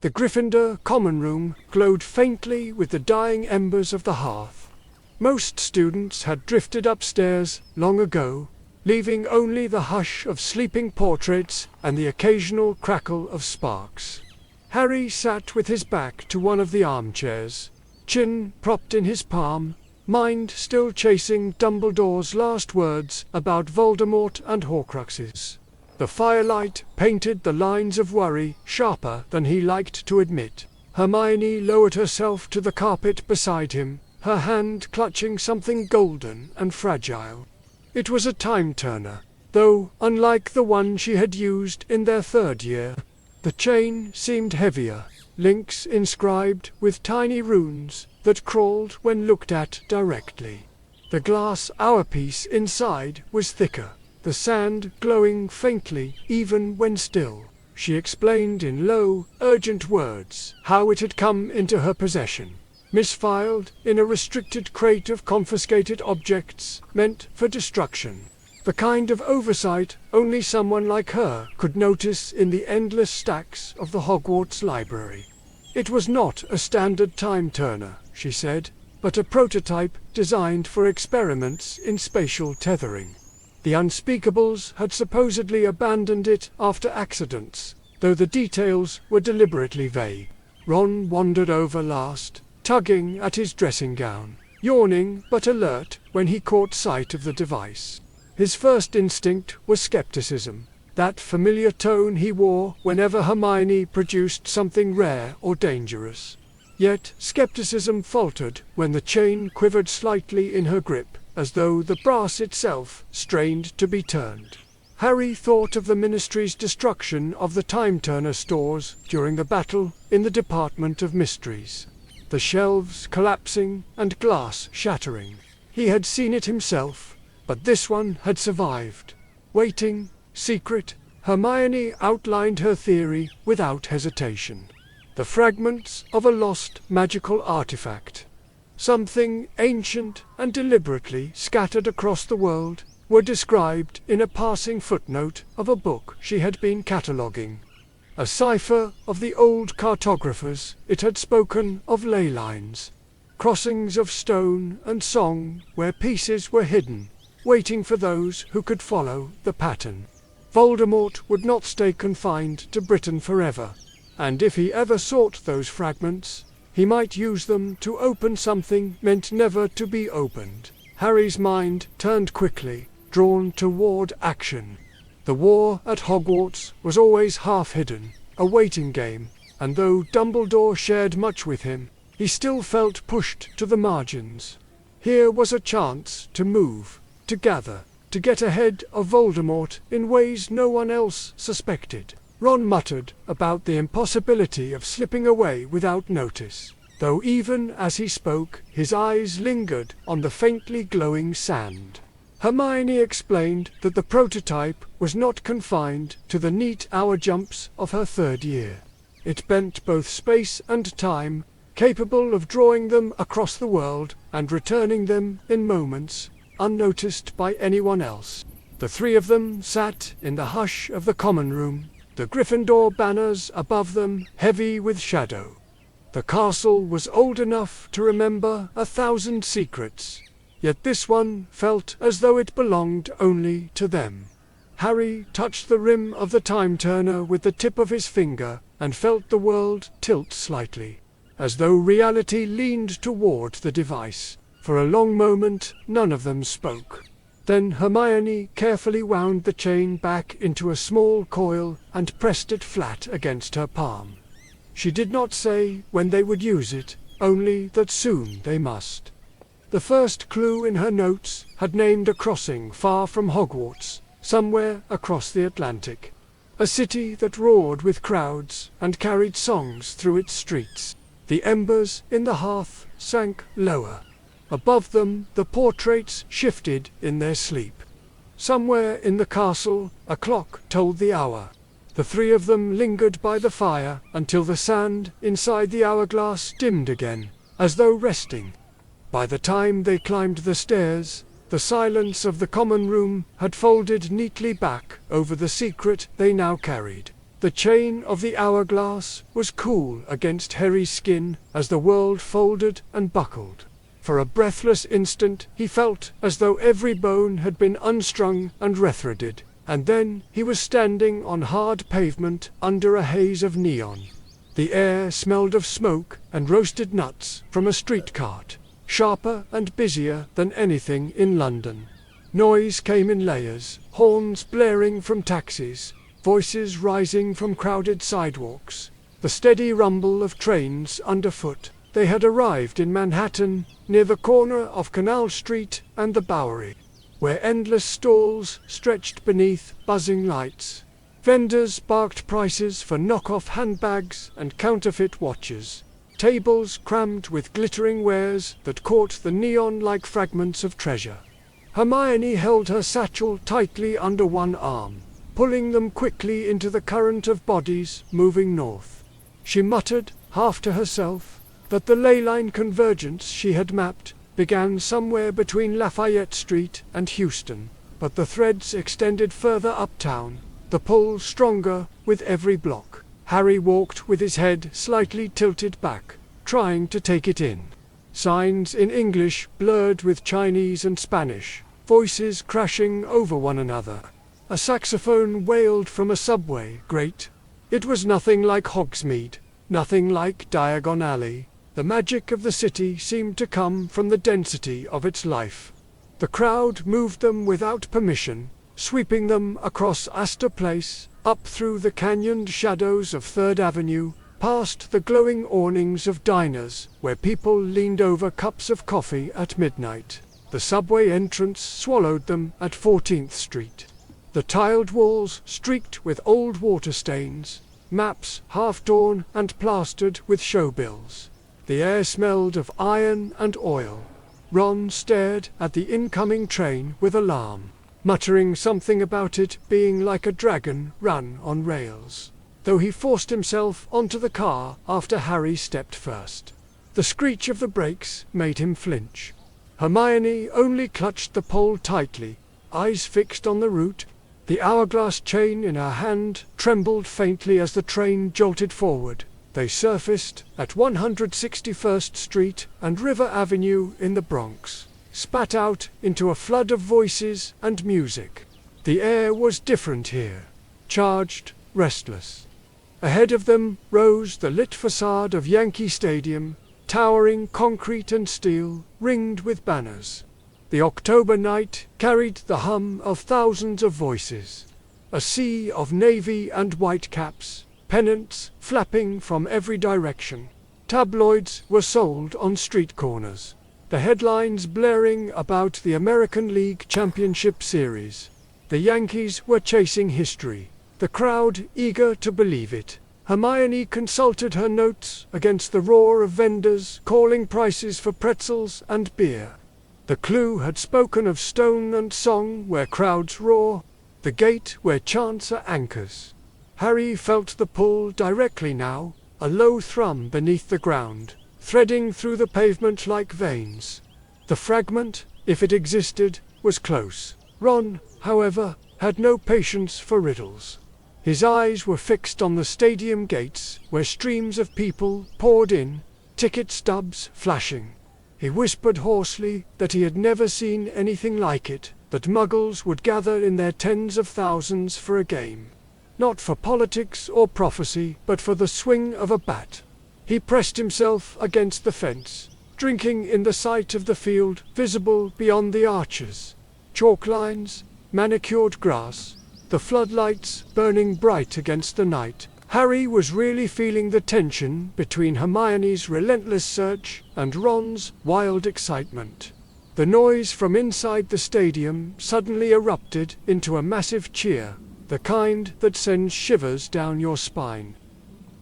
The Gryffindor common room glowed faintly with the dying embers of the hearth. Most students had drifted upstairs long ago, leaving only the hush of sleeping portraits and the occasional crackle of sparks. Harry sat with his back to one of the armchairs, chin propped in his palm, mind still chasing Dumbledore's last words about Voldemort and Horcruxes. The firelight painted the lines of worry sharper than he liked to admit. Hermione lowered herself to the carpet beside him, her hand clutching something golden and fragile. It was a time-turner, though unlike the one she had used in their third year. The chain seemed heavier, links inscribed with tiny runes that crawled when looked at directly. The glass hourpiece inside was thicker, the sand glowing faintly even when still. She explained in low, urgent words how it had come into her possession, misfiled in a restricted crate of confiscated objects meant for destruction. The kind of oversight only someone like her could notice in the endless stacks of the Hogwarts library. It was not a standard time-turner, she said, but a prototype designed for experiments in spatial tethering. The Unspeakables had supposedly abandoned it after accidents, though the details were deliberately vague. Ron wandered over last, tugging at his dressing gown, yawning but alert when he caught sight of the device. His first instinct was skepticism, that familiar tone he wore whenever Hermione produced something rare or dangerous. Yet skepticism faltered when the chain quivered slightly in her grip, as though the brass itself strained to be turned. Harry thought of the Ministry's destruction of the time-turner stores during the battle in the Department of Mysteries. The shelves collapsing and glass shattering. He had seen it himself, but this one had survived. Waiting, secret, Hermione outlined her theory without hesitation. The fragments of a lost magical artifact, something ancient and deliberately scattered across the world, were described in a passing footnote of a book she had been cataloguing. A cipher of the old cartographers. It had spoken of ley lines, crossings of stone and song where pieces were hidden, waiting for those who could follow the pattern. Voldemort would not stay confined to Britain forever, and if he ever sought those fragments, he might use them to open something meant never to be opened. Harry's mind turned quickly, drawn toward action. The war at Hogwarts was always half-hidden, a waiting game, and though Dumbledore shared much with him, he still felt pushed to the margins. Here was a chance to move, to gather, to get ahead of Voldemort in ways no one else suspected. Ron muttered about the impossibility of slipping away without notice, though even as he spoke, his eyes lingered on the faintly glowing sand. Hermione explained that the prototype was not confined to the neat hour jumps of her third year. It bent both space and time, capable of drawing them across the world and returning them in moments, unnoticed by anyone else. The three of them sat in the hush of the common room, the Gryffindor banners above them heavy with shadow. The castle was old enough to remember 1,000 secrets, yet this one felt as though it belonged only to them. Harry touched the rim of the time-turner with the tip of his finger and felt the world tilt slightly, as though reality leaned toward the device. For a long moment, none of them spoke. Then Hermione carefully wound the chain back into a small coil and pressed it flat against her palm. She did not say when they would use it, only that soon they must. The first clue in her notes had named a crossing far from Hogwarts, somewhere across the Atlantic. A city that roared with crowds and carried songs through its streets. The embers in the hearth sank lower. Above them, the portraits shifted in their sleep. Somewhere in the castle, a clock told the hour. The three of them lingered by the fire until the sand inside the hourglass dimmed again, as though resting. By the time they climbed the stairs, the silence of the common room had folded neatly back over the secret they now carried. The chain of the hourglass was cool against Harry's skin as the world folded and buckled. For a breathless instant he felt as though every bone had been unstrung and rethreaded, and then he was standing on hard pavement under a haze of neon. The air smelled of smoke and roasted nuts from a street cart, sharper and busier than anything in London. Noise came in layers, horns blaring from taxis, voices rising from crowded sidewalks, the steady rumble of trains underfoot. They had arrived in Manhattan, near the corner of Canal Street and the Bowery, where endless stalls stretched beneath buzzing lights. Vendors barked prices for knock-off handbags and counterfeit watches. Tables crammed with glittering wares that caught the neon like fragments of treasure. Hermione held her satchel tightly under one arm, pulling them quickly into the current of bodies moving north. She muttered, half to herself, that the ley-line convergence she had mapped began somewhere between Lafayette Street and Houston, but the threads extended further uptown, the pull stronger with every block. Harry walked with his head slightly tilted back, trying to take it in. Signs in English blurred with Chinese and Spanish, voices crashing over one another. A saxophone wailed from a subway grate. It was nothing like Hogsmeade, nothing like Diagon Alley. The magic of the city seemed to come from the density of its life. The crowd moved them without permission, sweeping them across Astor Place, up through the canyoned shadows of 3rd Avenue, past the glowing awnings of diners where people leaned over cups of coffee at midnight. The subway entrance swallowed them at 14th Street. The tiled walls streaked with old water stains, maps half-torn and plastered with showbills. The air smelled of iron and oil. Ron stared at the incoming train with alarm, muttering something about it being like a dragon run on rails, though he forced himself onto the car after Harry stepped first. The screech of the brakes made him flinch. Hermione only clutched the pole tightly, eyes fixed on the route. The hourglass chain in her hand trembled faintly as the train jolted forward. They surfaced at 161st Street and River Avenue in the Bronx, spat out into a flood of voices and music. The air was different here, charged, restless. Ahead of them rose the lit facade of Yankee Stadium, towering concrete and steel, ringed with banners. The October night carried the hum of thousands of voices, a sea of navy and white caps, pennants flapping from every direction. Tabloids were sold on street corners, the headlines blaring about the American League Championship Series. The Yankees were chasing history, the crowd eager to believe it. Hermione consulted her notes against the roar of vendors calling prices for pretzels and beer. The clue had spoken of stone and song where crowds roar, the gate where chants are anchors. Harry felt the pull directly now, a low thrum beneath the ground, threading through the pavement like veins. The fragment, if it existed, was close. Ron, however, had no patience for riddles. His eyes were fixed on the stadium gates, where streams of people poured in, ticket stubs flashing. He whispered hoarsely that he had never seen anything like it, that Muggles would gather in their tens of thousands for a game. Not for politics or prophecy, but for the swing of a bat. He pressed himself against the fence, drinking in the sight of the field visible beyond the arches. Chalk lines, manicured grass, the floodlights burning bright against the night. Harry was really feeling the tension between Hermione's relentless search and Ron's wild excitement. The noise from inside the stadium suddenly erupted into a massive cheer, the kind that sends shivers down your spine.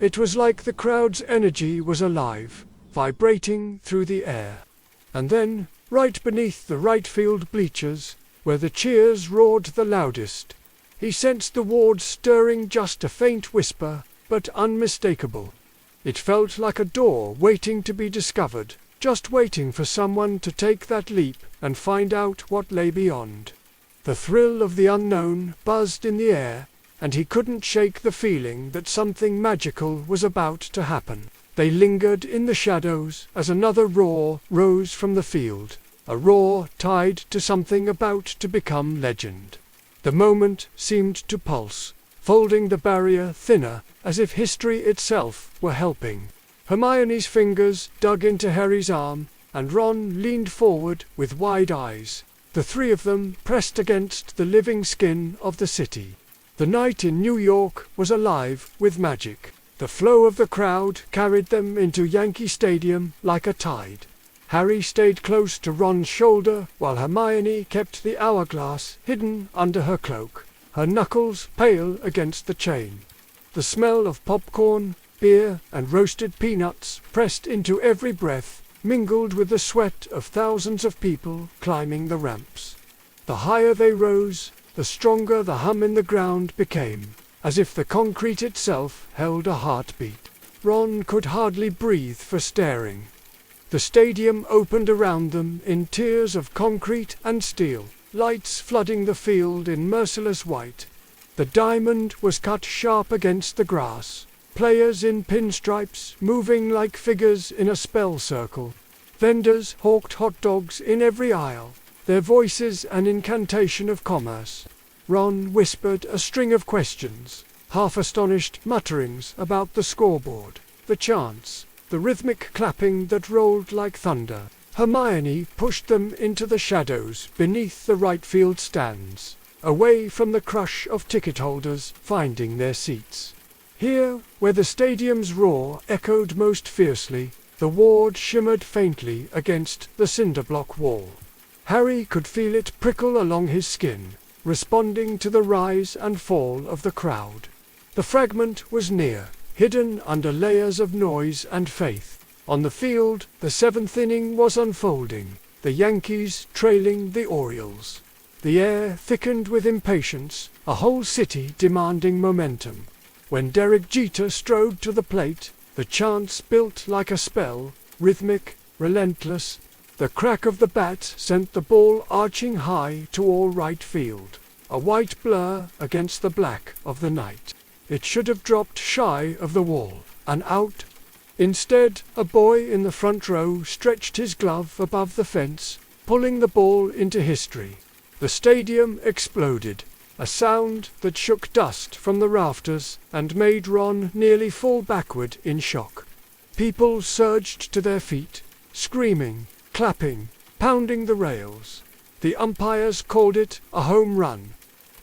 It was like the crowd's energy was alive, vibrating through the air. And then, right beneath the right field bleachers, where the cheers roared the loudest, he sensed the ward stirring just a faint whisper, but unmistakable. It felt like a door waiting to be discovered, just waiting for someone to take that leap and find out what lay beyond. The thrill of the unknown buzzed in the air, and he couldn't shake the feeling that something magical was about to happen. They lingered in the shadows as another roar rose from the field, a roar tied to something about to become legend. The moment seemed to pulse, folding the barrier thinner, as if history itself were helping. Hermione's fingers dug into Harry's arm, and Ron leaned forward with wide eyes. The three of them pressed against the living skin of the city. The night in New York was alive with magic. The flow of the crowd carried them into Yankee Stadium like a tide. Harry stayed close to Ron's shoulder while Hermione kept the hourglass hidden under her cloak, her knuckles pale against the chain. The smell of popcorn, beer, and roasted peanuts pressed into every breath, mingled with the sweat of thousands of people climbing the ramps. The higher they rose, the stronger the hum in the ground became, as if the concrete itself held a heartbeat. Ron could hardly breathe for staring. The stadium opened around them in tiers of concrete and steel, lights flooding the field in merciless white. The diamond was cut sharp against the grass, players in pinstripes moving like figures in a spell circle. Vendors hawked hot dogs in every aisle, their voices an incantation of commerce. Ron whispered a string of questions, half-astonished mutterings about the scoreboard, the chants, the rhythmic clapping that rolled like thunder. Hermione pushed them into the shadows beneath the right field stands, away from the crush of ticket holders finding their seats. Here, where the stadium's roar echoed most fiercely, the ward shimmered faintly against the cinder-block wall. Harry could feel it prickle along his skin, responding to the rise and fall of the crowd. The fragment was near, hidden under layers of noise and faith. On the field, the seventh inning was unfolding, the Yankees trailing the Orioles. The air thickened with impatience, a whole city demanding momentum. When Derek Jeter strode to the plate, the chants built like a spell, rhythmic, relentless. The crack of the bat sent the ball arching high to all right field, a white blur against the black of the night. It should have dropped shy of the wall, an out. Instead, a boy in the front row stretched his glove above the fence, pulling the ball into history. The stadium exploded, a sound that shook dust from the rafters and made Ron nearly fall backward in shock. People surged to their feet, screaming, clapping, pounding the rails. The umpires called it a home run.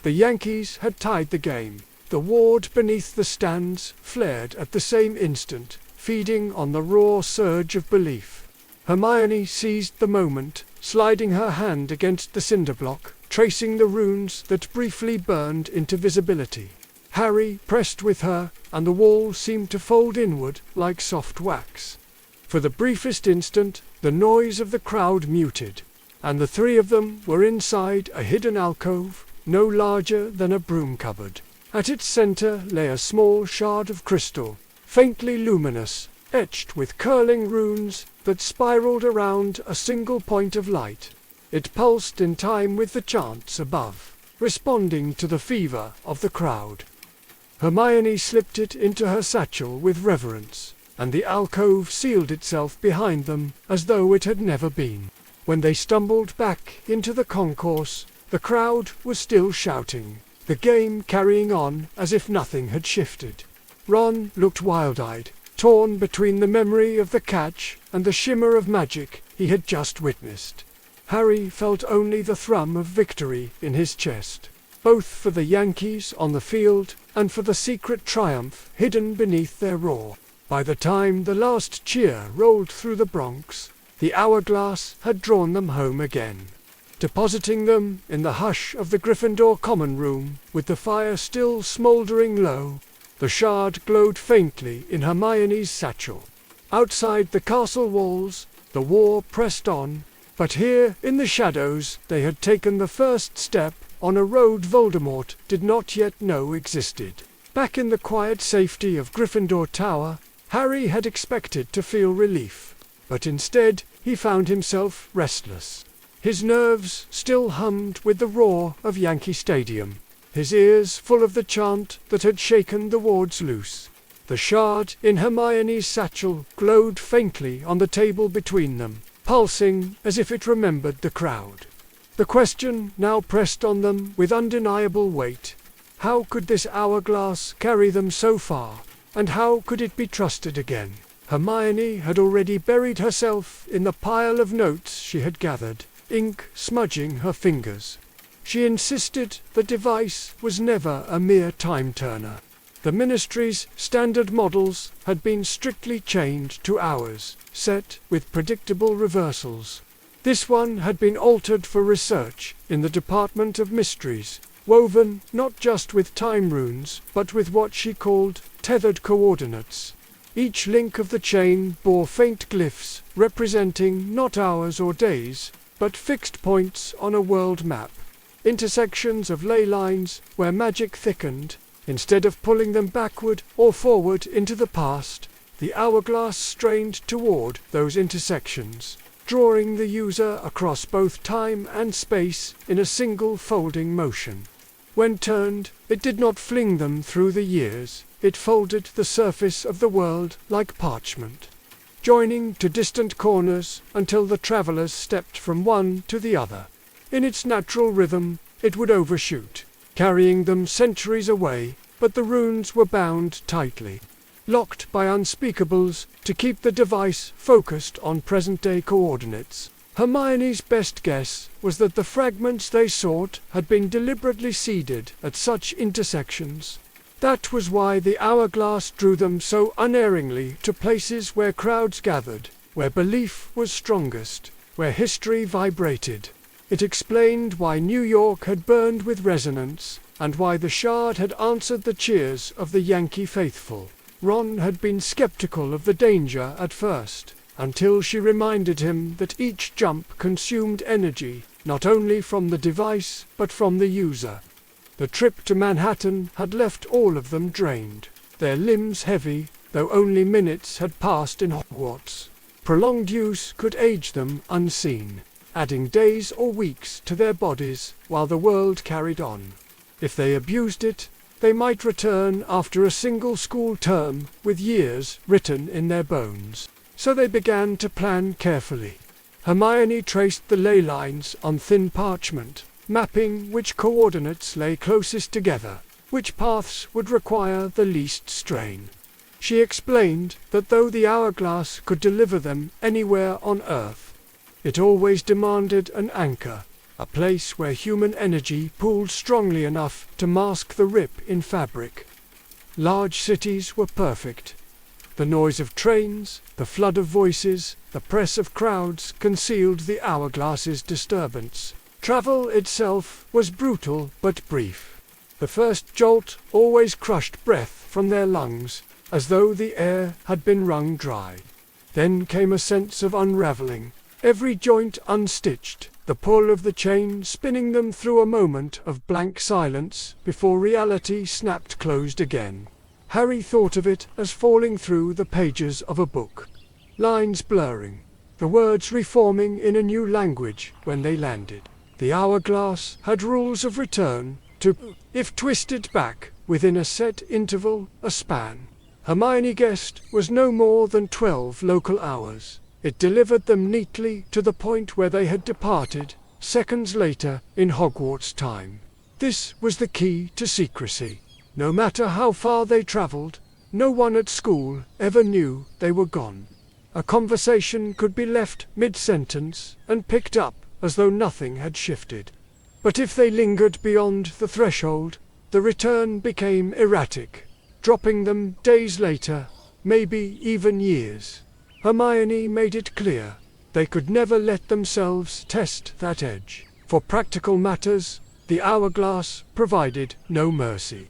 The Yankees had tied the game. The ward beneath the stands flared at the same instant, feeding on the raw surge of belief. Hermione seized the moment, sliding her hand against the cinder block, tracing the runes that briefly burned into visibility. Harry pressed with her, and the wall seemed to fold inward like soft wax. For the briefest instant, the noise of the crowd muted, and the three of them were inside a hidden alcove, no larger than a broom cupboard. At its center lay a small shard of crystal, faintly luminous, etched with curling runes that spiraled around a single point of light. It pulsed in time with the chants above, responding to the fever of the crowd. Hermione slipped it into her satchel with reverence, and the alcove sealed itself behind them as though it had never been. When they stumbled back into the concourse, the crowd was still shouting, the game carrying on as if nothing had shifted. Ron looked wild-eyed, torn between the memory of the catch and the shimmer of magic he had just witnessed. Harry felt only the thrum of victory in his chest, both for the Yankees on the field and for the secret triumph hidden beneath their roar. By the time the last cheer rolled through the Bronx, the hourglass had drawn them home again, depositing them in the hush of the Gryffindor common room with the fire still smouldering low. The shard glowed faintly in Hermione's satchel. Outside the castle walls, the war pressed on, but here in the shadows they had taken the first step on a road Voldemort did not yet know existed. Back in the quiet safety of Gryffindor Tower, Harry had expected to feel relief, but instead he found himself restless. His nerves still hummed with the roar of Yankee Stadium. his ears full of the chant that had shaken the wards loose. The shard in Hermione's satchel glowed faintly on the table between them, pulsing as if it remembered the crowd. The question now pressed on them with undeniable weight. How could this hourglass carry them so far, and how could it be trusted again? Hermione had already buried herself in the pile of notes she had gathered, ink smudging her fingers. She insisted the device was never a mere time-turner. The Ministry's standard models had been strictly chained to hours, set with predictable reversals. This one had been altered for research in the Department of Mysteries, woven not just with time runes, but with what she called tethered coordinates. Each link of the chain bore faint glyphs representing not hours or days, but fixed points on a world map, intersections of ley lines where magic thickened. Instead of pulling them backward or forward into the past, the hourglass strained toward those intersections, drawing the user across both time and space in a single folding motion. When turned, it did not fling them through the years, it folded the surface of the world like parchment, joining to distant corners until the travellers stepped from one to the other. In its natural rhythm, it would overshoot, carrying them centuries away, but the runes were bound tightly, locked by unspeakables to keep the device focused on present-day coordinates. Hermione's best guess was that the fragments they sought had been deliberately seeded at such intersections. That was why the hourglass drew them so unerringly to places where crowds gathered, where belief was strongest, where history vibrated. It explained why New York had burned with resonance, and why the shard had answered the cheers of the Yankee faithful. Ron had been skeptical of the danger at first, until she reminded him that each jump consumed energy, not only from the device, but from the user. The trip to Manhattan had left all of them drained, their limbs heavy, though only minutes had passed in Hogwarts. Prolonged use could age them unseen, adding days or weeks to their bodies while the world carried on. If they abused it, they might return after a single school term with years written in their bones. So they began to plan carefully. Hermione traced the ley lines on thin parchment, mapping which coordinates lay closest together, which paths would require the least strain. She explained that though the hourglass could deliver them anywhere on Earth, it always demanded an anchor, a place where human energy pooled strongly enough to mask the rip in fabric. Large cities were perfect. The noise of trains, the flood of voices, the press of crowds concealed the hourglass's disturbance. Travel itself was brutal but brief. The first jolt always crushed breath from their lungs, as though the air had been wrung dry. Then came a sense of unraveling, every joint unstitched, the pull of the chain spinning them through a moment of blank silence before reality snapped closed again. Harry thought of it as falling through the pages of a book, lines blurring, the words reforming in a new language when they landed. The hourglass had rules of return to, if twisted back within a set interval, a span. Hermione guessed was no more than 12 local hours. It delivered them neatly to the point where they had departed, seconds later, in Hogwarts time. This was the key to secrecy. No matter how far they travelled, no one at school ever knew they were gone. A conversation could be left mid-sentence and picked up as though nothing had shifted. But if they lingered beyond the threshold, the return became erratic, dropping them days later, maybe even years. Hermione made it clear they could never let themselves test that edge. For practical matters, the hourglass provided no mercy.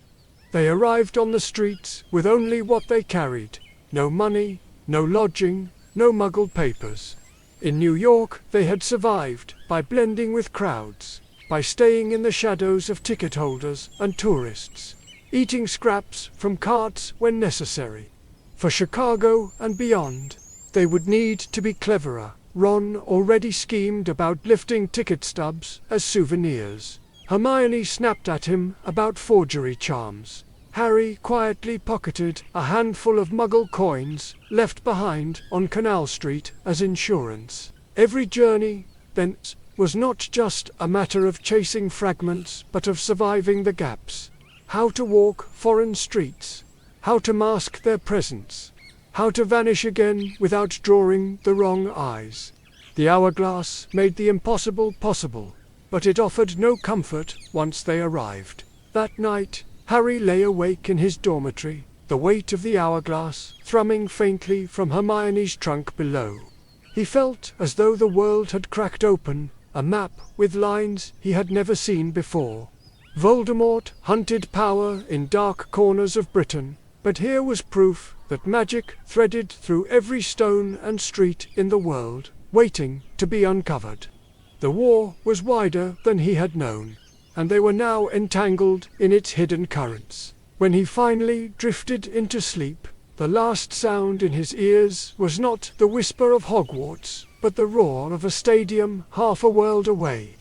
They arrived on the streets with only what they carried, no money, no lodging, no Muggle papers. In New York they had survived by blending with crowds, by staying in the shadows of ticket holders and tourists, eating scraps from carts when necessary. For Chicago and beyond, they would need to be cleverer. Ron already schemed about lifting ticket stubs as souvenirs. Hermione snapped at him about forgery charms. Harry quietly pocketed a handful of Muggle coins left behind on Canal Street as insurance. Every journey, then, was not just a matter of chasing fragments, but of surviving the gaps. How to walk foreign streets, how to mask their presence, how to vanish again without drawing the wrong eyes. The hourglass made the impossible possible, but it offered no comfort once they arrived. That night, Harry lay awake in his dormitory, the weight of the hourglass thrumming faintly from Hermione's trunk below. He felt as though the world had cracked open, a map with lines he had never seen before. Voldemort hunted power in dark corners of Britain, but here was proof that magic threaded through every stone and street in the world, waiting to be uncovered. The war was wider than he had known, and they were now entangled in its hidden currents. When he finally drifted into sleep, the last sound in his ears was not the whisper of Hogwarts, but the roar of a stadium half a world away.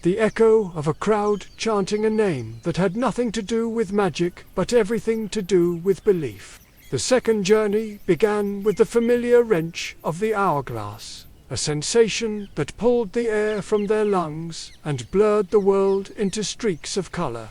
The echo of a crowd chanting a name that had nothing to do with magic, but everything to do with belief. The second journey began with the familiar wrench of the hourglass, a sensation that pulled the air from their lungs and blurred the world into streaks of color.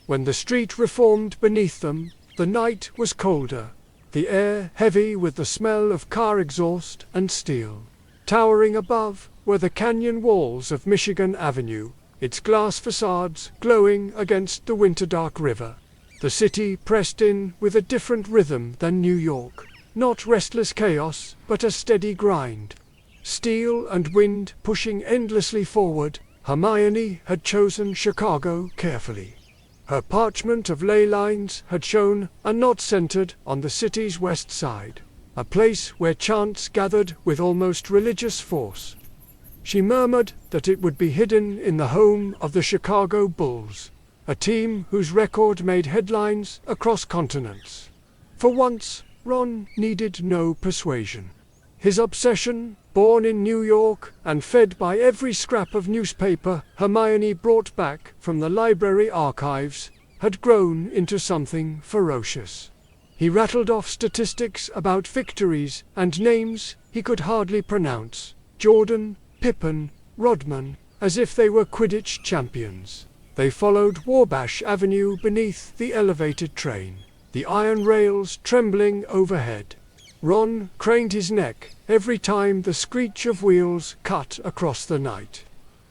When the street reformed beneath them, the night was colder, the air heavy with the smell of car exhaust and steel. Towering above were the canyon walls of Michigan Avenue, its glass facades glowing against the winter-dark river. The city pressed in with a different rhythm than New York, not restless chaos, but a steady grind. Steel and wind pushing endlessly forward, Hermione had chosen Chicago carefully. Her parchment of ley lines had shown a knot centered on the city's west side, a place where chants gathered with almost religious force. She murmured that it would be hidden in the home of the Chicago Bulls, a team whose record made headlines across continents. For once, Ron needed no persuasion. His obsession, born in New York and fed by every scrap of newspaper Hermione brought back from the library archives, had grown into something ferocious. He rattled off statistics about victories and names he could hardly pronounce: Jordan, Pippen, Rodman, as if they were Quidditch champions. They followed Wabash Avenue beneath the elevated train, the iron rails trembling overhead. Ron craned his neck every time the screech of wheels cut across the night.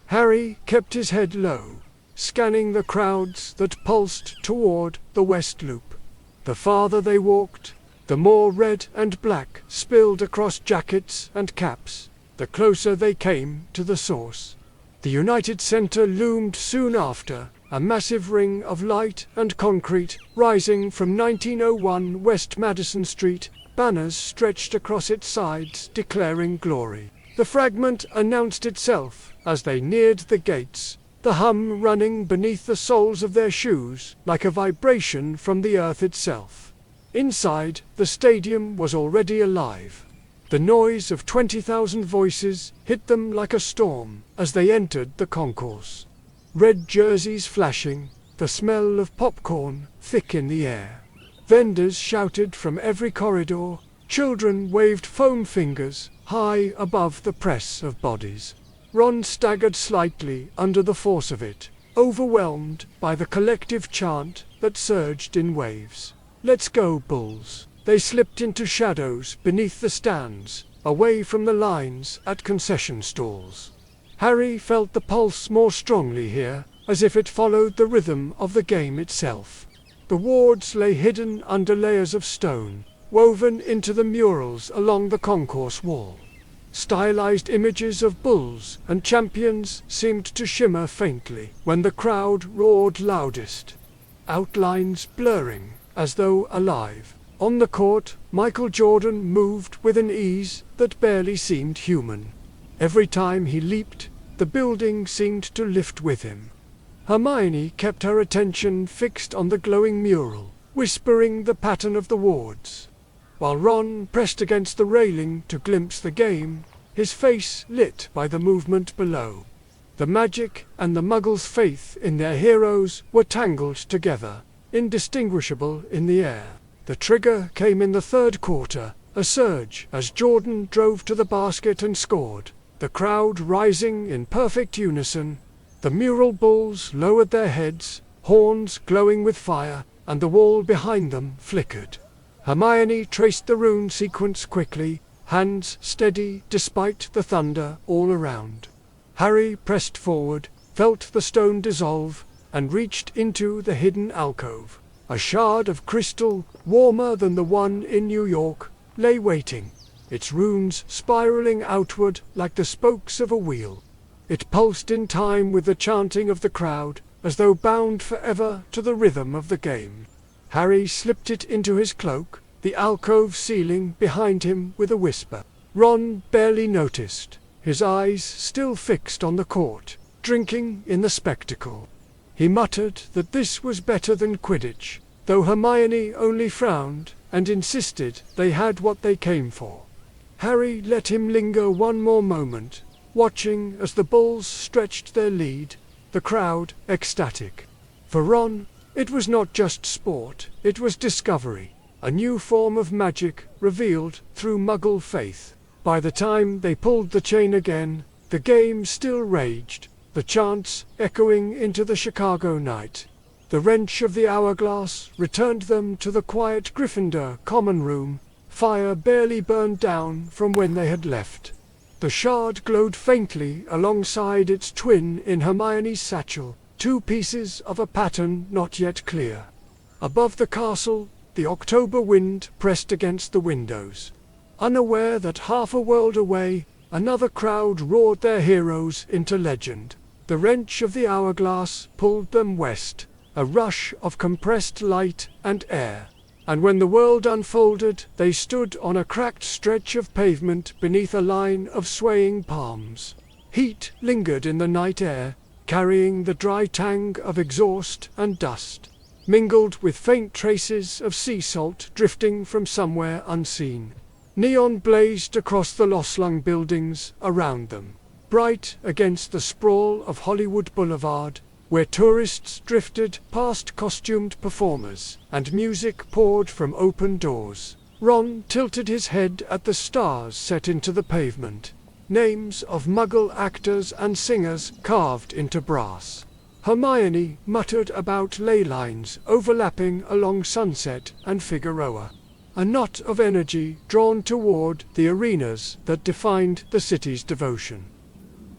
Harry kept his head low, scanning the crowds that pulsed toward the West Loop. The farther they walked, the more red and black spilled across jackets and caps, the closer they came to the source. The United Center loomed soon after, a massive ring of light and concrete rising from 1901 West Madison Street, banners stretched across its sides declaring glory. The fragment announced itself as they neared the gates, the hum running beneath the soles of their shoes like a vibration from the earth itself. Inside, the stadium was already alive. The noise of 20,000 voices hit them like a storm as they entered the concourse. Red jerseys flashing, the smell of popcorn thick in the air. Vendors shouted from every corridor, children waved foam fingers high above the press of bodies. Ron staggered slightly under the force of it, overwhelmed by the collective chant that surged in waves. "Let's go, Bulls!" They slipped into shadows beneath the stands, away from the lines at concession stalls. Harry felt the pulse more strongly here, as if it followed the rhythm of the game itself. The wards lay hidden under layers of stone, woven into the murals along the concourse wall. Stylized images of bulls and champions seemed to shimmer faintly when the crowd roared loudest, outlines blurring as though alive. On the court, Michael Jordan moved with an ease that barely seemed human. Every time he leaped, the building seemed to lift with him. Hermione kept her attention fixed on the glowing mural, whispering the pattern of the wards, while Ron pressed against the railing to glimpse the game, his face lit by the movement below. The magic and the Muggles' faith in their heroes were tangled together, indistinguishable in the air. The trigger came in the third quarter, a surge as Jordan drove to the basket and scored, the crowd rising in perfect unison. The mural bulls lowered their heads, horns glowing with fire, and the wall behind them flickered. Hermione traced the rune sequence quickly, hands steady despite the thunder all around. Harry pressed forward, felt the stone dissolve, and reached into the hidden alcove. A shard of crystal, warmer than the one in New York, lay waiting, its runes spiraling outward like the spokes of a wheel. It pulsed in time with the chanting of the crowd, as though bound forever to the rhythm of the game. Harry slipped it into his cloak, the alcove sealing behind him with a whisper. Ron barely noticed, his eyes still fixed on the court, drinking in the spectacle. He muttered that this was better than Quidditch, though Hermione only frowned and insisted they had what they came for. Harry let him linger one more moment, watching as the bulls stretched their lead, the crowd ecstatic. For Ron, it was not just sport, it was discovery, a new form of magic revealed through Muggle faith. By the time they pulled the chain again, the game still raged, the chants echoing into the Chicago night. The wrench of the hourglass returned them to the quiet Gryffindor common room. Fire barely burned down from when they had left. The shard glowed faintly alongside its twin in Hermione's satchel, two pieces of a pattern not yet clear. Above the castle, the October wind pressed against the windows. Unaware that half a world away, another crowd roared their heroes into legend. The wrench of the hourglass pulled them west, a rush of compressed light and air. And when the world unfolded, they stood on a cracked stretch of pavement beneath a line of swaying palms. Heat lingered in the night air, carrying the dry tang of exhaust and dust, mingled with faint traces of sea salt drifting from somewhere unseen. Neon blazed across the low-slung buildings around them, bright against the sprawl of Hollywood Boulevard, where tourists drifted past costumed performers, and music poured from open doors. Ron tilted his head at the stars set into the pavement, names of Muggle actors and singers carved into brass. Hermione muttered about ley lines overlapping along Sunset and Figueroa, a knot of energy drawn toward the arenas that defined the city's devotion.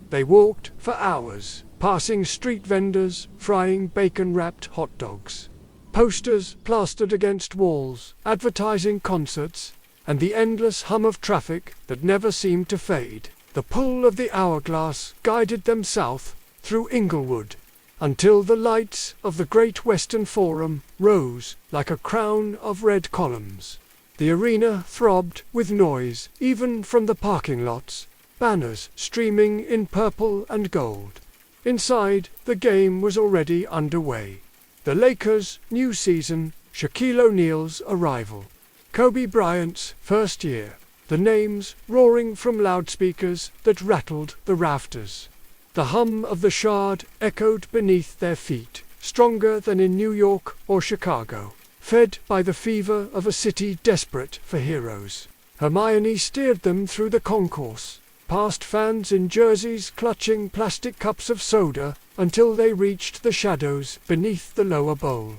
They walked for hours, passing street vendors frying bacon-wrapped hot dogs, posters plastered against walls advertising concerts, and the endless hum of traffic that never seemed to fade. The pull of the hourglass guided them south through Inglewood, until the lights of the Great Western Forum rose like a crown of red columns. The arena throbbed with noise, even from the parking lots, banners streaming in purple and gold. Inside, the game was already underway. The Lakers' new season, Shaquille O'Neal's arrival, Kobe Bryant's first year, the names roaring from loudspeakers that rattled the rafters. The hum of the shard echoed beneath their feet, stronger than in New York or Chicago, fed by the fever of a city desperate for heroes. Hermione steered them through the concourse, past fans in jerseys clutching plastic cups of soda, until they reached the shadows beneath the lower bowl.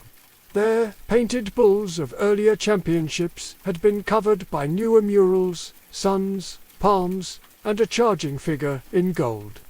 There, painted bulls of earlier championships had been covered by newer murals, suns, palms, and a charging figure in gold.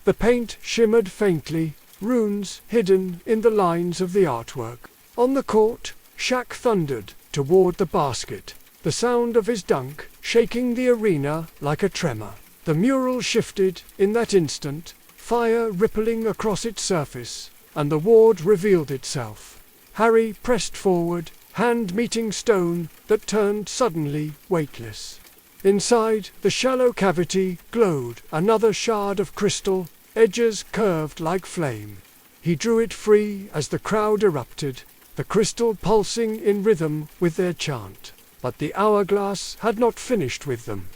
The paint shimmered faintly, runes hidden in the lines of the artwork. On the court, Shaq thundered toward the basket, the sound of his dunk shaking the arena like a tremor. The mural shifted in that instant, fire rippling across its surface, and the ward revealed itself. Harry pressed forward, hand meeting stone that turned suddenly weightless. Inside the shallow cavity glowed another shard of crystal, edges curved like flame. He drew it free as the crowd erupted, the crystal pulsing in rhythm with their chant. But the hourglass had not finished with them.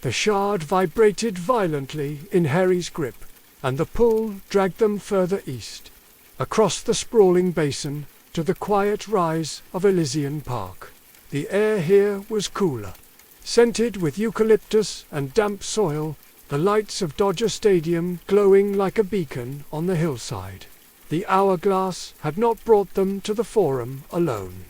The shard vibrated violently in Harry's grip, and the pull dragged them further east, across the sprawling basin, to the quiet rise of Elysian Park. The air here was cooler, scented with eucalyptus and damp soil, the lights of Dodger Stadium glowing like a beacon on the hillside. The Hourglass had not brought them to the Forum alone.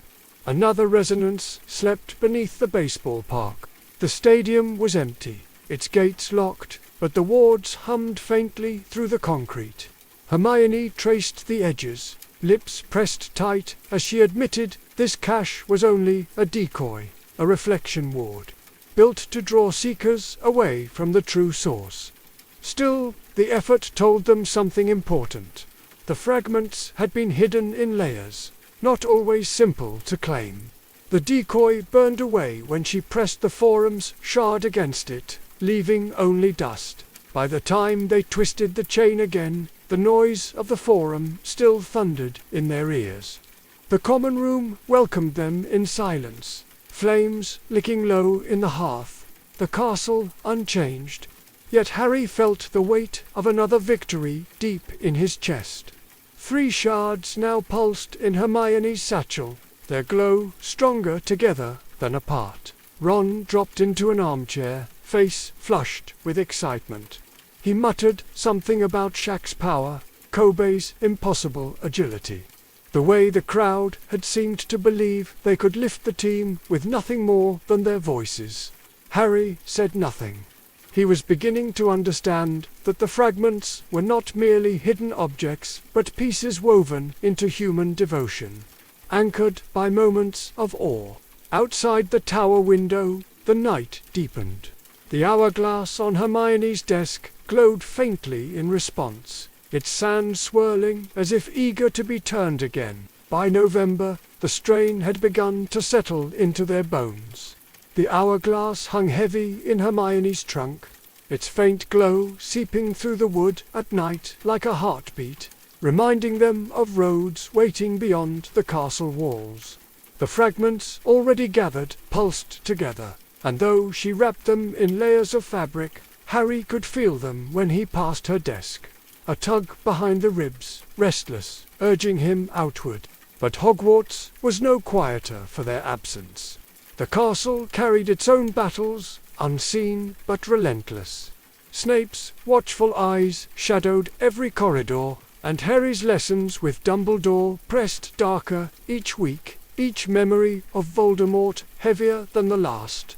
Another resonance slept beneath the baseball park. The stadium was empty, its gates locked, but the wards hummed faintly through the concrete. Hermione traced the edges, lips pressed tight as she admitted this cache was only a decoy, a reflection ward, built to draw seekers away from the true source. Still, the effort told them something important. The fragments had been hidden in layers, not always simple to claim. The decoy burned away when she pressed the Forum's shard against it, leaving only dust. By the time they twisted the chain again, the noise of the Forum still thundered in their ears. The common room welcomed them in silence, flames licking low in the hearth, the castle unchanged. Yet Harry felt the weight of another victory deep in his chest. 3 shards now pulsed in Hermione's satchel, their glow stronger together than apart. Ron dropped into an armchair, face flushed with excitement. He muttered something about Shaq's power, Kobe's impossible agility. The way the crowd had seemed to believe they could lift the team with nothing more than their voices. Harry said nothing. He was beginning to understand that the fragments were not merely hidden objects, but pieces woven into human devotion, anchored by moments of awe. Outside the tower window, the night deepened. The hourglass on Hermione's desk glowed faintly in response, its sand swirling as if eager to be turned again. By November, the strain had begun to settle into their bones. The hourglass hung heavy in Hermione's trunk, its faint glow seeping through the wood at night like a heartbeat, reminding them of roads waiting beyond the castle walls. The fragments, already gathered, pulsed together, and though she wrapped them in layers of fabric, Harry could feel them when he passed her desk. A tug behind the ribs, restless, urging him outward. But Hogwarts was no quieter for their absence. The castle carried its own battles, unseen but relentless. Snape's watchful eyes shadowed every corridor, and Harry's lessons with Dumbledore pressed darker each week, each memory of Voldemort heavier than the last.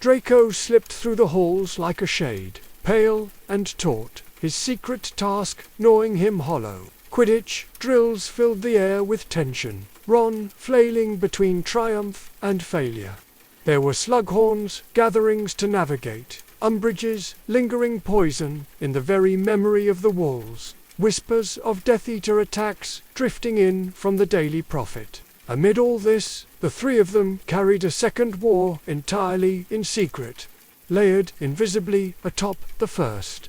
Draco slipped through the halls like a shade, pale and taut, his secret task gnawing him hollow. Quidditch drills filled the air with tension, Ron flailing between triumph and failure. There were Slughorn's gatherings to navigate, Umbridge's lingering poison in the very memory of the walls, whispers of Death Eater attacks drifting in from the Daily Prophet. Amid all this, the 3 of them carried a second war entirely in secret, layered invisibly atop the first.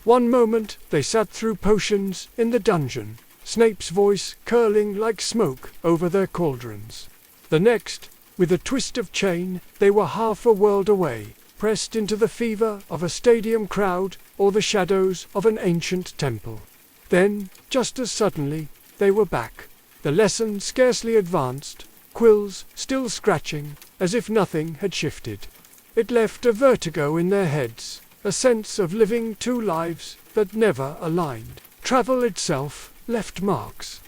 One moment they sat through potions in the dungeon, Snape's voice curling like smoke over their cauldrons. The next, with a twist of chain, they were half a world away, pressed into the fever of a stadium crowd or the shadows of an ancient temple. Then, just as suddenly, they were back. The lesson scarcely advanced, quills still scratching, as if nothing had shifted. It left a vertigo in their heads, a sense of living 2 lives that never aligned. Travel itself left marks.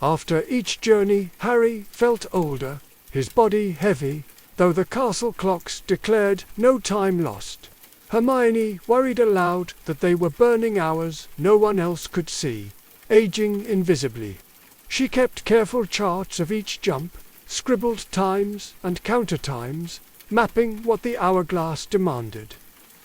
After each journey, Harry felt older, his body heavy, though the castle clocks declared no time lost. Hermione worried aloud that they were burning hours no one else could see, aging invisibly. She kept careful charts of each jump, scribbled times and counter-times, mapping what the hourglass demanded.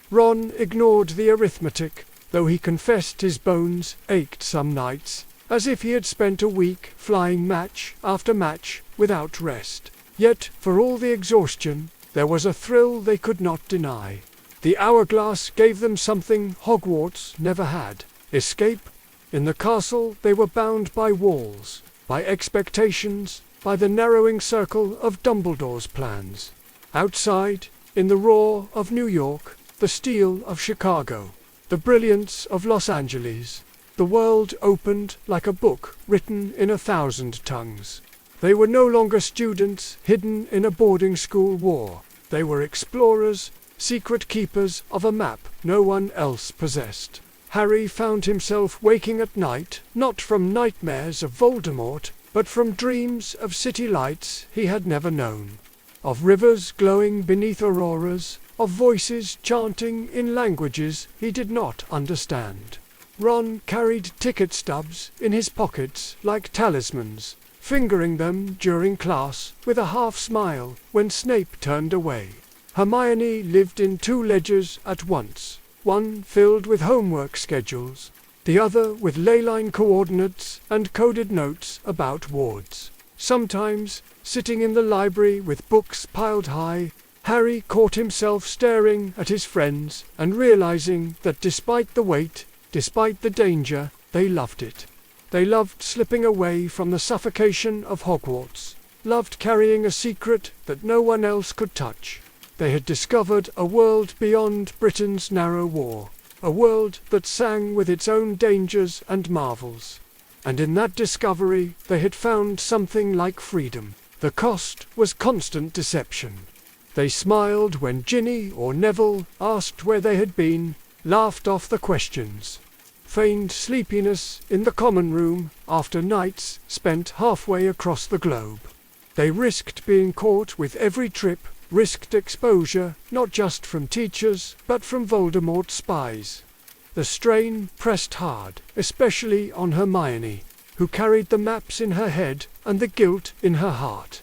Ron ignored the arithmetic, though he confessed his bones ached some nights, as if he had spent a week flying match after match without rest. Yet, for all the exhaustion, there was a thrill they could not deny. The hourglass gave them something Hogwarts never had: escape. In the castle they were bound by walls, by expectations, by the narrowing circle of Dumbledore's plans. Outside, in the roar of New York, the steel of Chicago, the brilliance of Los Angeles. The world opened like a book written in 1,000 tongues. They were no longer students hidden in a boarding school war. They were explorers, secret keepers of a map no one else possessed. Harry found himself waking at night, not from nightmares of Voldemort, but from dreams of city lights he had never known, of rivers glowing beneath auroras, of voices chanting in languages he did not understand. Ron carried ticket stubs in his pockets like talismans, fingering them during class with a half-smile when Snape turned away. Hermione lived in 2 ledgers at once, one filled with homework schedules, the other with ley-line coordinates and coded notes about wards. Sometimes, sitting in the library with books piled high, Harry caught himself staring at his friends and realizing that despite the wait, despite the danger, they loved it. They loved slipping away from the suffocation of Hogwarts, loved carrying a secret that no one else could touch. They had discovered a world beyond Britain's narrow war, a world that sang with its own dangers and marvels. And in that discovery they had found something like freedom. The cost was constant deception. They smiled when Ginny or Neville asked where they had been, laughed off the questions, feigned sleepiness in the common room after nights spent halfway across the globe. They risked being caught with every trip, risked exposure not just from teachers but from Voldemort's spies. The strain pressed hard, especially on Hermione, who carried the maps in her head and the guilt in her heart.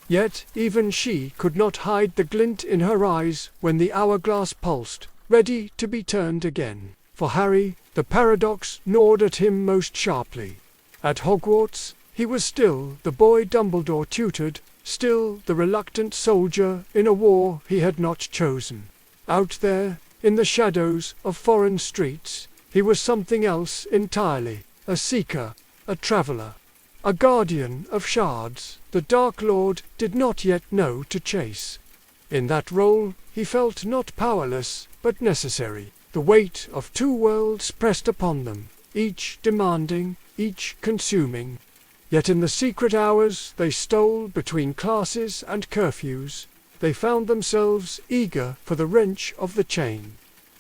Yet even she could not hide the glint in her eyes when the hourglass pulsed, ready to be turned again. For Harry, the paradox gnawed at him most sharply. At Hogwarts, he was still the boy Dumbledore tutored, still the reluctant soldier in a war he had not chosen. Out there, in the shadows of foreign streets, he was something else entirely, a seeker, a traveller, a guardian of shards the Dark Lord did not yet know to chase. In that role, he felt not powerless, but necessary. The weight of 2 worlds pressed upon them, each demanding, each consuming. Yet in the secret hours they stole between classes and curfews, they found themselves eager for the wrench of the chain,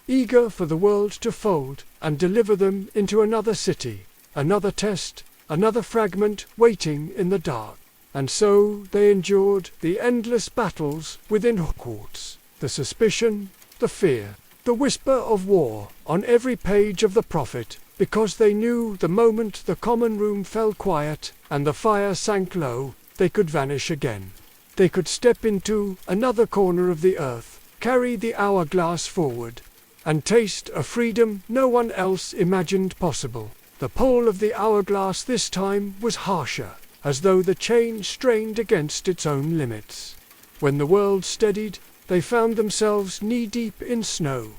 eager for the world to fold and deliver them into another city, another test, another fragment waiting in the dark. And so they endured the endless battles within Hogwarts, the suspicion, the fear, the whisper of war on every page of the prophet, because they knew the moment the common room fell quiet and the fire sank low, they could vanish again. They could step into another corner of the earth, carry the hourglass forward, and taste a freedom no one else imagined possible. The pull of the hourglass this time was harsher, as though the chain strained against its own limits. When the world steadied, they found themselves knee-deep in snow.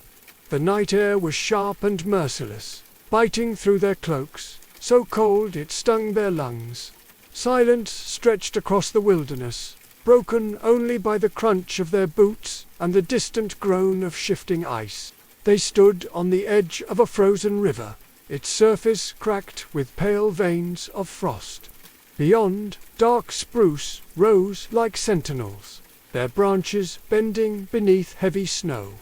The night air was sharp and merciless, biting through their cloaks, so cold it stung their lungs. Silence stretched across the wilderness, broken only by the crunch of their boots and the distant groan of shifting ice. They stood on the edge of a frozen river, its surface cracked with pale veins of frost. Beyond, dark spruce rose like sentinels, their branches bending beneath heavy snow.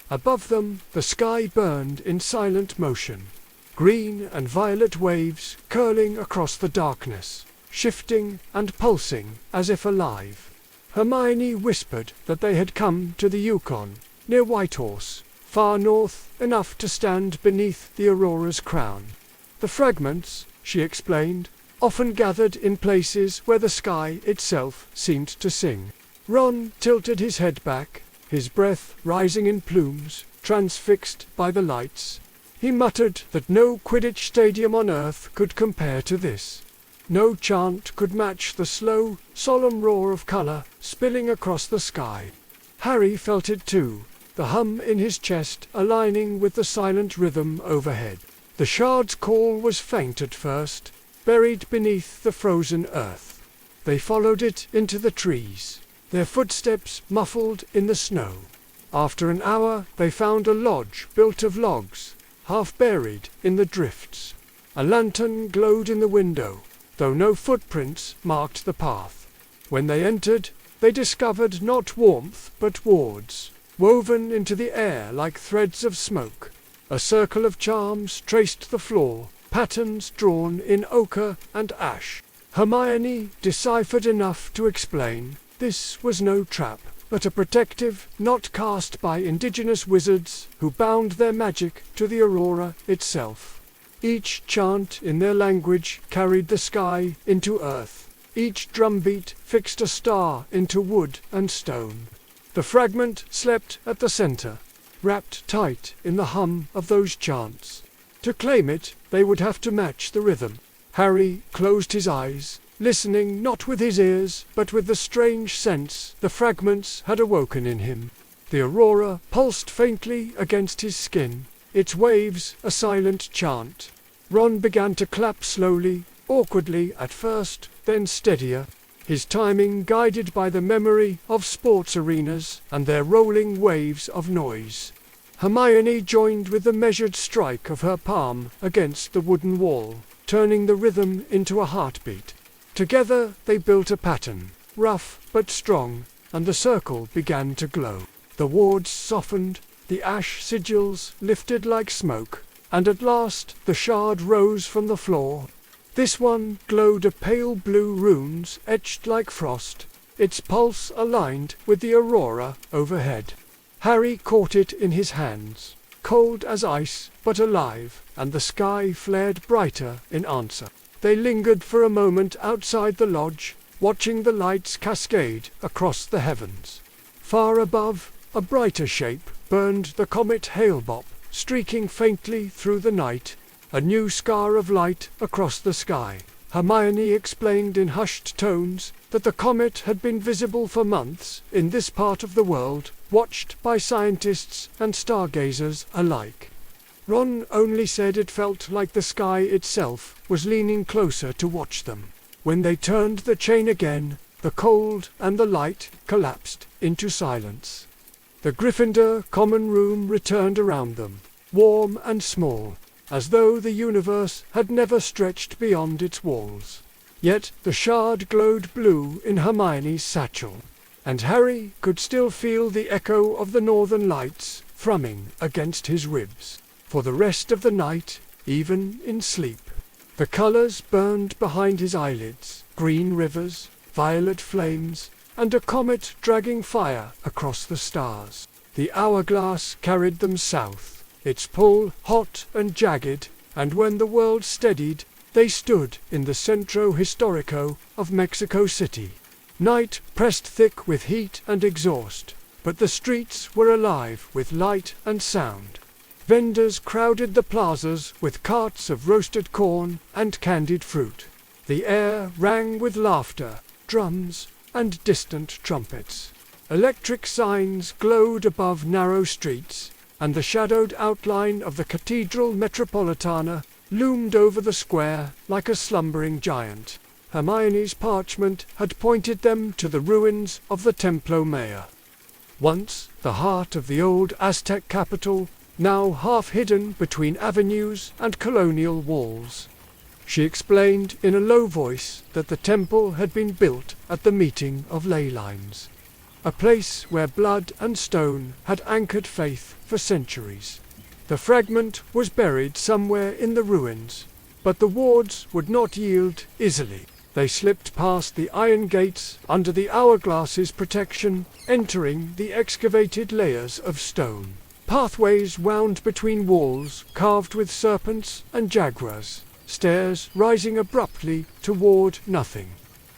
Above them, the sky burned in silent motion, green and violet waves curling across the darkness, shifting and pulsing as if alive. Hermione whispered that they had come to the Yukon, near Whitehorse, far north enough to stand beneath the Aurora's crown. The fragments, she explained, often gathered in places where the sky itself seemed to sing. Ron tilted his head back, his breath rising in plumes, transfixed by the lights. He muttered that no Quidditch stadium on earth could compare to this. No chant could match the slow, solemn roar of colour spilling across the sky. Harry felt it too, the hum in his chest aligning with the silent rhythm overhead. The shards' call was faint at first, buried beneath the frozen earth. They followed it into the trees, their footsteps muffled in the snow. After an hour they found a lodge built of logs, half buried in the drifts. A lantern glowed in the window, though no footprints marked the path. When they entered, they discovered not warmth but wards, woven into the air like threads of smoke. A circle of charms traced the floor, patterns drawn in ochre and ash. Hermione deciphered enough to explain this was no trap, but a protective knot cast by indigenous wizards who bound their magic to the aurora itself. Each chant in their language carried the sky into earth. Each drumbeat fixed a star into wood and stone. The fragment slept at the center, wrapped tight in the hum of those chants. To claim it, they would have to match the rhythm. Harry closed his eyes, listening not with his ears, but with the strange sense the fragments had awoken in him. The aurora pulsed faintly against his skin, its waves a silent chant. Ron began to clap slowly, awkwardly at first, then steadier, his timing guided by the memory of sports arenas and their rolling waves of noise. Hermione joined with the measured strike of her palm against the wooden wall, turning the rhythm into a heartbeat. Together they built a pattern, rough but strong, and the circle began to glow. The wards softened, the ash sigils lifted like smoke, and at last the shard rose from the floor. This one glowed a pale blue runes etched like frost, its pulse aligned with the aurora overhead. Harry caught it in his hands, cold as ice but alive, and the sky flared brighter in answer. They lingered for a moment outside the lodge, watching the lights cascade across the heavens. Far above, a brighter shape burned the comet Halebop, streaking faintly through the night, a new scar of light across the sky. Hermione explained in hushed tones that the comet had been visible for months in this part of the world, watched by scientists and stargazers alike. Ron only said it felt like the sky itself was leaning closer to watch them. When they turned the chain again, the cold and the light collapsed into silence. The Gryffindor common room returned around them, warm and small, as though the universe had never stretched beyond its walls. Yet the shard glowed blue in Hermione's satchel, and Harry could still feel the echo of the northern lights thrumming against his ribs. For the rest of the night, even in sleep, the colours burned behind his eyelids, green rivers, violet flames, and a comet dragging fire across the stars. The hourglass carried them south, its pull hot and jagged, and when the world steadied, they stood in the Centro Historico of Mexico City. Night pressed thick with heat and exhaust, but the streets were alive with light and sound. Vendors crowded the plazas with carts of roasted corn and candied fruit. The air rang with laughter, drums, and distant trumpets. Electric signs glowed above narrow streets, and the shadowed outline of the Cathedral Metropolitana loomed over the square like a slumbering giant. Hermione's parchment had pointed them to the ruins of the Templo Mayor. Once the heart of the old Aztec capital, now half hidden between avenues and colonial walls. She explained in a low voice that the temple had been built at the meeting of ley lines, a place where blood and stone had anchored faith for centuries. The fragment was buried somewhere in the ruins, but the wards would not yield easily. They slipped past the iron gates under the hourglass's protection, entering the excavated layers of stone. Pathways wound between walls carved with serpents and jaguars, stairs rising abruptly toward nothing.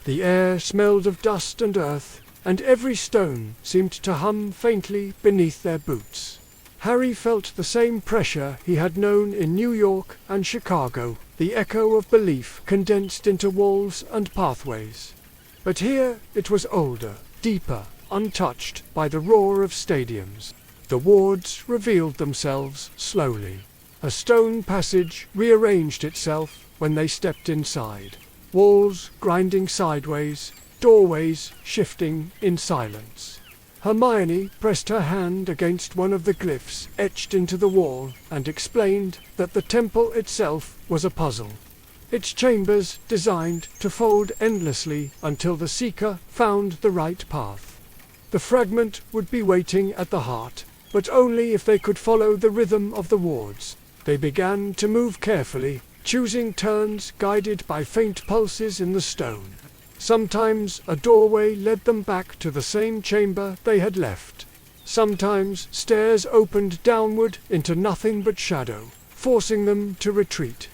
The air smelled of dust and earth, and every stone seemed to hum faintly beneath their boots. Harry felt the same pressure he had known in New York and Chicago, the echo of belief condensed into walls and pathways. But here it was older, deeper, untouched by the roar of stadiums. The wards revealed themselves slowly. A stone passage rearranged itself when they stepped inside. Walls grinding sideways, doorways shifting in silence. Hermione pressed her hand against one of the glyphs etched into the wall and explained that the temple itself was a puzzle. Its chambers designed to fold endlessly until the seeker found the right path. The fragment would be waiting at the heart, but only if they could follow the rhythm of the wards. They began to move carefully, choosing turns guided by faint pulses in the stone. Sometimes a doorway led them back to the same chamber they had left. Sometimes stairs opened downward into nothing but shadow, forcing them to retreat.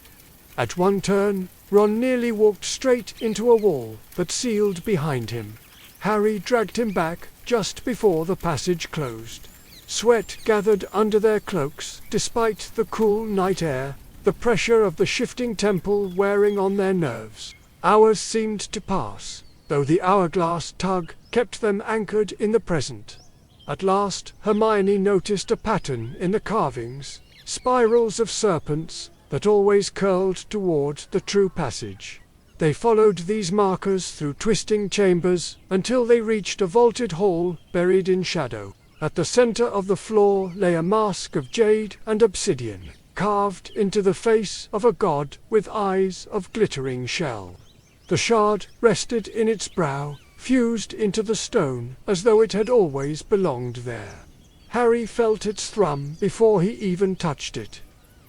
At one turn, Ron nearly walked straight into a wall that sealed behind him. Harry dragged him back just before the passage closed. Sweat gathered under their cloaks despite the cool night air, the pressure of the shifting temple wearing on their nerves. Hours seemed to pass, though the hourglass tug kept them anchored in the present. At last, Hermione noticed a pattern in the carvings, spirals of serpents that always curled toward the true passage. They followed these markers through twisting chambers until they reached a vaulted hall buried in shadow. At the center of the floor lay a mask of jade and obsidian, carved into the face of a god with eyes of glittering shell. The shard rested in its brow, fused into the stone as though it had always belonged there. Harry felt its thrum before he even touched it.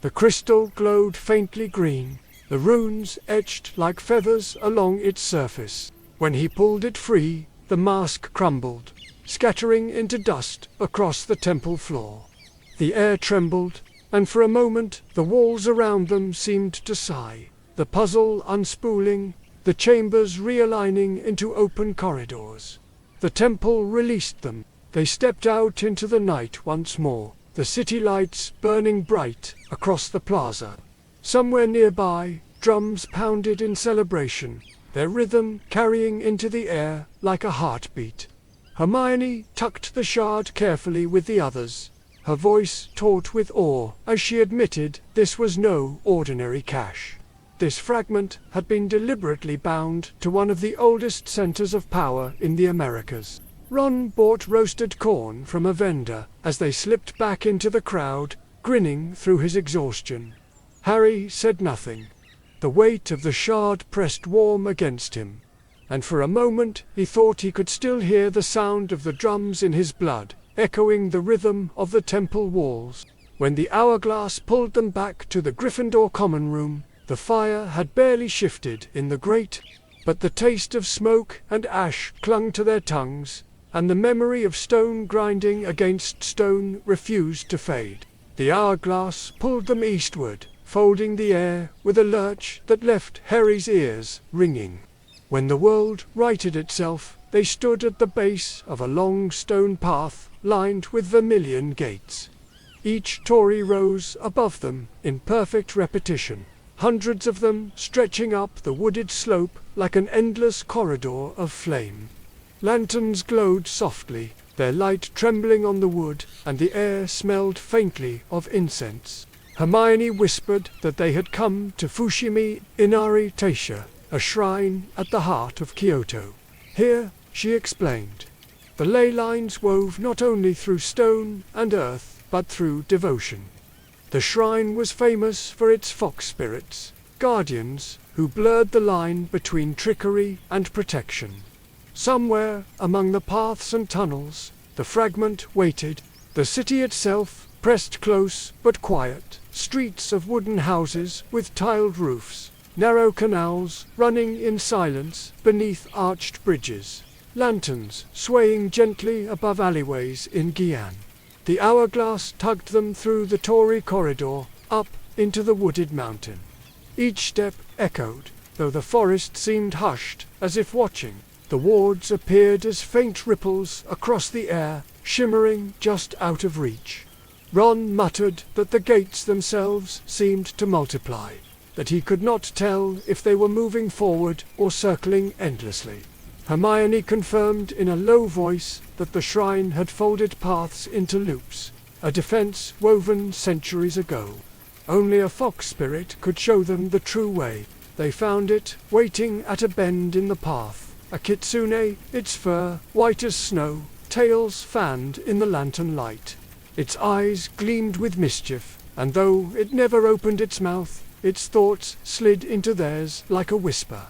The crystal glowed faintly green, the runes etched like feathers along its surface. When he pulled it free, the mask crumbled, scattering into dust across the temple floor. The air trembled, and for a moment the walls around them seemed to sigh, the puzzle unspooling, the chambers realigning into open corridors. The temple released them. They stepped out into the night once more, the city lights burning bright across the plaza. Somewhere nearby, drums pounded in celebration, their rhythm carrying into the air like a heartbeat. Hermione tucked the shard carefully with the others, her voice taut with awe as she admitted this was no ordinary cache. This fragment had been deliberately bound to one of the oldest centers of power in the Americas. Ron bought roasted corn from a vendor as they slipped back into the crowd, grinning through his exhaustion. Harry said nothing. The weight of the shard pressed warm against him, and for a moment he thought he could still hear the sound of the drums in his blood, echoing the rhythm of the temple walls. When the hourglass pulled them back to the Gryffindor common room, the fire had barely shifted in the grate, but the taste of smoke and ash clung to their tongues, and the memory of stone grinding against stone refused to fade. The hourglass pulled them eastward, folding the air with a lurch that left Harry's ears ringing. When the world righted itself, they stood at the base of a long stone path lined with vermilion gates. Each Tory rose above them in perfect repetition, hundreds of them stretching up the wooded slope like an endless corridor of flame. Lanterns glowed softly, their light trembling on the wood, and the air smelled faintly of incense. Hermione whispered that they had come to Fushimi Inari Taisha, a shrine at the heart of Kyoto. Here, she explained, the ley lines wove not only through stone and earth, but through devotion. The shrine was famous for its fox spirits, guardians, who blurred the line between trickery and protection. Somewhere among the paths and tunnels, the fragment waited, the city itself pressed close but quiet, streets of wooden houses with tiled roofs, narrow canals running in silence beneath arched bridges, lanterns swaying gently above alleyways in Guyane. The hourglass tugged them through the Tory corridor, up into the wooded mountain. Each step echoed, though the forest seemed hushed, as if watching. The wards appeared as faint ripples across the air, shimmering just out of reach. Ron muttered that the gates themselves seemed to multiply, that he could not tell if they were moving forward or circling endlessly. Hermione confirmed in a low voice that the shrine had folded paths into loops, a defense woven centuries ago. Only a fox spirit could show them the true way. They found it waiting at a bend in the path, a kitsune, its fur white as snow, tails fanned in the lantern light. Its eyes gleamed with mischief, and though it never opened its mouth, its thoughts slid into theirs like a whisper.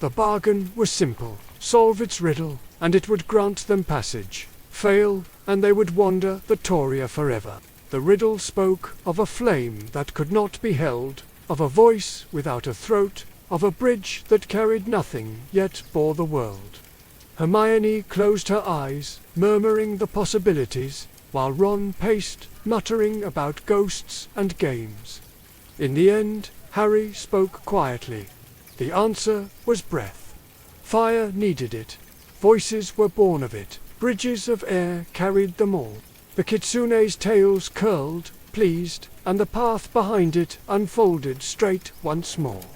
The bargain was simple: solve its riddle, and it would grant them passage. Fail, and they would wander the Toria forever. The riddle spoke of a flame that could not be held, of a voice without a throat, of a bridge that carried nothing yet bore the world. Hermione closed her eyes, murmuring the possibilities, while Ron paced, muttering about ghosts and games. In the end, Harry spoke quietly. The answer was breath. Fire needed it. Voices were born of it. Bridges of air carried them all. The Kitsune's tails curled, pleased, and the path behind it unfolded straight once more.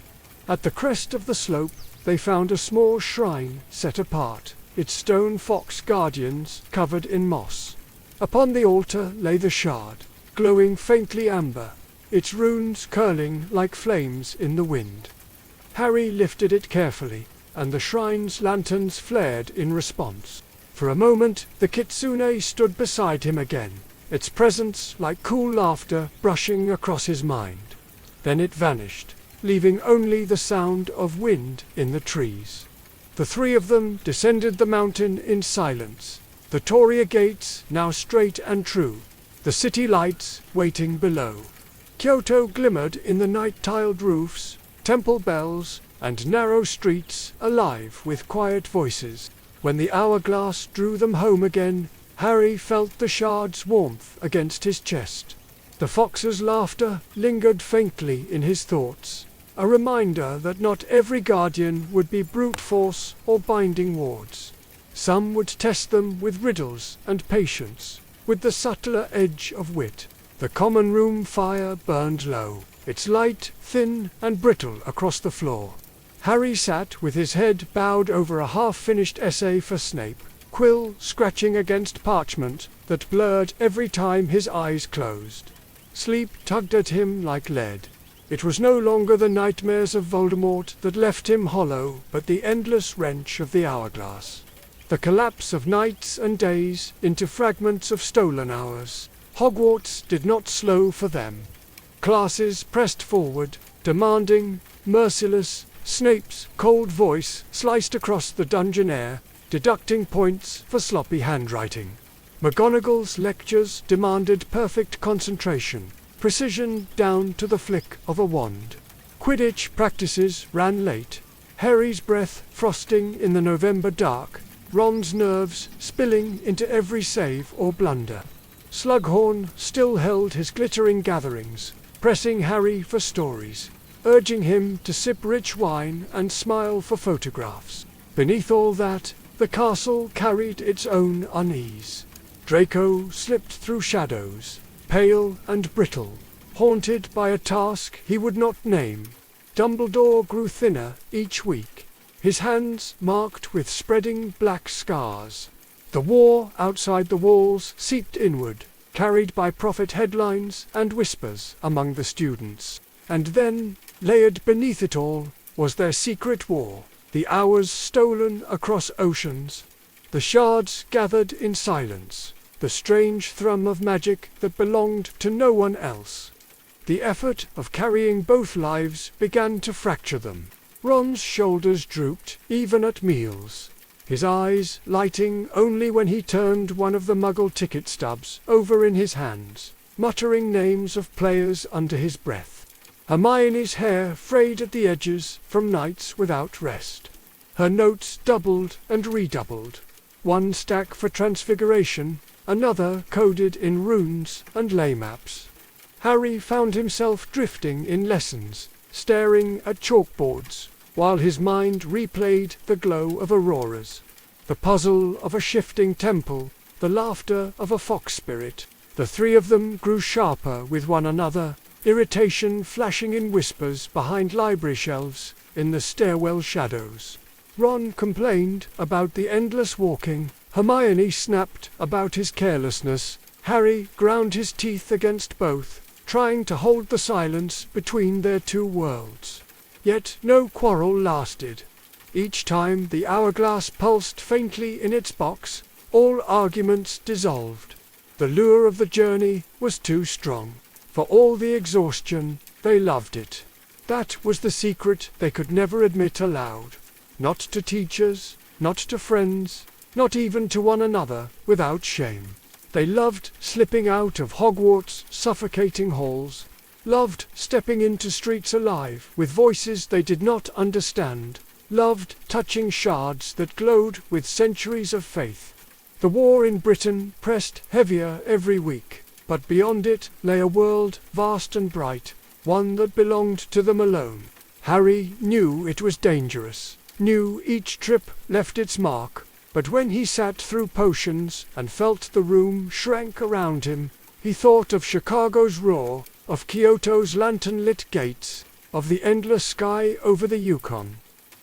At the crest of the slope, they found a small shrine set apart, its stone fox guardians covered in moss. Upon the altar lay the shard, glowing faintly amber, its runes curling like flames in the wind. Harry lifted it carefully, and the shrine's lanterns flared in response. For a moment, the Kitsune stood beside him again, its presence like cool laughter brushing across his mind. Then it vanished, leaving only the sound of wind in the trees. The three of them descended the mountain in silence, the Toria gates now straight and true, the city lights waiting below. Kyoto glimmered in the night-tiled roofs, temple bells, and narrow streets alive with quiet voices. When the hourglass drew them home again, Harry felt the shard's warmth against his chest. The fox's laughter lingered faintly in his thoughts, a reminder that not every guardian would be brute force or binding wards. Some would test them with riddles and patience, with the subtler edge of wit. The common room fire burned low, its light thin and brittle across the floor. Harry sat with his head bowed over a half-finished essay for Snape, quill scratching against parchment that blurred every time his eyes closed. Sleep tugged at him like lead. It was no longer the nightmares of Voldemort that left him hollow, but the endless wrench of the hourglass. The collapse of nights and days into fragments of stolen hours. Hogwarts did not slow for them. Classes pressed forward, demanding, merciless. Snape's cold voice sliced across the dungeon air, deducting points for sloppy handwriting. McGonagall's lectures demanded perfect concentration, precision down to the flick of a wand. Quidditch practices ran late, Harry's breath frosting in the November dark, Ron's nerves spilling into every save or blunder. Slughorn still held his glittering gatherings, pressing Harry for stories, urging him to sip rich wine and smile for photographs. Beneath all that, the castle carried its own unease. Draco slipped through shadows, pale and brittle, haunted by a task he would not name. Dumbledore grew thinner each week, his hands marked with spreading black scars. The war outside the walls seeped inward, carried by prophet headlines and whispers among the students. And then, layered beneath it all, was their secret war, the hours stolen across oceans. The shards gathered in silence, the strange thrum of magic that belonged to no one else. The effort of carrying both lives began to fracture them. Ron's shoulders drooped, even at meals, his eyes lighting only when he turned one of the Muggle ticket stubs over in his hands, muttering names of players under his breath. Hermione's hair frayed at the edges from nights without rest. Her notes doubled and redoubled, one stack for transfiguration, another coded in runes and ley maps. Harry found himself drifting in lessons, staring at chalkboards, while his mind replayed the glow of auroras, the puzzle of a shifting temple, the laughter of a fox spirit. The three of them grew sharper with one another, irritation flashing in whispers behind library shelves in the stairwell shadows. Ron complained about the endless walking, Hermione snapped about his carelessness, Harry ground his teeth against both, trying to hold the silence between their two worlds. Yet no quarrel lasted. Each time the hourglass pulsed faintly in its box, all arguments dissolved. The lure of the journey was too strong. For all the exhaustion, they loved it. That was the secret they could never admit aloud. Not to teachers, not to friends, not even to one another, without shame. They loved slipping out of Hogwarts' suffocating halls, loved stepping into streets alive with voices they did not understand, loved touching shards that glowed with centuries of faith. The war in Britain pressed heavier every week, but beyond it lay a world vast and bright, one that belonged to them alone. Harry knew it was dangerous, knew each trip left its mark, but when he sat through potions and felt the room shrank around him, he thought of Chicago's roar, of Kyoto's lantern-lit gates, of the endless sky over the Yukon.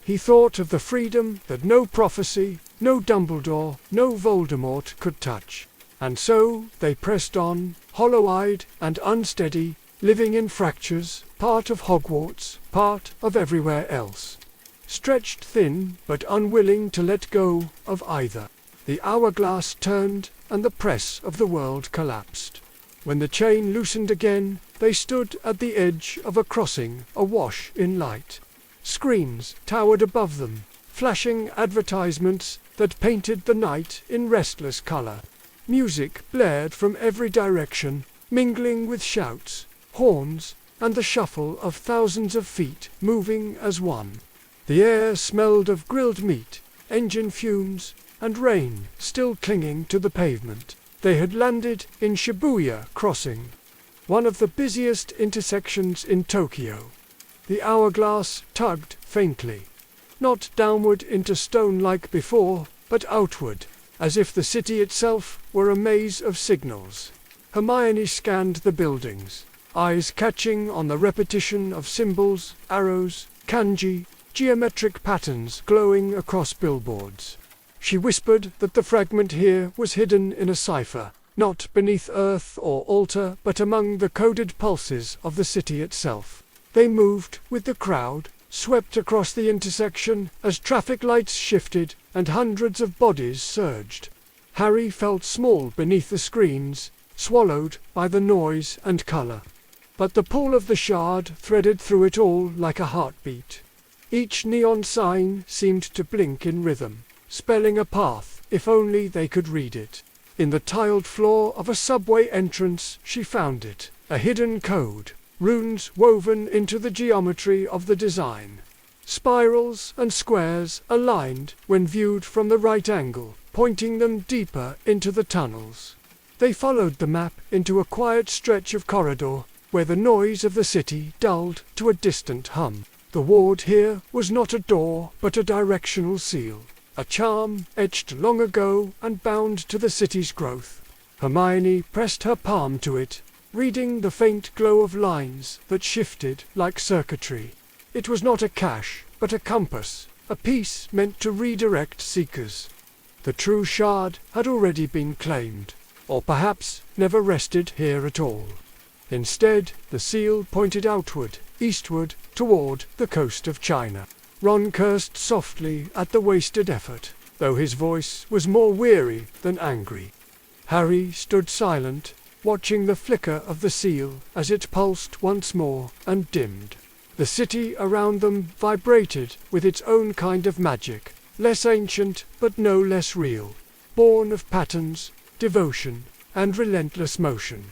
He thought of the freedom that no prophecy, no Dumbledore, no Voldemort could touch. And so they pressed on, hollow-eyed and unsteady, living in fractures, part of Hogwarts, part of everywhere else. Stretched thin, but unwilling to let go of either. The hourglass turned, and the press of the world collapsed. When the chain loosened again, they stood at the edge of a crossing, awash in light. Screens towered above them, flashing advertisements that painted the night in restless color. Music blared from every direction, mingling with shouts, horns, and the shuffle of thousands of feet moving as one. The air smelled of grilled meat, engine fumes, and rain still clinging to the pavement. They had landed in Shibuya Crossing, one of the busiest intersections in Tokyo. The hourglass tugged faintly, not downward into stone like before, but outward, as if the city itself were a maze of signals. Hermione scanned the buildings, eyes catching on the repetition of symbols, arrows, kanji, geometric patterns glowing across billboards. She whispered that the fragment here was hidden in a cipher, not beneath earth or altar, but among the coded pulses of the city itself. They moved with the crowd, swept across the intersection as traffic lights shifted and hundreds of bodies surged. Harry felt small beneath the screens, swallowed by the noise and color. But the pull of the shard threaded through it all like a heartbeat. Each neon sign seemed to blink in rhythm, spelling a path if only they could read it. In the tiled floor of a subway entrance she found it, a hidden code, runes woven into the geometry of the design. Spirals and squares aligned when viewed from the right angle, pointing them deeper into the tunnels. They followed the map into a quiet stretch of corridor, where the noise of the city dulled to a distant hum. The ward here was not a door, but a directional seal, a charm etched long ago and bound to the city's growth. Hermione pressed her palm to it, reading the faint glow of lines that shifted like circuitry. It was not a cache, but a compass, a piece meant to redirect seekers. The true shard had already been claimed, or perhaps never rested here at all. Instead, the seal pointed outward, eastward, toward the coast of China. Ron cursed softly at the wasted effort, though his voice was more weary than angry. Harry stood silent, watching the flicker of the seal as it pulsed once more and dimmed. The city around them vibrated with its own kind of magic, less ancient but no less real, born of patterns, devotion, and relentless motion.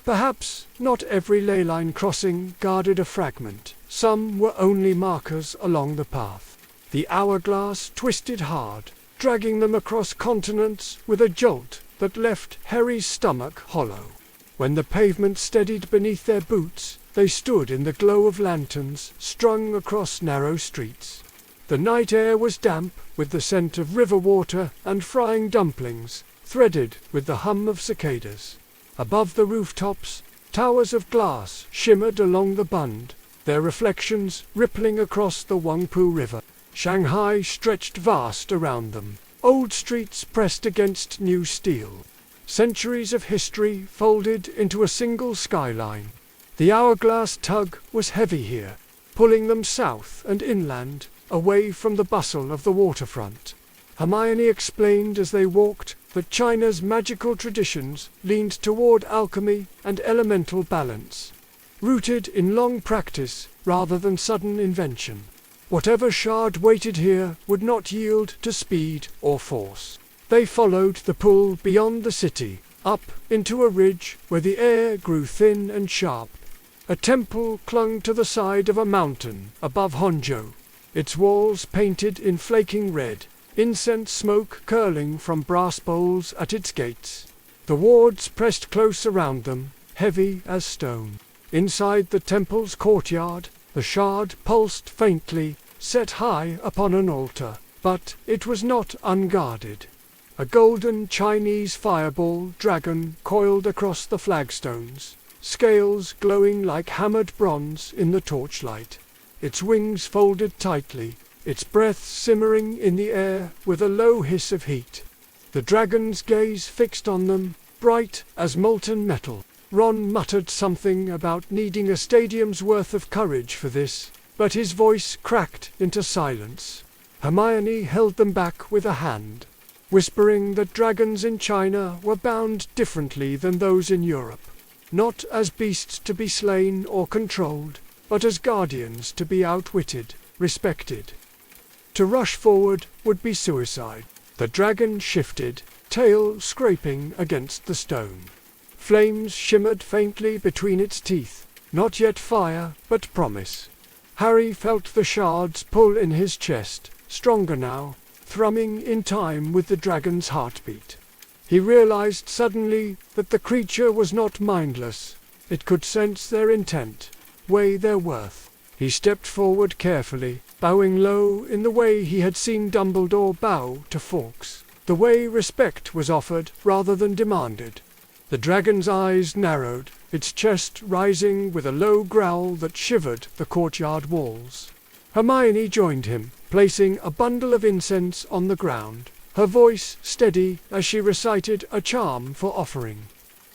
Perhaps not every ley line crossing guarded a fragment. Some were only markers along the path. The hourglass twisted hard, dragging them across continents with a jolt that left Harry's stomach hollow. When the pavement steadied beneath their boots, they stood in the glow of lanterns strung across narrow streets. The night air was damp with the scent of river water and frying dumplings, threaded with the hum of cicadas. Above the rooftops, towers of glass shimmered along the bund, their reflections rippling across the Huangpu River. Shanghai stretched vast around them, old streets pressed against new steel. Centuries of history folded into a single skyline. The hourglass tug was heavy here, pulling them south and inland, away from the bustle of the waterfront. Hermione explained as they walked that China's magical traditions leaned toward alchemy and elemental balance, rooted in long practice rather than sudden invention. Whatever shard waited here would not yield to speed or force. They followed the pull beyond the city, up into a ridge where the air grew thin and sharp. A temple clung to the side of a mountain above Honjo, its walls painted in flaking red, incense smoke curling from brass bowls at its gates. The wards pressed close around them, heavy as stone. Inside the temple's courtyard, the shard pulsed faintly, set high upon an altar, but it was not unguarded. A golden Chinese fireball dragon coiled across the flagstones, scales glowing like hammered bronze in the torchlight. Its wings folded tightly, its breath simmering in the air with a low hiss of heat. The dragon's gaze fixed on them, bright as molten metal. Ron muttered something about needing a stadium's worth of courage for this, but his voice cracked into silence. Hermione held them back with a hand, whispering that dragons in China were bound differently than those in Europe, not as beasts to be slain or controlled, but as guardians to be outwitted, respected. To rush forward would be suicide. The dragon shifted, tail scraping against the stone. Flames shimmered faintly between its teeth, not yet fire, but promise. Harry felt the shards pull in his chest, stronger now, thrumming in time with the dragon's heartbeat. He realized suddenly that the creature was not mindless. It could sense their intent, weigh their worth. He stepped forward carefully, bowing low in the way he had seen Dumbledore bow to Fawkes, the way respect was offered rather than demanded. The dragon's eyes narrowed, its chest rising with a low growl that shivered the courtyard walls. Hermione joined him, placing a bundle of incense on the ground, her voice steady as she recited a charm for offering.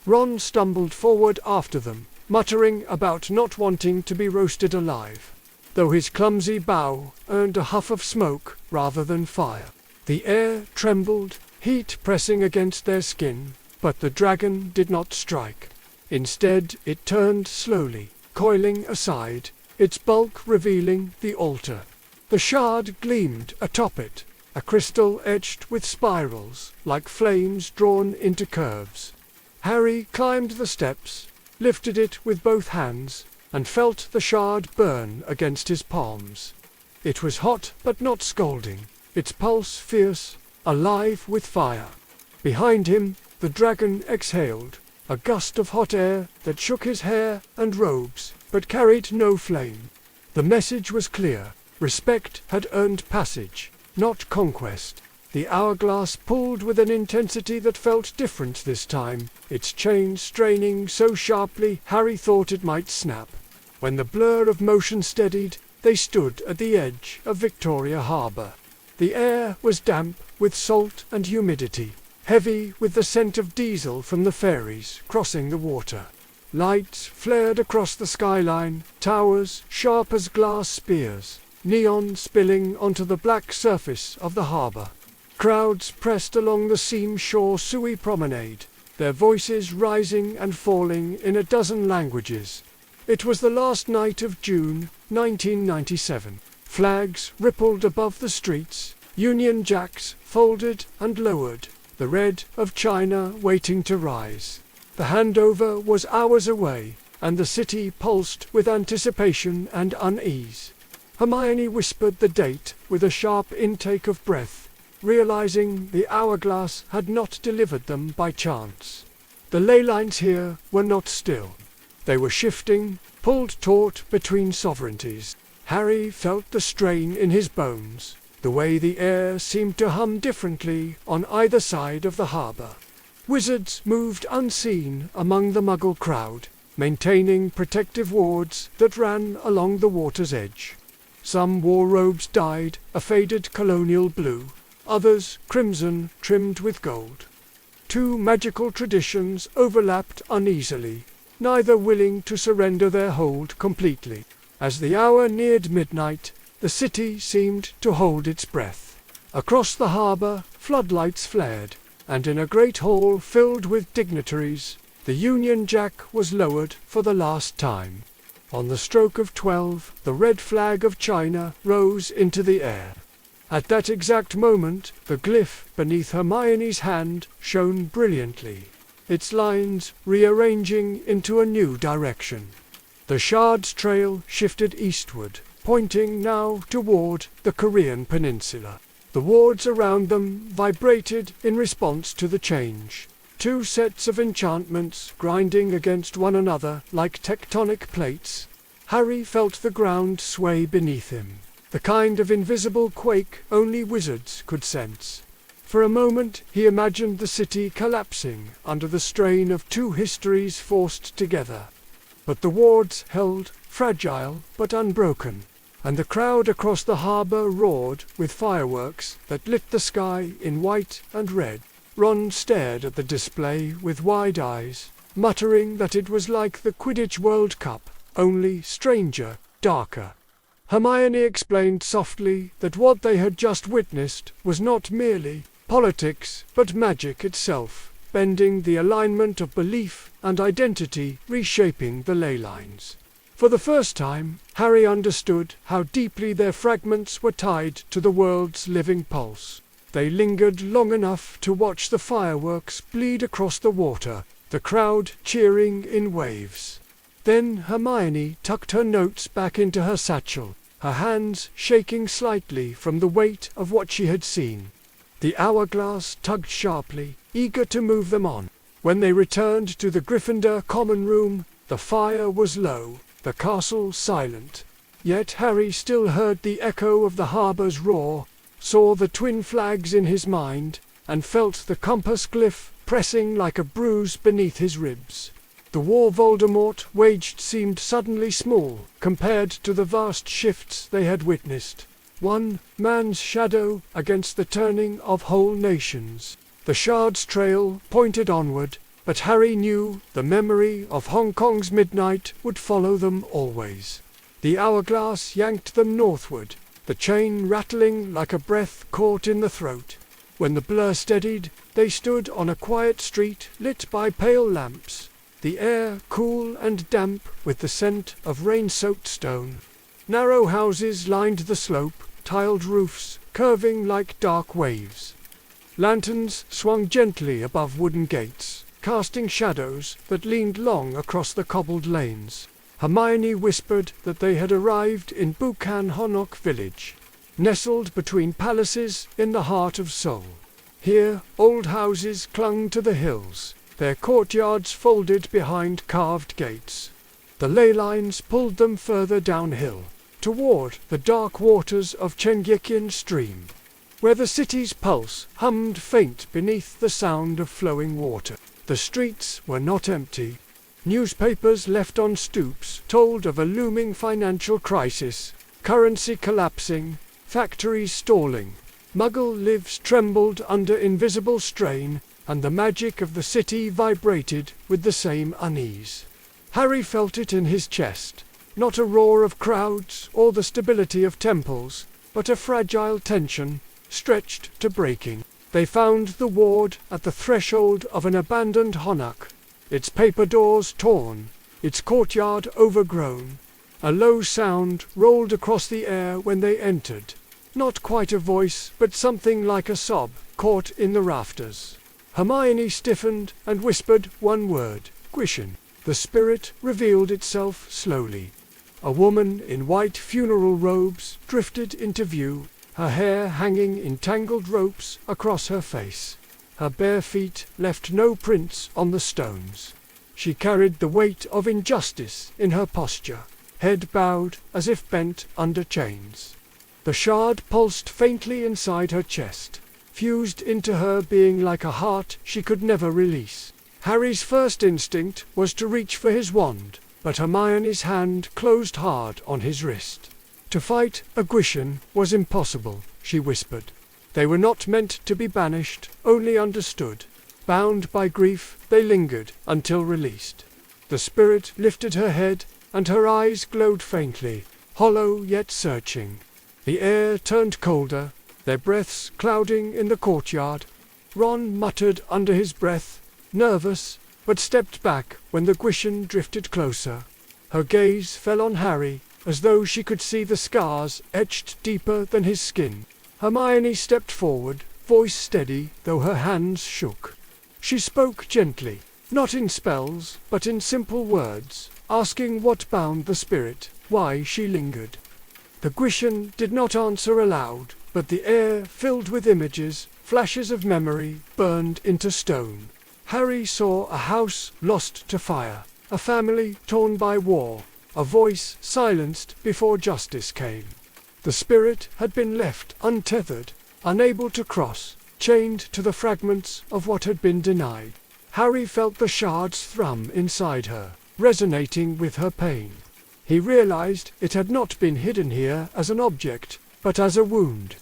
Ron stumbled forward after them, muttering about not wanting to be roasted alive, though his clumsy bow earned a huff of smoke rather than fire. The air trembled, heat pressing against their skin, but the dragon did not strike. Instead, it turned slowly, coiling aside, its bulk revealing the altar. The shard gleamed atop it, a crystal etched with spirals, like flames drawn into curves. Harry climbed the steps, lifted it with both hands, and felt the shard burn against his palms. It was hot but not scalding, its pulse fierce, alive with fire. Behind him, the dragon exhaled, a gust of hot air that shook his hair and robes, but carried no flame. The message was clear. Respect had earned passage, not conquest. The hourglass pulled with an intensity that felt different this time, its chain straining so sharply Harry thought it might snap. When the blur of motion steadied, they stood at the edge of Victoria Harbour. The air was damp with salt and humidity, heavy with the scent of diesel from the ferries crossing the water. Lights flared across the skyline, towers sharp as glass spears, neon spilling onto the black surface of the harbour. Crowds pressed along the seam-shore Sui promenade, their voices rising and falling in a dozen languages. It was the last night of June, 1997. Flags rippled above the streets, Union Jacks folded and lowered, the red of China waiting to rise. The handover was hours away, and the city pulsed with anticipation and unease. Hermione whispered the date with a sharp intake of breath, realizing the hourglass had not delivered them by chance. The ley lines here were not still. They were shifting, pulled taut between sovereignties. Harry felt the strain in his bones, the way the air seemed to hum differently on either side of the harbour. Wizards moved unseen among the Muggle crowd, maintaining protective wards that ran along the water's edge. Some wore robes dyed a faded colonial blue, others crimson trimmed with gold. Two magical traditions overlapped uneasily, neither willing to surrender their hold completely. As the hour neared midnight, the city seemed to hold its breath. Across the harbour, floodlights flared, and in a great hall filled with dignitaries, the Union Jack was lowered for the last time. On the stroke of 12, the red flag of China rose into the air. At that exact moment, the glyph beneath Hermione's hand shone brilliantly, its lines rearranging into a new direction. The shards trail shifted eastward, pointing now toward the Korean peninsula. The wards around them vibrated in response to the change. Two sets of enchantments grinding against one another like tectonic plates. Harry felt the ground sway beneath him, the kind of invisible quake only wizards could sense. For a moment he imagined the city collapsing under the strain of two histories forced together. But the wards held, fragile but unbroken, and the crowd across the harbour roared with fireworks that lit the sky in white and red. Ron stared at the display with wide eyes, muttering that it was like the Quidditch World Cup, only stranger, darker. Hermione explained softly that what they had just witnessed was not merely politics, but magic itself, bending the alignment of belief and identity, reshaping the ley lines. For the first time, Harry understood how deeply their fragments were tied to the world's living pulse. They lingered long enough to watch the fireworks bleed across the water, the crowd cheering in waves. Then Hermione tucked her notes back into her satchel, her hands shaking slightly from the weight of what she had seen. The hourglass tugged sharply, eager to move them on. When they returned to the Gryffindor common room, the fire was low, the castle silent. Yet Harry still heard the echo of the harbour's roar, saw the twin flags in his mind, and felt the compass glyph pressing like a bruise beneath his ribs. The war Voldemort waged seemed suddenly small compared to the vast shifts they had witnessed. One man's shadow against the turning of whole nations. The shards trail pointed onward, but Harry knew the memory of Hong Kong's midnight would follow them always. The hourglass yanked them northward, the chain rattling like a breath caught in the throat. When the blur steadied, they stood on a quiet street lit by pale lamps, the air cool and damp with the scent of rain-soaked stone. Narrow houses lined the slope, tiled roofs curving like dark waves. Lanterns swung gently above wooden gates, casting shadows that leaned long across the cobbled lanes. Hermione whispered that they had arrived in Buchan Honok village, nestled between palaces in the heart of Seoul. Here, old houses clung to the hills, their courtyards folded behind carved gates. The ley lines pulled them further downhill, toward the dark waters of Chengyekyan stream, where the city's pulse hummed faint beneath the sound of flowing water. The streets were not empty. Newspapers left on stoops told of a looming financial crisis, currency collapsing, factories stalling. Muggle lives trembled under invisible strain, and the magic of the city vibrated with the same unease. Harry felt it in his chest, not a roar of crowds or the stability of temples, but a fragile tension, stretched to breaking. They found the ward at the threshold of an abandoned honok, its paper doors torn, its courtyard overgrown. A low sound rolled across the air when they entered. Not quite a voice, but something like a sob, caught in the rafters. Hermione stiffened and whispered one word, Gwishin. The spirit revealed itself slowly. A woman in white funeral robes drifted into view, her hair hanging in tangled ropes across her face. Her bare feet left no prints on the stones. She carried the weight of injustice in her posture, head bowed as if bent under chains. The shard pulsed faintly inside her chest, fused into her being like a heart she could never release. Harry's first instinct was to reach for his wand, but Hermione's hand closed hard on his wrist. To fight a Gwishin was impossible, she whispered. They were not meant to be banished, only understood. Bound by grief, they lingered until released. The spirit lifted her head, and her eyes glowed faintly, hollow yet searching. The air turned colder, their breaths clouding in the courtyard. Ron muttered under his breath, nervous, but stepped back when the Gwishin drifted closer. Her gaze fell on Harry, as though she could see the scars etched deeper than his skin. Hermione stepped forward, voice steady, though her hands shook. She spoke gently, not in spells, but in simple words, asking what bound the spirit, why she lingered. The Gwishin did not answer aloud, but the air filled with images, flashes of memory, burned into stone. Harry saw a house lost to fire, a family torn by war, a voice silenced before justice came. The spirit had been left untethered, unable to cross, chained to the fragments of what had been denied. Harry felt the shards thrum inside her, resonating with her pain. He realized it had not been hidden here as an object, but as a wound.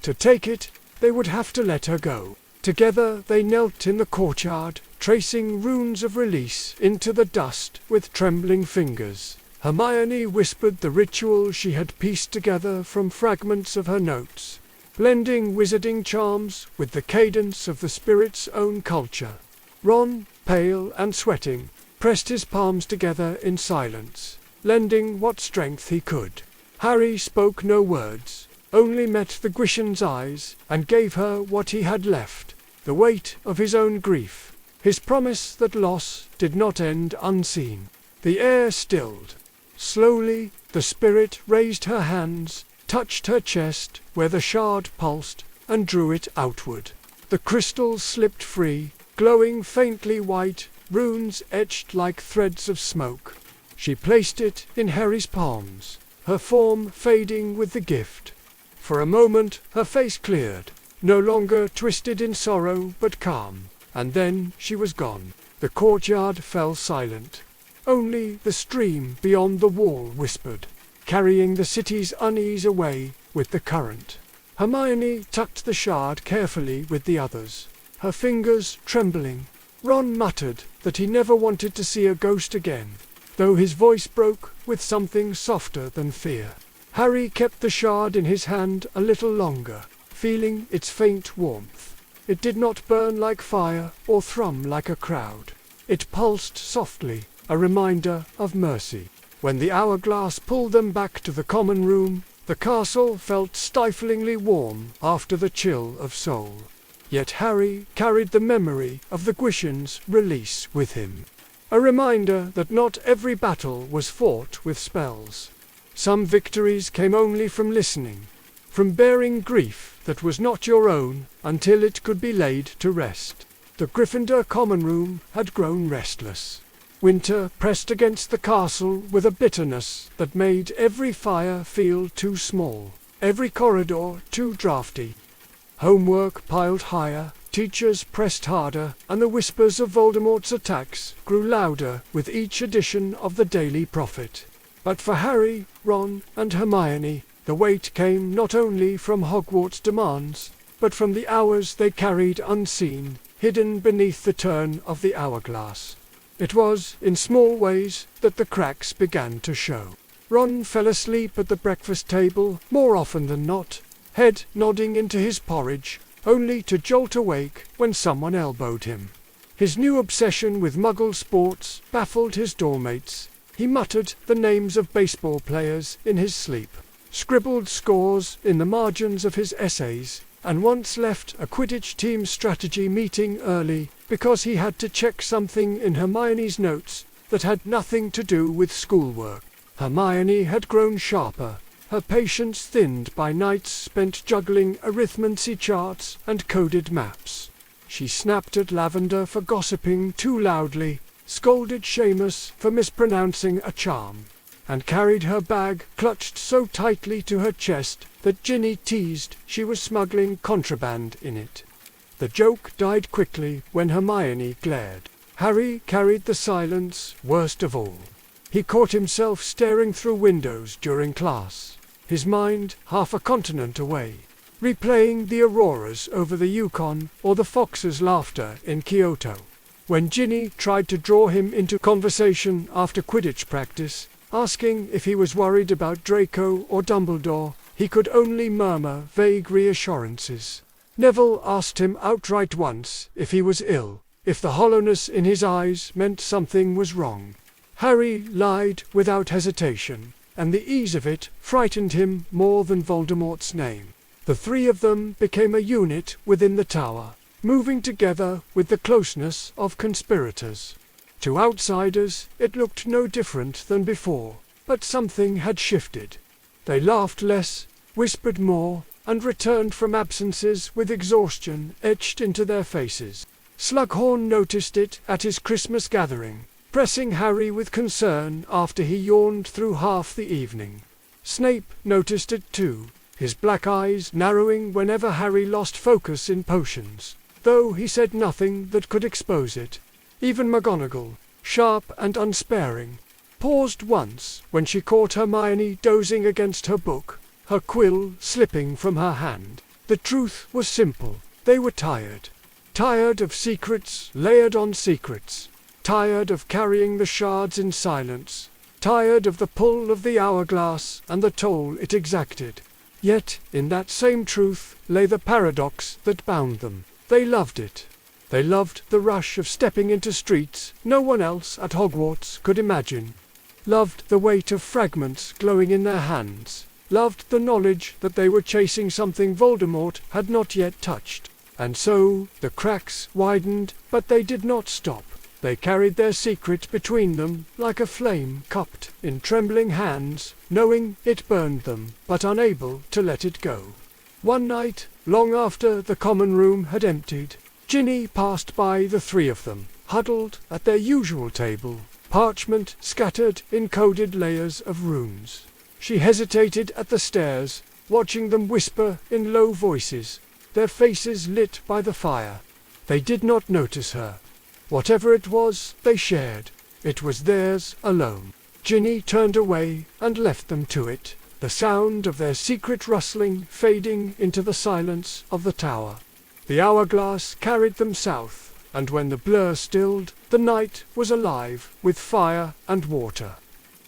To take it, they would have to let her go. Together they knelt in the courtyard, tracing runes of release into the dust with trembling fingers. Hermione whispered the ritual she had pieced together from fragments of her notes, blending wizarding charms with the cadence of the spirit's own culture. Ron, pale and sweating, pressed his palms together in silence, lending what strength he could. Harry spoke no words, only met the Gwishin's eyes and gave her what he had left, the weight of his own grief, his promise that loss did not end unseen. The air stilled. Slowly, the spirit raised her hands, touched her chest where the shard pulsed, and drew it outward. The crystal slipped free, glowing faintly white, runes etched like threads of smoke. She placed it in Harry's palms, her form fading with the gift. For a moment her face cleared, no longer twisted in sorrow but calm, and then she was gone. The courtyard fell silent. Only the stream beyond the wall whispered, carrying the city's unease away with the current. Hermione tucked the shard carefully with the others, her fingers trembling. Ron muttered that he never wanted to see a ghost again, though his voice broke with something softer than fear. Harry kept the shard in his hand a little longer, feeling its faint warmth. It did not burn like fire or thrum like a crowd. It pulsed softly, a reminder of mercy. When the hourglass pulled them back to the common room, the castle felt stiflingly warm after the chill of Seoul. Yet Harry carried the memory of the Gwishin's release with him. A reminder that not every battle was fought with spells. Some victories came only from listening, from bearing grief that was not your own until it could be laid to rest. The Gryffindor common room had grown restless. Winter pressed against the castle with a bitterness that made every fire feel too small, every corridor too draughty. Homework piled higher, teachers pressed harder, and the whispers of Voldemort's attacks grew louder with each edition of the Daily Prophet. But for Harry, Ron, and Hermione, the weight came not only from Hogwarts' demands, but from the hours they carried unseen, hidden beneath the turn of the hourglass. It was, in small ways, that the cracks began to show. Ron fell asleep at the breakfast table more often than not, head nodding into his porridge, only to jolt awake when someone elbowed him. His new obsession with Muggle sports baffled his doormates. He muttered the names of baseball players in his sleep, scribbled scores in the margins of his essays, and once left a Quidditch team strategy meeting early because he had to check something in Hermione's notes that had nothing to do with schoolwork. Hermione had grown sharper, her patience thinned by nights spent juggling arithmancy charts and coded maps. She snapped at Lavender for gossiping too loudly, scolded Seamus for mispronouncing a charm, and carried her bag clutched so tightly to her chest that Ginny teased she was smuggling contraband in it. The joke died quickly when Hermione glared. Harry carried the silence worst of all. He caught himself staring through windows during class, his mind half a continent away, replaying the auroras over the Yukon or the foxes' laughter in Kyoto. When Ginny tried to draw him into conversation after Quidditch practice, asking if he was worried about Draco or Dumbledore, he could only murmur vague reassurances. Neville asked him outright once if he was ill, if the hollowness in his eyes meant something was wrong. Harry lied without hesitation, and the ease of it frightened him more than Voldemort's name. The three of them became a unit within the tower, moving together with the closeness of conspirators. To outsiders, it looked no different than before, but something had shifted. They laughed less, whispered more, and returned from absences with exhaustion etched into their faces. Slughorn noticed it at his Christmas gathering, pressing Harry with concern after he yawned through half the evening. Snape noticed it too, his black eyes narrowing whenever Harry lost focus in potions, though he said nothing that could expose it. Even McGonagall, sharp and unsparing, paused once when she caught Hermione dozing against her book, her quill slipping from her hand. The truth was simple. They were tired. Tired of secrets layered on secrets. Tired of carrying the shards in silence. Tired of the pull of the hourglass and the toll it exacted. Yet, in that same truth lay the paradox that bound them. They loved it. They loved the rush of stepping into streets no one else at Hogwarts could imagine. Loved the weight of fragments glowing in their hands. Loved the knowledge that they were chasing something Voldemort had not yet touched. And so the cracks widened, but they did not stop. They carried their secret between them like a flame cupped in trembling hands, knowing it burned them, but unable to let it go. One night, long after the common room had emptied, Ginny passed by the three of them, huddled at their usual table, parchment scattered in coded layers of runes. She hesitated at the stairs, watching them whisper in low voices, their faces lit by the fire. They did not notice her. Whatever it was they shared, it was theirs alone. Ginny turned away and left them to it, the sound of their secret rustling fading into the silence of the tower. The hourglass carried them south, and when the blur stilled, the night was alive with fire and water.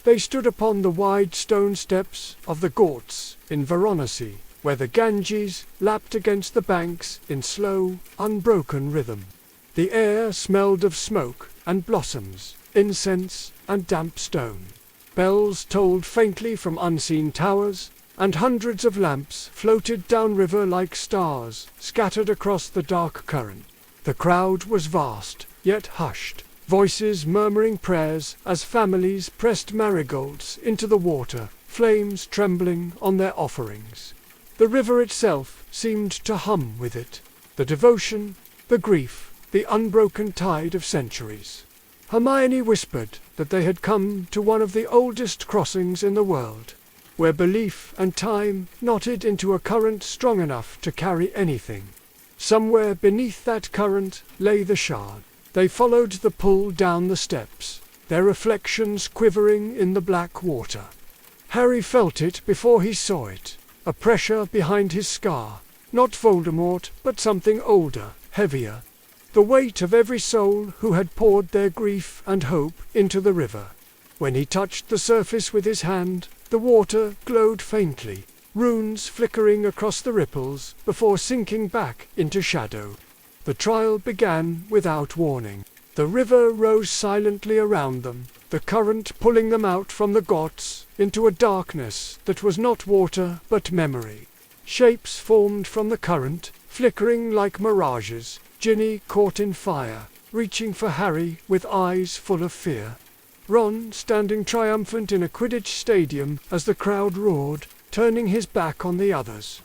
They stood upon the wide stone steps of the Ghauts in Varanasi, where the Ganges lapped against the banks in slow, unbroken rhythm. The air smelled of smoke and blossoms, incense and damp stone. Bells tolled faintly from unseen towers, and hundreds of lamps floated downriver like stars, scattered across the dark current. The crowd was vast, yet hushed, voices murmuring prayers as families pressed marigolds into the water, flames trembling on their offerings. The river itself seemed to hum with it, the devotion, the grief, the unbroken tide of centuries. Hermione whispered that they had come to one of the oldest crossings in the world, where belief and time knotted into a current strong enough to carry anything. Somewhere beneath that current lay the shard. They followed the pull down the steps, their reflections quivering in the black water. Harry felt it before he saw it, a pressure behind his scar, not Voldemort, but something older, heavier. The weight of every soul who had poured their grief and hope into the river. When he touched the surface with his hand, the water glowed faintly, runes flickering across the ripples before sinking back into shadow. The trial began without warning. The river rose silently around them, the current pulling them out from the Ghauts into a darkness that was not water but memory. Shapes formed from the current, flickering like mirages, Ginny caught in fire, reaching for Harry with eyes full of fear. Ron standing triumphant in a Quidditch stadium as the crowd roared, turning his back on the others.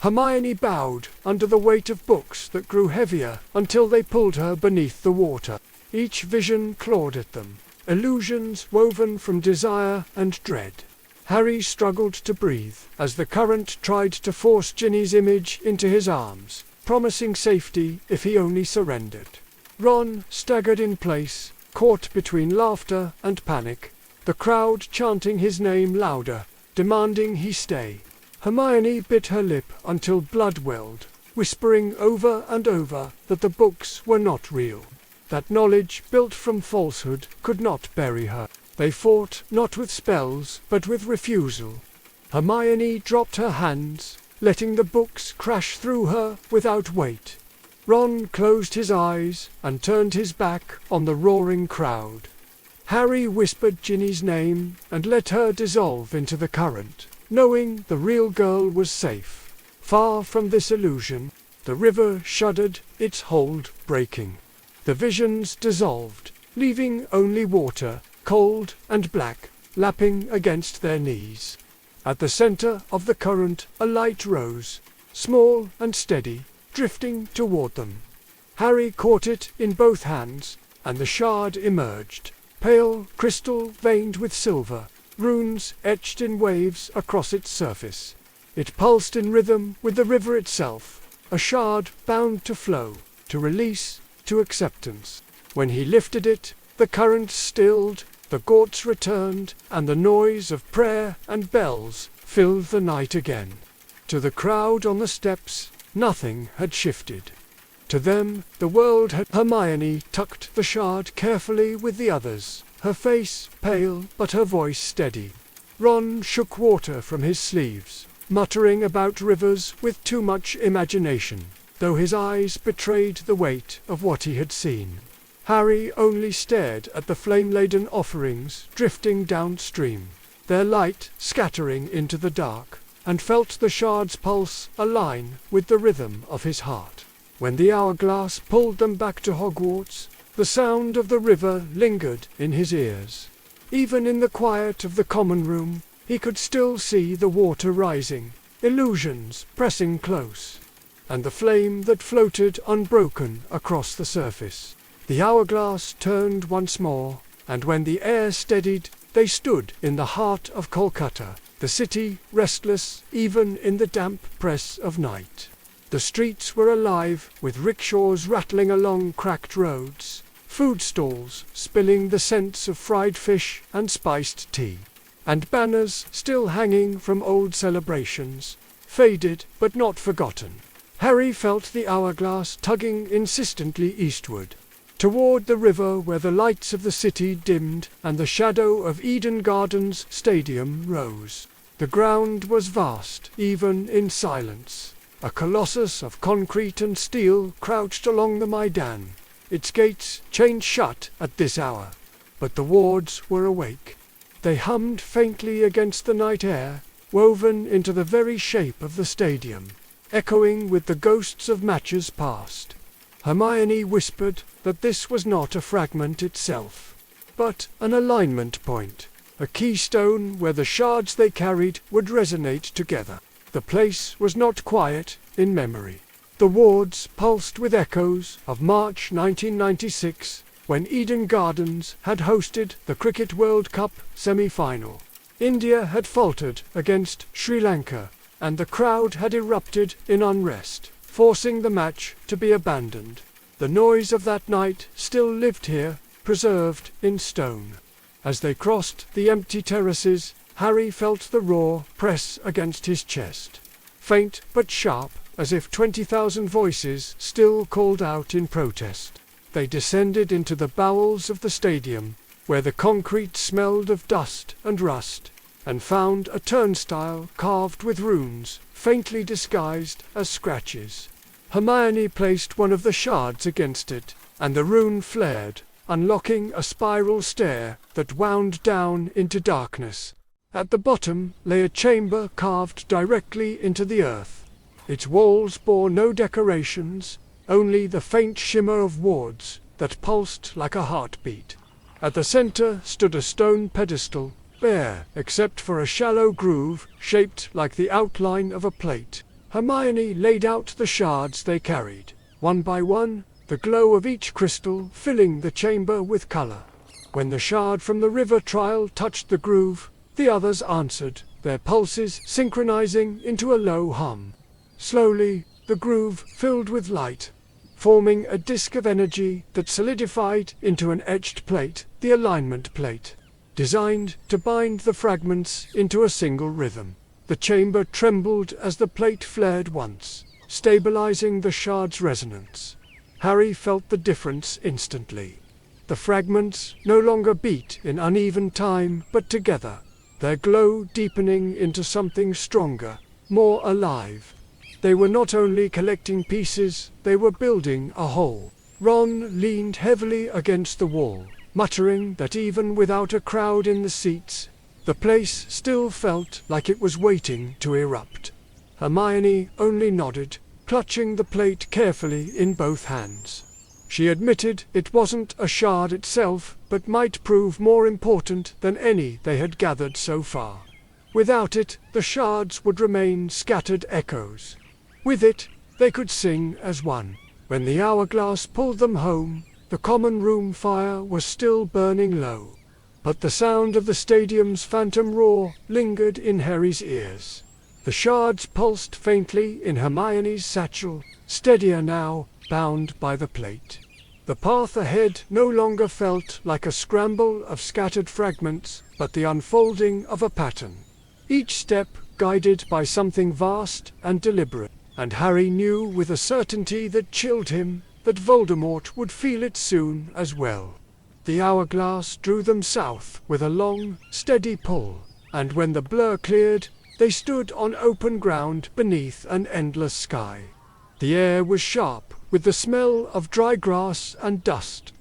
Hermione bowed under the weight of books that grew heavier until they pulled her beneath the water. Each vision clawed at them, illusions woven from desire and dread. Harry struggled to breathe as the current tried to force Ginny's image into his arms, promising safety if he only surrendered. Ron staggered in place, caught between laughter and panic, the crowd chanting his name louder, demanding he stay. Hermione bit her lip until blood welled, whispering over and over that the books were not real. That knowledge built from falsehood could not bury her. They fought not with spells, but with refusal. Hermione dropped her hands, letting the books crash through her without weight. Ron closed his eyes and turned his back on the roaring crowd. Harry whispered Ginny's name and let her dissolve into the current, knowing the real girl was safe. Far from this illusion, the river shuddered, its hold breaking. The visions dissolved, leaving only water, cold and black, lapping against their knees. At the center of the current, a light rose, small and steady, drifting toward them. Harry caught it in both hands, and the shard emerged, pale crystal veined with silver, runes etched in waves across its surface. It pulsed in rhythm with the river itself, a shard bound to flow, to release, to acceptance. When he lifted it, the current stilled, the ghouts returned, and the noise of prayer and bells filled the night again. To the crowd on the steps, nothing had shifted. To them, the world had. Hermione tucked the shard carefully with the others, her face pale but her voice steady. Ron shook water from his sleeves, muttering about rivers with too much imagination, though his eyes betrayed the weight of what he had seen. Harry only stared at the flame-laden offerings drifting downstream, their light scattering into the dark, and felt the shard's pulse align with the rhythm of his heart. When the hourglass pulled them back to Hogwarts, the sound of the river lingered in his ears. Even in the quiet of the common room, he could still see the water rising, illusions pressing close, and the flame that floated unbroken across the surface. The hourglass turned once more, and when the air steadied, they stood in the heart of Kolkata, the city restless even in the damp press of night. The streets were alive with rickshaws rattling along cracked roads, food stalls spilling the scents of fried fish and spiced tea, and banners still hanging from old celebrations, faded but not forgotten. Harry felt the hourglass tugging insistently eastward, toward the river where the lights of the city dimmed and the shadow of Eden Gardens Stadium rose. The ground was vast, even in silence. A colossus of concrete and steel crouched along the Maidan, its gates chained shut at this hour. But the wards were awake. They hummed faintly against the night air, woven into the very shape of the stadium, echoing with the ghosts of matches past. Hermione whispered that this was not a fragment itself, but an alignment point, a keystone where the shards they carried would resonate together. The place was not quiet in memory. The wards pulsed with echoes of March 1996, when Eden Gardens had hosted the Cricket World Cup semi-final. India had faltered against Sri Lanka, and the crowd had erupted in unrest, forcing the match to be abandoned. The noise of that night still lived here, preserved in stone. As they crossed the empty terraces, Harry felt the roar press against his chest, faint but sharp, as if 20,000 voices still called out in protest. They descended into the bowels of the stadium, where the concrete smelled of dust and rust, and found a turnstile carved with runes, faintly disguised as scratches. Hermione placed one of the shards against it, and the rune flared, unlocking a spiral stair that wound down into darkness. At the bottom lay a chamber carved directly into the earth. Its walls bore no decorations, only the faint shimmer of wards that pulsed like a heartbeat. At the center stood a stone pedestal, bare except for a shallow groove shaped like the outline of a plate. Hermione laid out the shards they carried, one by one, the glow of each crystal filling the chamber with color. When the shard from the river trial touched the groove, the others answered, their pulses synchronizing into a low hum. Slowly, the groove filled with light, forming a disk of energy that solidified into an etched plate, the alignment plate, designed to bind the fragments into a single rhythm. The chamber trembled as the plate flared once, stabilizing the shard's resonance. Harry felt the difference instantly. The fragments no longer beat in uneven time, but together, their glow deepening into something stronger, more alive. They were not only collecting pieces, they were building a whole. Ron leaned heavily against the wall, muttering that even without a crowd in the seats, the place still felt like it was waiting to erupt. Hermione only nodded, clutching the plate carefully in both hands. She admitted it wasn't a shard itself, but might prove more important than any they had gathered so far. Without it, the shards would remain scattered echoes. With it, they could sing as one. When the hourglass pulled them home, the common room fire was still burning low. But the sound of the stadium's phantom roar lingered in Harry's ears. The shards pulsed faintly in Hermione's satchel, steadier now, bound by the plate. The path ahead no longer felt like a scramble of scattered fragments, but the unfolding of a pattern. Each step guided by something vast and deliberate, and Harry knew with a certainty that chilled him that Voldemort would feel it soon as well. The hourglass drew them south with a long, steady pull, and when the blur cleared, they stood on open ground beneath an endless sky. The air was sharp, with the smell of dry grass and dust.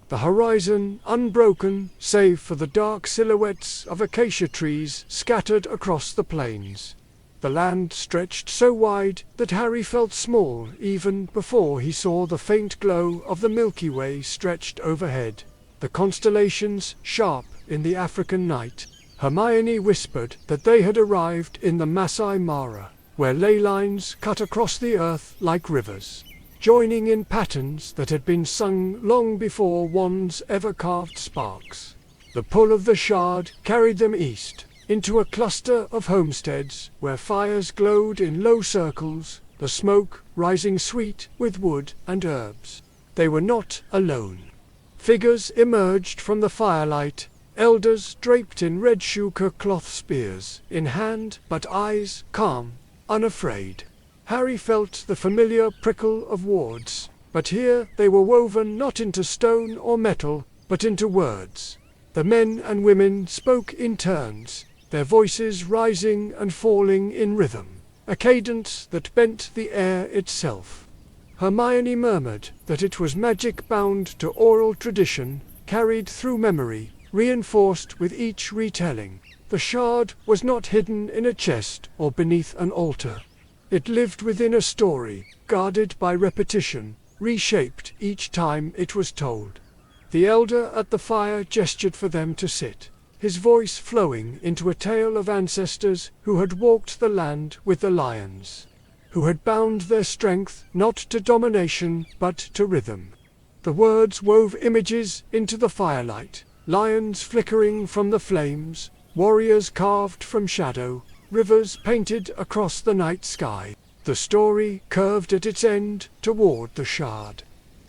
The horizon unbroken, save for the dark silhouettes of acacia trees scattered across the plains. The land stretched so wide that Harry felt small even before he saw the faint glow of the Milky Way stretched overhead, the constellations sharp in the African night. Hermione whispered that they had arrived in the Masai Mara, where ley lines cut across the earth like rivers, joining in patterns that had been sung long before wands ever carved sparks. The pull of the shard carried them east, into a cluster of homesteads where fires glowed in low circles, the smoke rising sweet with wood and herbs. They were not alone. Figures emerged from the firelight, elders draped in red shukka cloth spears in hand, but eyes calm, unafraid. Harry felt the familiar prickle of wards, but here they were woven not into stone or metal, but into words. The men and women spoke in turns, their voices rising and falling in rhythm, a cadence that bent the air itself. Hermione murmured that it was magic bound to oral tradition, carried through memory, reinforced with each retelling. The shard was not hidden in a chest or beneath an altar. It lived within a story, guarded by repetition, reshaped each time it was told. The elder at the fire gestured for them to sit, his voice flowing into a tale of ancestors who had walked the land with the lions, who had bound their strength not to domination but to rhythm. The words wove images into the firelight, lions flickering from the flames, warriors carved from shadow, rivers painted across the night sky. The story curved at its end toward the shard.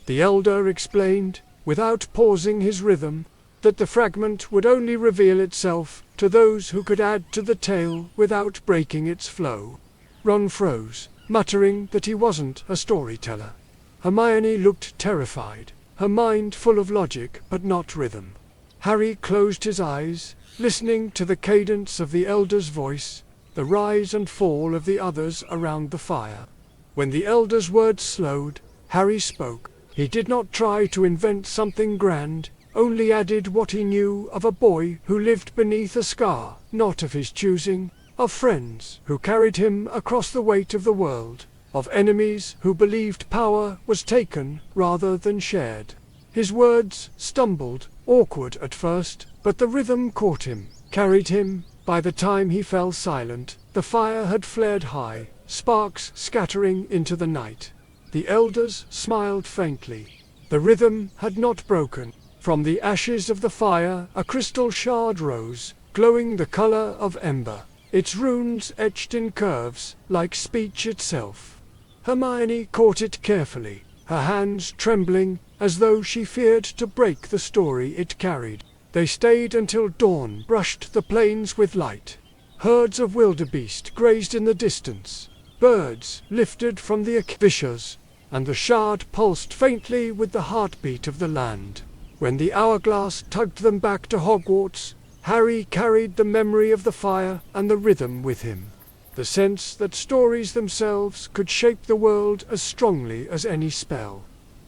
The elder explained, without pausing his rhythm, that the fragment would only reveal itself to those who could add to the tale without breaking its flow. Ron froze, muttering that he wasn't a storyteller. Hermione looked terrified, her mind full of logic but not rhythm. Harry closed his eyes, listening to the cadence of the elder's voice, the rise and fall of the others around the fire. When the elder's words slowed, Harry spoke. He did not try to invent something grand, only added what he knew of a boy who lived beneath a scar, not of his choosing, of friends who carried him across the weight of the world, of enemies who believed power was taken rather than shared. His words stumbled, awkward at first, but the rhythm caught him, carried him. By the time he fell silent, the fire had flared high, sparks scattering into the night. The elders smiled faintly. The rhythm had not broken. From the ashes of the fire, a crystal shard rose, glowing the color of ember, its runes etched in curves, like speech itself. Hermione caught it carefully, her hands trembling, as though she feared to break the story it carried. They stayed until dawn brushed the plains with light. Herds of wildebeest grazed in the distance. Birds lifted from the acacias, and the shard pulsed faintly with the heartbeat of the land. When the hourglass tugged them back to Hogwarts, Harry carried the memory of the fire and the rhythm with him. the sense that stories themselves could shape the world as strongly as any spell.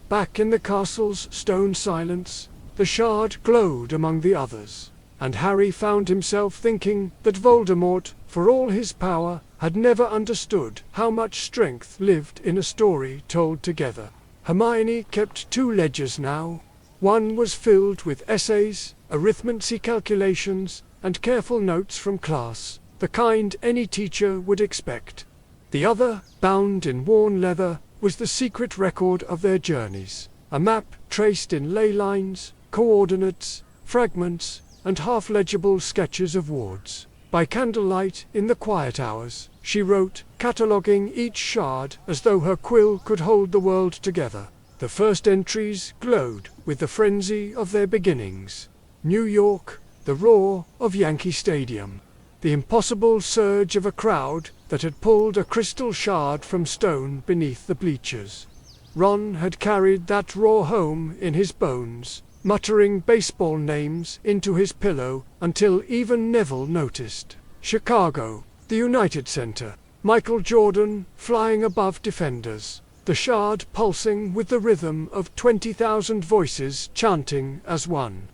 Back in the castle's stone silence, the shard glowed among the others, and Harry found himself thinking that Voldemort, for all his power, had never understood how much strength lived in a story told together. Hermione kept 2 ledgers now. One was filled with essays, arithmancy calculations, and careful notes from class, the kind any teacher would expect. The other, bound in worn leather, was the secret record of their journeys, a map traced in ley lines, coordinates, fragments, and half-legible sketches of wards. By candlelight, in the quiet hours, she wrote, cataloguing each shard as though her quill could hold the world together. The first entries glowed with the frenzy of their beginnings. New York, the roar of Yankee Stadium, the impossible surge of a crowd that had pulled a crystal shard from stone beneath the bleachers. Ron had carried that roar home in his bones, muttering baseball names into his pillow until even Neville noticed. Chicago, the United Center, Michael Jordan flying above defenders, the shard pulsing with the rhythm of 20,000 voices chanting as one.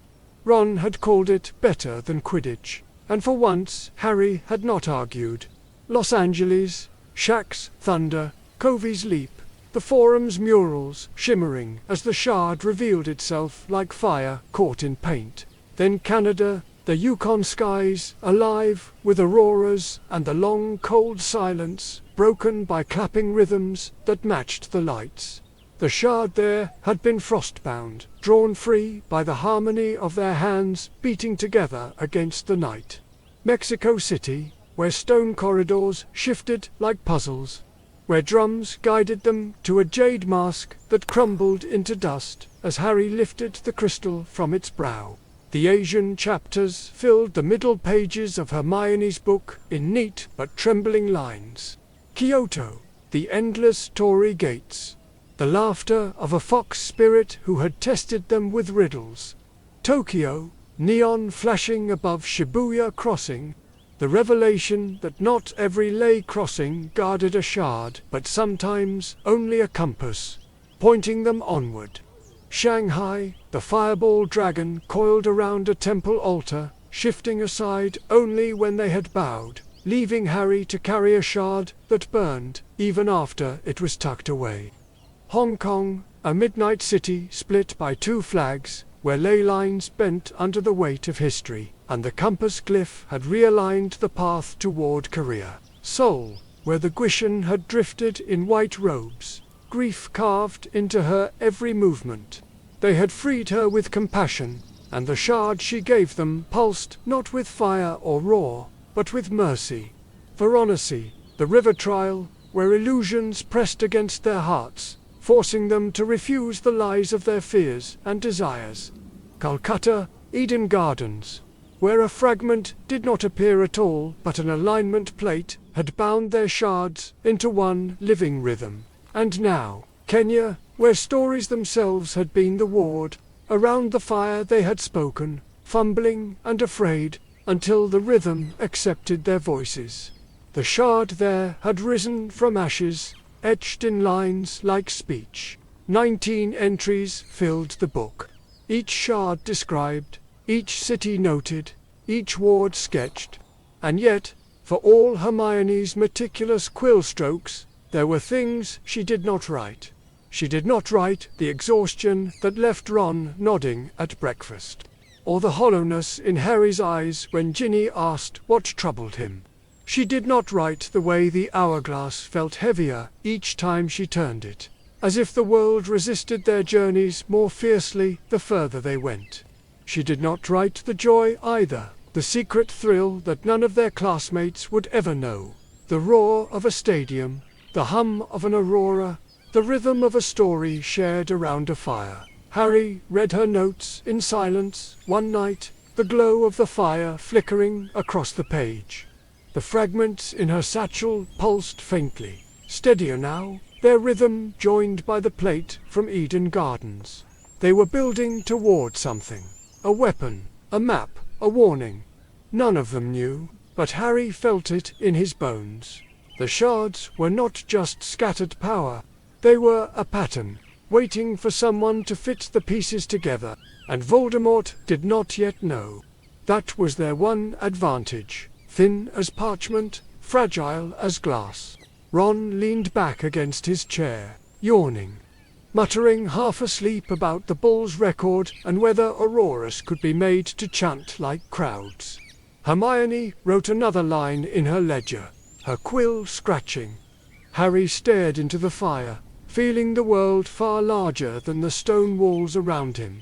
Ron had called it better than Quidditch, and for once Harry had not argued. Los Angeles, Shaq's thunder, Covey's leap, the Forum's murals shimmering as the shard revealed itself like fire caught in paint. Then Canada, the Yukon skies alive with auroras and the long cold silence broken by clapping rhythms that matched the lights. The shard there had been frostbound, drawn free by the harmony of their hands beating together against the night. Mexico City, where stone corridors shifted like puzzles, where drums guided them to a jade mask that crumbled into dust as Harry lifted the crystal from its brow. The Asian chapters filled the middle pages of Hermione's book in neat but trembling lines. Kyoto, the endless Torii gates, the laughter of a fox spirit who had tested them with riddles. Tokyo, neon flashing above Shibuya crossing, the revelation that not every ley crossing guarded a shard, but sometimes only a compass, pointing them onward. Shanghai, the fireball dragon coiled around a temple altar, shifting aside only when they had bowed, leaving Harry to carry a shard that burned even after it was tucked away. Hong Kong, a midnight city split by 2 flags, where ley lines bent under the weight of history, and the compass glyph had realigned the path toward Korea. Seoul, where the Guishan had drifted in white robes, grief carved into her every movement. They had freed her with compassion, and the shard she gave them pulsed not with fire or roar, but with mercy. Varanasi, the river trial, where illusions pressed against their hearts, forcing them to refuse the lies of their fears and desires. Calcutta, Eden Gardens, where a fragment did not appear at all but an alignment plate had bound their shards into one living rhythm. And now, Kenya, where stories themselves had been the ward, around the fire they had spoken, fumbling and afraid, until the rhythm accepted their voices. The shard there had risen from ashes, etched in lines like speech. 19 entries filled the book. Each shard described, each city noted, each ward sketched. And yet, for all Hermione's meticulous quill strokes, there were things she did not write. She did not write the exhaustion that left Ron nodding at breakfast, or the hollowness in Harry's eyes when Ginny asked what troubled him. She did not write the way the hourglass felt heavier each time she turned it, as if the world resisted their journeys more fiercely the further they went. She did not write the joy either, the secret thrill that none of their classmates would ever know, the roar of a stadium, the hum of an aurora, the rhythm of a story shared around a fire. Harry read her notes in silence one night, the glow of the fire flickering across the page. The fragments in her satchel pulsed faintly, steadier now, their rhythm joined by the plate from Eden Gardens. They were building toward something, a weapon, a map, a warning. None of them knew. but Harry felt it in his bones. The shards were not just scattered power. They were a pattern, waiting for someone to fit the pieces together, and Voldemort did not yet know. That was their one advantage, thin as parchment, fragile as glass. Ron leaned back against his chair, yawning, muttering half asleep about the Bull's record and whether Auroras could be made to chant like crowds. Hermione wrote another line in her ledger, her quill scratching. Harry stared into the fire, feeling the world far larger than the stone walls around him.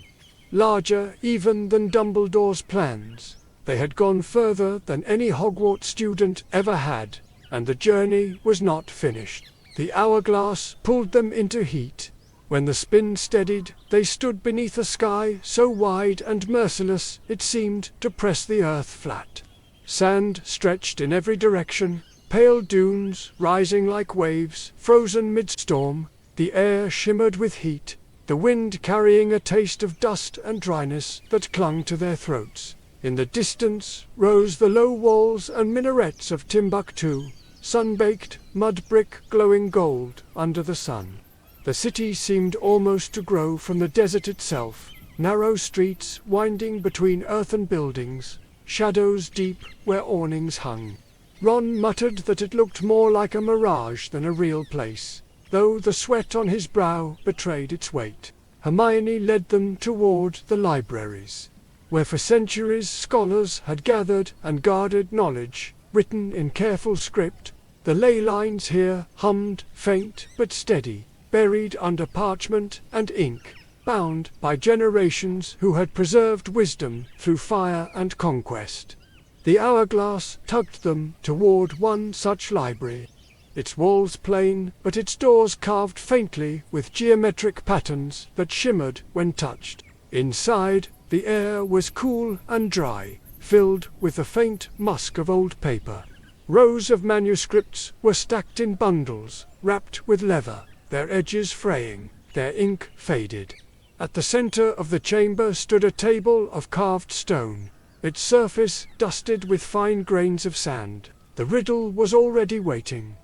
Larger even than Dumbledore's plans. They had gone further than any Hogwarts student ever had, and the journey was not finished. The hourglass pulled them into heat. When the spin steadied, they stood beneath a sky so wide and merciless it seemed to press the earth flat. Sand stretched in every direction, pale dunes rising like waves, frozen mid-storm. The air shimmered with heat, the wind carrying a taste of dust and dryness that clung to their throats. In the distance rose the low walls and minarets of Timbuktu, sun-baked mud brick glowing gold under the sun. The city seemed almost to grow from the desert itself, narrow streets winding between earthen buildings, shadows deep where awnings hung. Ron muttered that it looked more like a mirage than a real place, though the sweat on his brow betrayed its weight. Hermione led them toward the libraries, where for centuries scholars had gathered and guarded knowledge, written in careful script. The ley lines here hummed, faint but steady, buried under parchment and ink, bound by generations who had preserved wisdom through fire and conquest. The hourglass tugged them toward one such library, its walls plain, but its doors carved faintly with geometric patterns that shimmered when touched. Inside, the air was cool and dry, filled with the faint musk of old paper. Rows of manuscripts were stacked in bundles, wrapped with leather, their edges fraying, their ink faded. At the center of the chamber stood a table of carved stone, its surface dusted with fine grains of sand. The riddle was already waiting.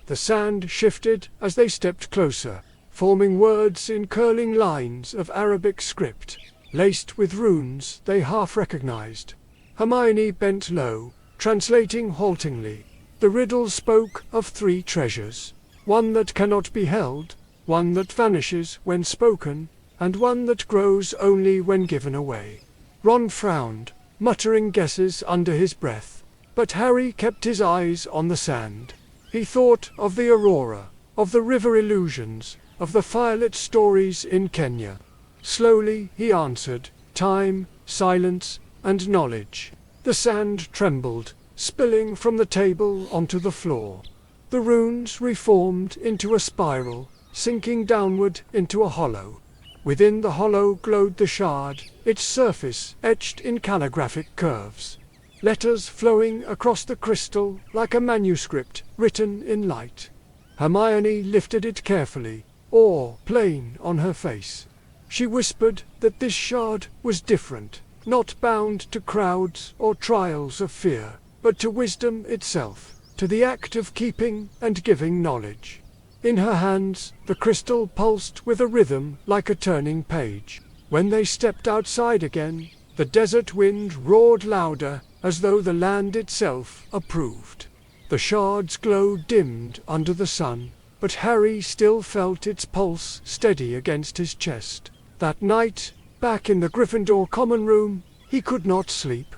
The sand shifted as they stepped closer, forming words in curling lines of Arabic script, laced with runes they half recognized. Hermione bent low, translating haltingly. The riddle spoke of 3 treasures, one that cannot be held, one that vanishes when spoken, and one that grows only when given away. Ron frowned, muttering guesses under his breath, but Harry kept his eyes on the sand. He thought of the aurora, of the river illusions, of the firelit stories in Kenya. Slowly he answered, time, silence, and knowledge. The sand trembled, spilling from the table onto the floor. The runes reformed into a spiral, sinking downward into a hollow. Within the hollow glowed the shard, its surface etched in calligraphic curves. Letters flowing across the crystal like a manuscript written in light. Hermione lifted it carefully, awe plain on her face. She whispered that this shard was different, not bound to crowds or trials of fear, but to wisdom itself, to the act of keeping and giving knowledge. In her hands, the crystal pulsed with a rhythm like a turning page. When they stepped outside again, the desert wind roared louder, as though the land itself approved. The shard's glow dimmed under the sun, but Harry still felt its pulse steady against his chest. That night, back in the Gryffindor common room, he could not sleep.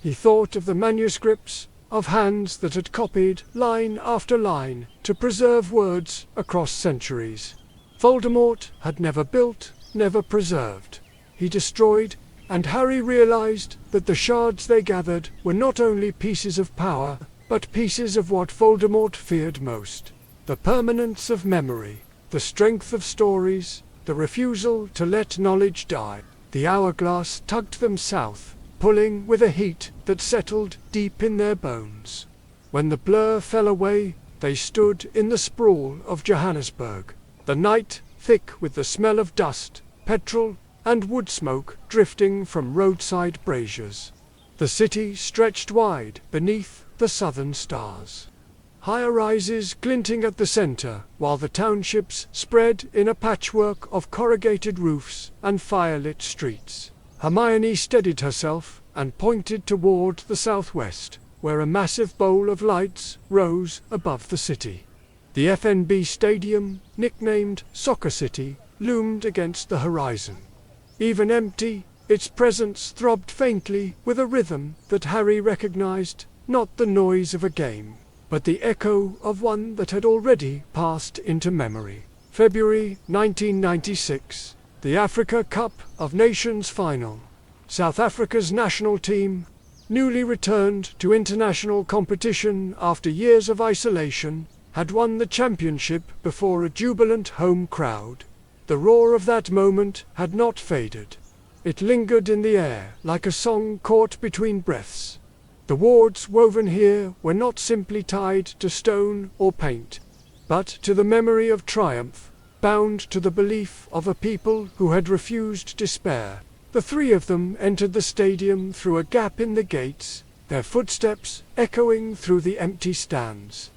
He thought of the manuscripts, of hands that had copied line after line to preserve words across centuries. Voldemort had never built, never preserved. He destroyed, and Harry realized that the shards they gathered were not only pieces of power, but pieces of what Voldemort feared most. The permanence of memory, the strength of stories, the refusal to let knowledge die. The hourglass tugged them south, pulling with a heat that settled deep in their bones. When the blur fell away, they stood in the sprawl of Johannesburg. The night thick with the smell of dust, petrol, and wood smoke drifting from roadside braziers. The city stretched wide beneath, the southern stars. High-rises glinting at the center, while the townships spread in a patchwork of corrugated roofs and firelit streets. Hermione steadied herself and pointed toward the southwest, where a massive bowl of lights rose above the city. The FNB Stadium, nicknamed Soccer City, loomed against the horizon. Even empty, its presence throbbed faintly with a rhythm that Harry recognized, not the noise of a game, but the echo of one that had already passed into memory. February 1996, the Africa Cup of Nations final. South Africa's national team, newly returned to international competition after years of isolation, had won the championship before a jubilant home crowd. The roar of that moment had not faded. It lingered in the air like a song caught between breaths. The wards woven here were not simply tied to stone or paint, but to the memory of triumph, bound to the belief of a people who had refused despair. The three of them entered the stadium through a gap in the gates, their footsteps echoing through the empty stands.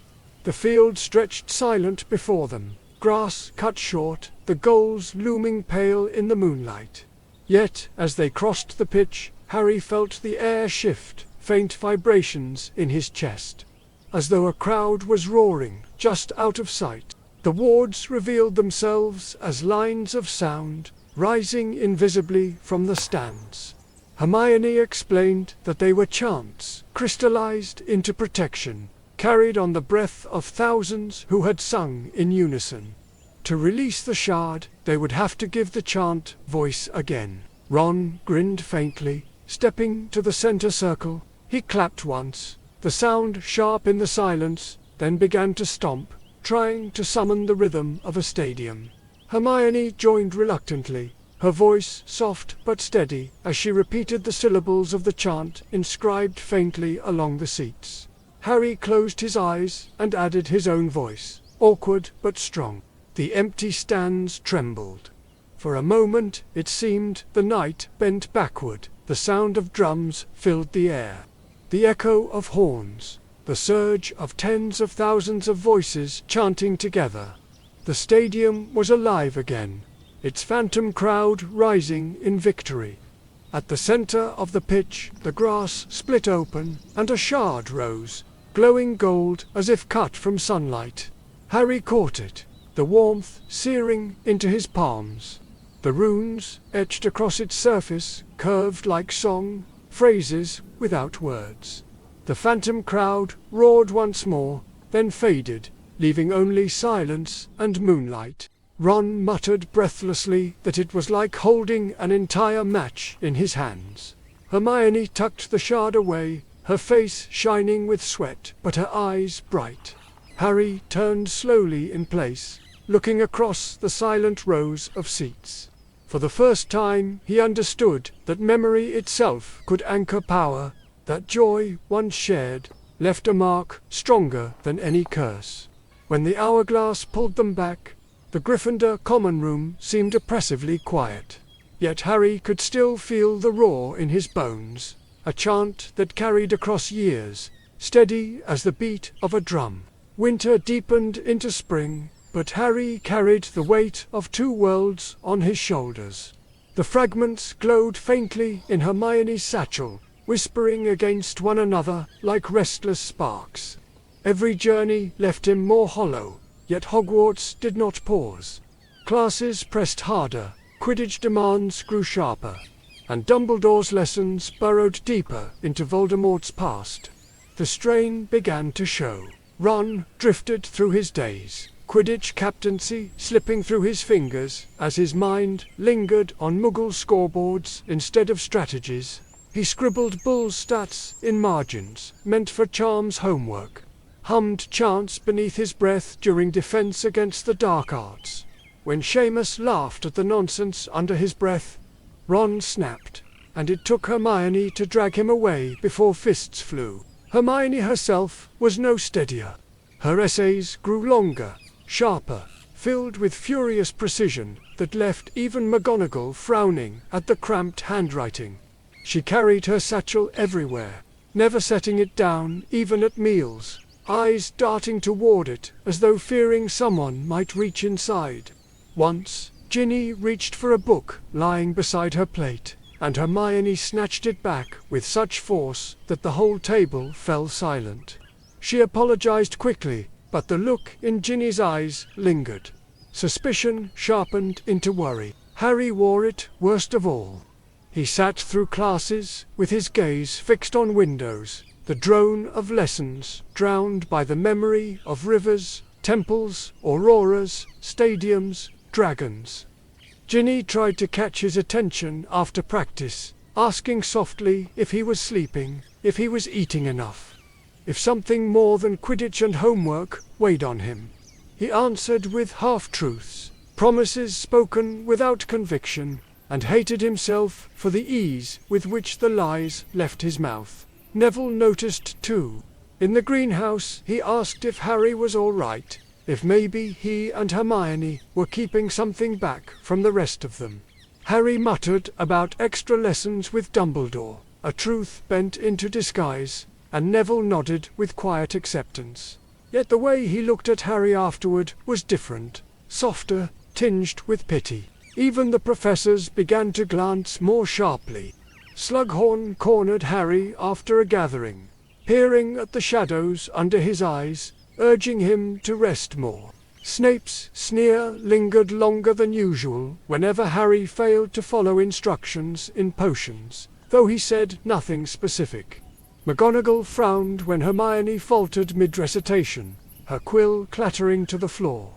The field stretched silent before them, grass cut short, the goals looming pale in the moonlight. Yet, as they crossed the pitch, Harry felt the air shift, faint vibrations in his chest, as though a crowd was roaring just out of sight. The wards revealed themselves as lines of sound, rising invisibly from the stands. Hermione explained that they were chants, crystallized into protection, carried on the breath of thousands who had sung in unison. To release the shard, they would have to give the chant voice again. Ron grinned faintly, stepping to the center circle. He clapped once, the sound sharp in the silence, then began to stomp, trying to summon the rhythm of a stadium. Hermione joined reluctantly, her voice soft but steady as she repeated the syllables of the chant inscribed faintly along the seats. Harry closed his eyes and added his own voice, awkward but strong. The empty stands trembled. For a moment it seemed the night bent backward, the sound of drums filled the air. The echo of horns, the surge of tens of thousands of voices chanting together. The stadium was alive again, its phantom crowd rising in victory. At the center of the pitch, the grass split open, and a shard rose, glowing gold as if cut from sunlight. Harry caught it, the warmth searing into his palms. The runes, etched across its surface, curved like song, phrases without words. The phantom crowd roared once more, then faded, leaving only silence and moonlight. Ron muttered breathlessly that it was like holding an entire match in his hands. Hermione tucked the shard away, her face shining with sweat, but her eyes bright. Harry turned slowly in place, looking across the silent rows of seats. For the first time he understood that memory itself could anchor power, that joy once shared left a mark stronger than any curse. When the hourglass pulled them back, the Gryffindor common room seemed oppressively quiet. Yet Harry could still feel the roar in his bones, a chant that carried across years, steady as the beat of a drum. Winter deepened into spring, but Harry carried the weight of two worlds on his shoulders. The fragments glowed faintly in Hermione's satchel, whispering against one another like restless sparks. Every journey left him more hollow, yet Hogwarts did not pause. Classes pressed harder, Quidditch demands grew sharper, and Dumbledore's lessons burrowed deeper into Voldemort's past. The strain began to show. Ron drifted through his days, Quidditch captaincy slipping through his fingers as his mind lingered on Muggle scoreboards instead of strategies. He scribbled Bull's stats in margins, meant for Charm's homework, hummed chants beneath his breath during defense against the dark arts. When Seamus laughed at the nonsense under his breath, Ron snapped, and it took Hermione to drag him away before fists flew. Hermione herself was no steadier. Her essays grew longer, sharper, filled with furious precision that left even McGonagall frowning at the cramped handwriting. She carried her satchel everywhere, never setting it down even at meals, eyes darting toward it as though fearing someone might reach inside. Once, Ginny reached for a book lying beside her plate, and Hermione snatched it back with such force that the whole table fell silent. She apologized quickly, but the look in Ginny's eyes lingered. Suspicion sharpened into worry. Harry wore it worst of all. He sat through classes with his gaze fixed on windows, the drone of lessons drowned by the memory of rivers, temples, auroras, stadiums, dragons. Ginny tried to catch his attention after practice, asking softly if he was sleeping, if he was eating enough, if something more than Quidditch and homework weighed on him. He answered with half-truths, promises spoken without conviction, and hated himself for the ease with which the lies left his mouth. Neville noticed too. In the greenhouse he asked if Harry was all right, if maybe he and Hermione were keeping something back from the rest of them. Harry muttered about extra lessons with Dumbledore, a truth bent into disguise, and Neville nodded with quiet acceptance. Yet the way he looked at Harry afterward was different, softer, tinged with pity. Even the professors began to glance more sharply. Slughorn cornered Harry after a gathering, peering at the shadows under his eyes, urging him to rest more. Snape's sneer lingered longer than usual whenever Harry failed to follow instructions in potions, though he said nothing specific. McGonagall frowned when Hermione faltered mid-recitation, her quill clattering to the floor,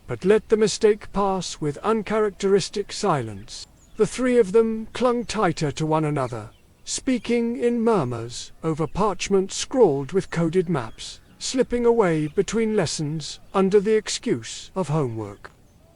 but let the mistake pass with uncharacteristic silence. The three of them clung tighter to one another, speaking in murmurs over parchment scrawled with coded maps, slipping away between lessons under the excuse of homework.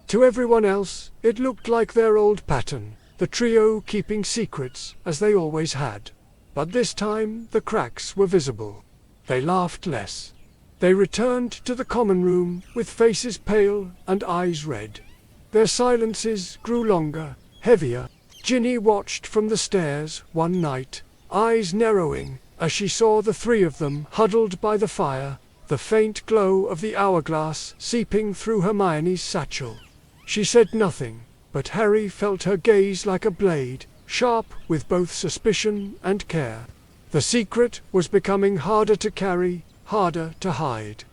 To everyone else, it looked like their old pattern, the trio keeping secrets as they always had. But this time the cracks were visible. They laughed less. They returned to the common room with faces pale and eyes red. Their silences grew longer, heavier. Ginny watched from the stairs one night, eyes narrowing, as she saw the three of them huddled by the fire, the faint glow of the hourglass seeping through Hermione's satchel. She said nothing, but Harry felt her gaze like a blade, sharp with both suspicion and care. The secret was becoming harder to carry, harder to hide.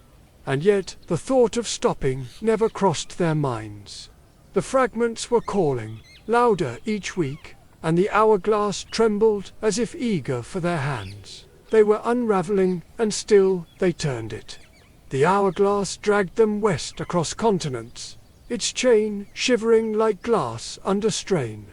And yet the thought of stopping never crossed their minds. The fragments were calling, louder each week, and the hourglass trembled as if eager for their hands. They were unraveling, and still they turned it. The hourglass dragged them west across continents, its chain shivering like glass under strain.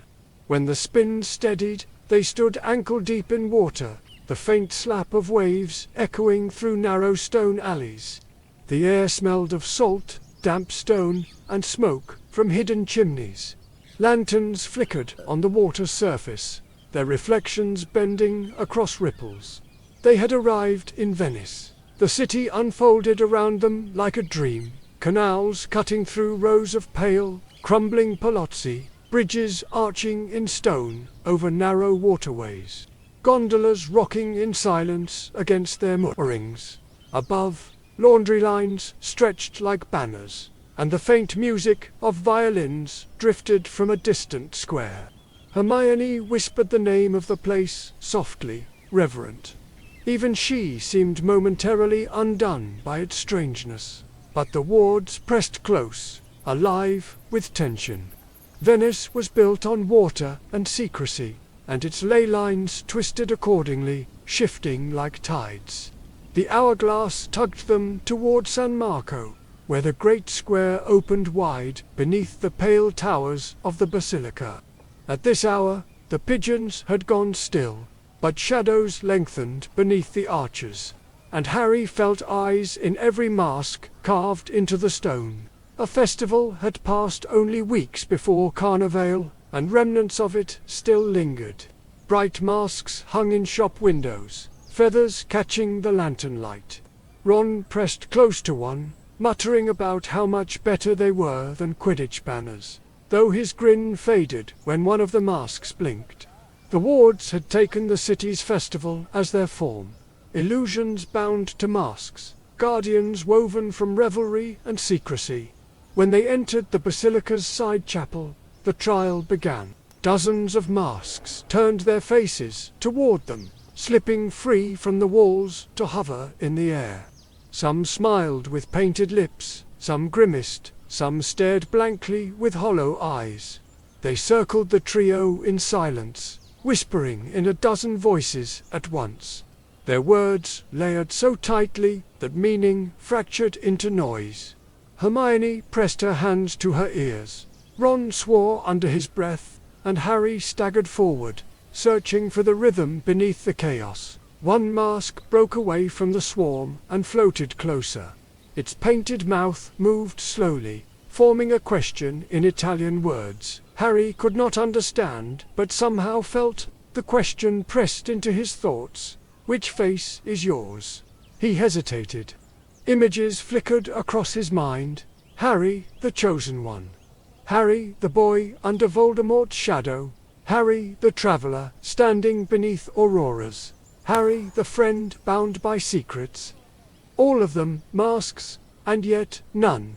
When the spin steadied, they stood ankle-deep in water, the faint slap of waves echoing through narrow stone alleys. The air smelled of salt, damp stone, and smoke from hidden chimneys. Lanterns flickered on the water's surface, their reflections bending across ripples. They had arrived in Venice. The city unfolded around them like a dream, canals cutting through rows of pale, crumbling palazzi, bridges arching in stone over narrow waterways, gondolas rocking in silence against their moorings. Above, laundry lines stretched like banners, and the faint music of violins drifted from a distant square. Hermione whispered the name of the place softly, reverent. Even she seemed momentarily undone by its strangeness, but the wards pressed close, alive with tension. Venice was built on water and secrecy, and its ley lines twisted accordingly, shifting like tides. The hourglass tugged them toward San Marco, where the great square opened wide beneath the pale towers of the basilica. At this hour, the pigeons had gone still, but shadows lengthened beneath the arches, and Harry felt eyes in every mask carved into the stone. A festival had passed only weeks before Carnival, and remnants of it still lingered. Bright masks hung in shop windows, feathers catching the lantern light. Ron pressed close to one, muttering about how much better they were than Quidditch banners, though his grin faded when one of the masks blinked. The wards had taken the city's festival as their form. Illusions bound to masks, guardians woven from revelry and secrecy. When they entered the basilica's side chapel, the trial began. Dozens of masks turned their faces toward them, slipping free from the walls to hover in the air. Some smiled with painted lips, some grimaced, some stared blankly with hollow eyes. They circled the trio in silence, whispering in a dozen voices at once. Their words layered so tightly that meaning fractured into noise. Hermione pressed her hands to her ears. Ron swore under his breath, and Harry staggered forward, searching for the rhythm beneath the chaos. One mask broke away from the swarm and floated closer. Its painted mouth moved slowly, forming a question in Italian words. Harry could not understand, but somehow felt the question pressed into his thoughts. Which face is yours? He hesitated. Images flickered across his mind. Harry, the chosen one. Harry, the boy under Voldemort's shadow. Harry, the traveller, standing beneath auroras. Harry, the friend bound by secrets. All of them masks, and yet none.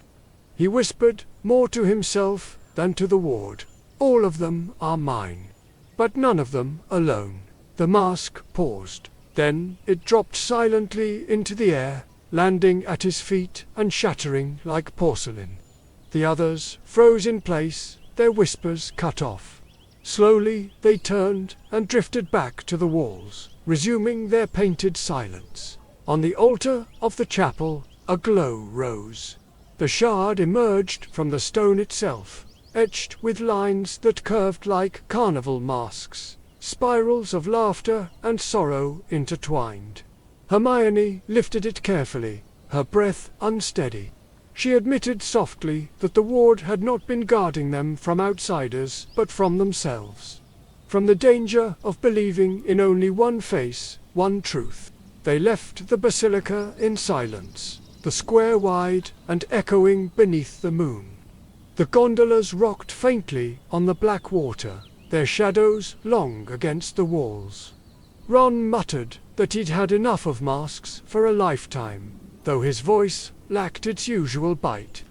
He whispered, more to himself than to the ward. All of them are mine. But none of them alone. The mask paused. Then it dropped silently into the air, landing at his feet and shattering like porcelain. The others froze in place, their whispers cut off. Slowly they turned and drifted back to the walls, resuming their painted silence. On the altar of the chapel, a glow rose. The shard emerged from the stone itself, etched with lines that curved like carnival masks. Spirals of laughter and sorrow intertwined. Hermione lifted it carefully, her breath unsteady. She admitted softly that the ward had not been guarding them from outsiders, but from themselves. From the danger of believing in only one face, one truth. They left the basilica in silence, the square wide and echoing beneath the moon. The gondolas rocked faintly on the black water, their shadows long against the walls. Ron muttered that he'd had enough of masks for a lifetime, though his voice lacked its usual bite.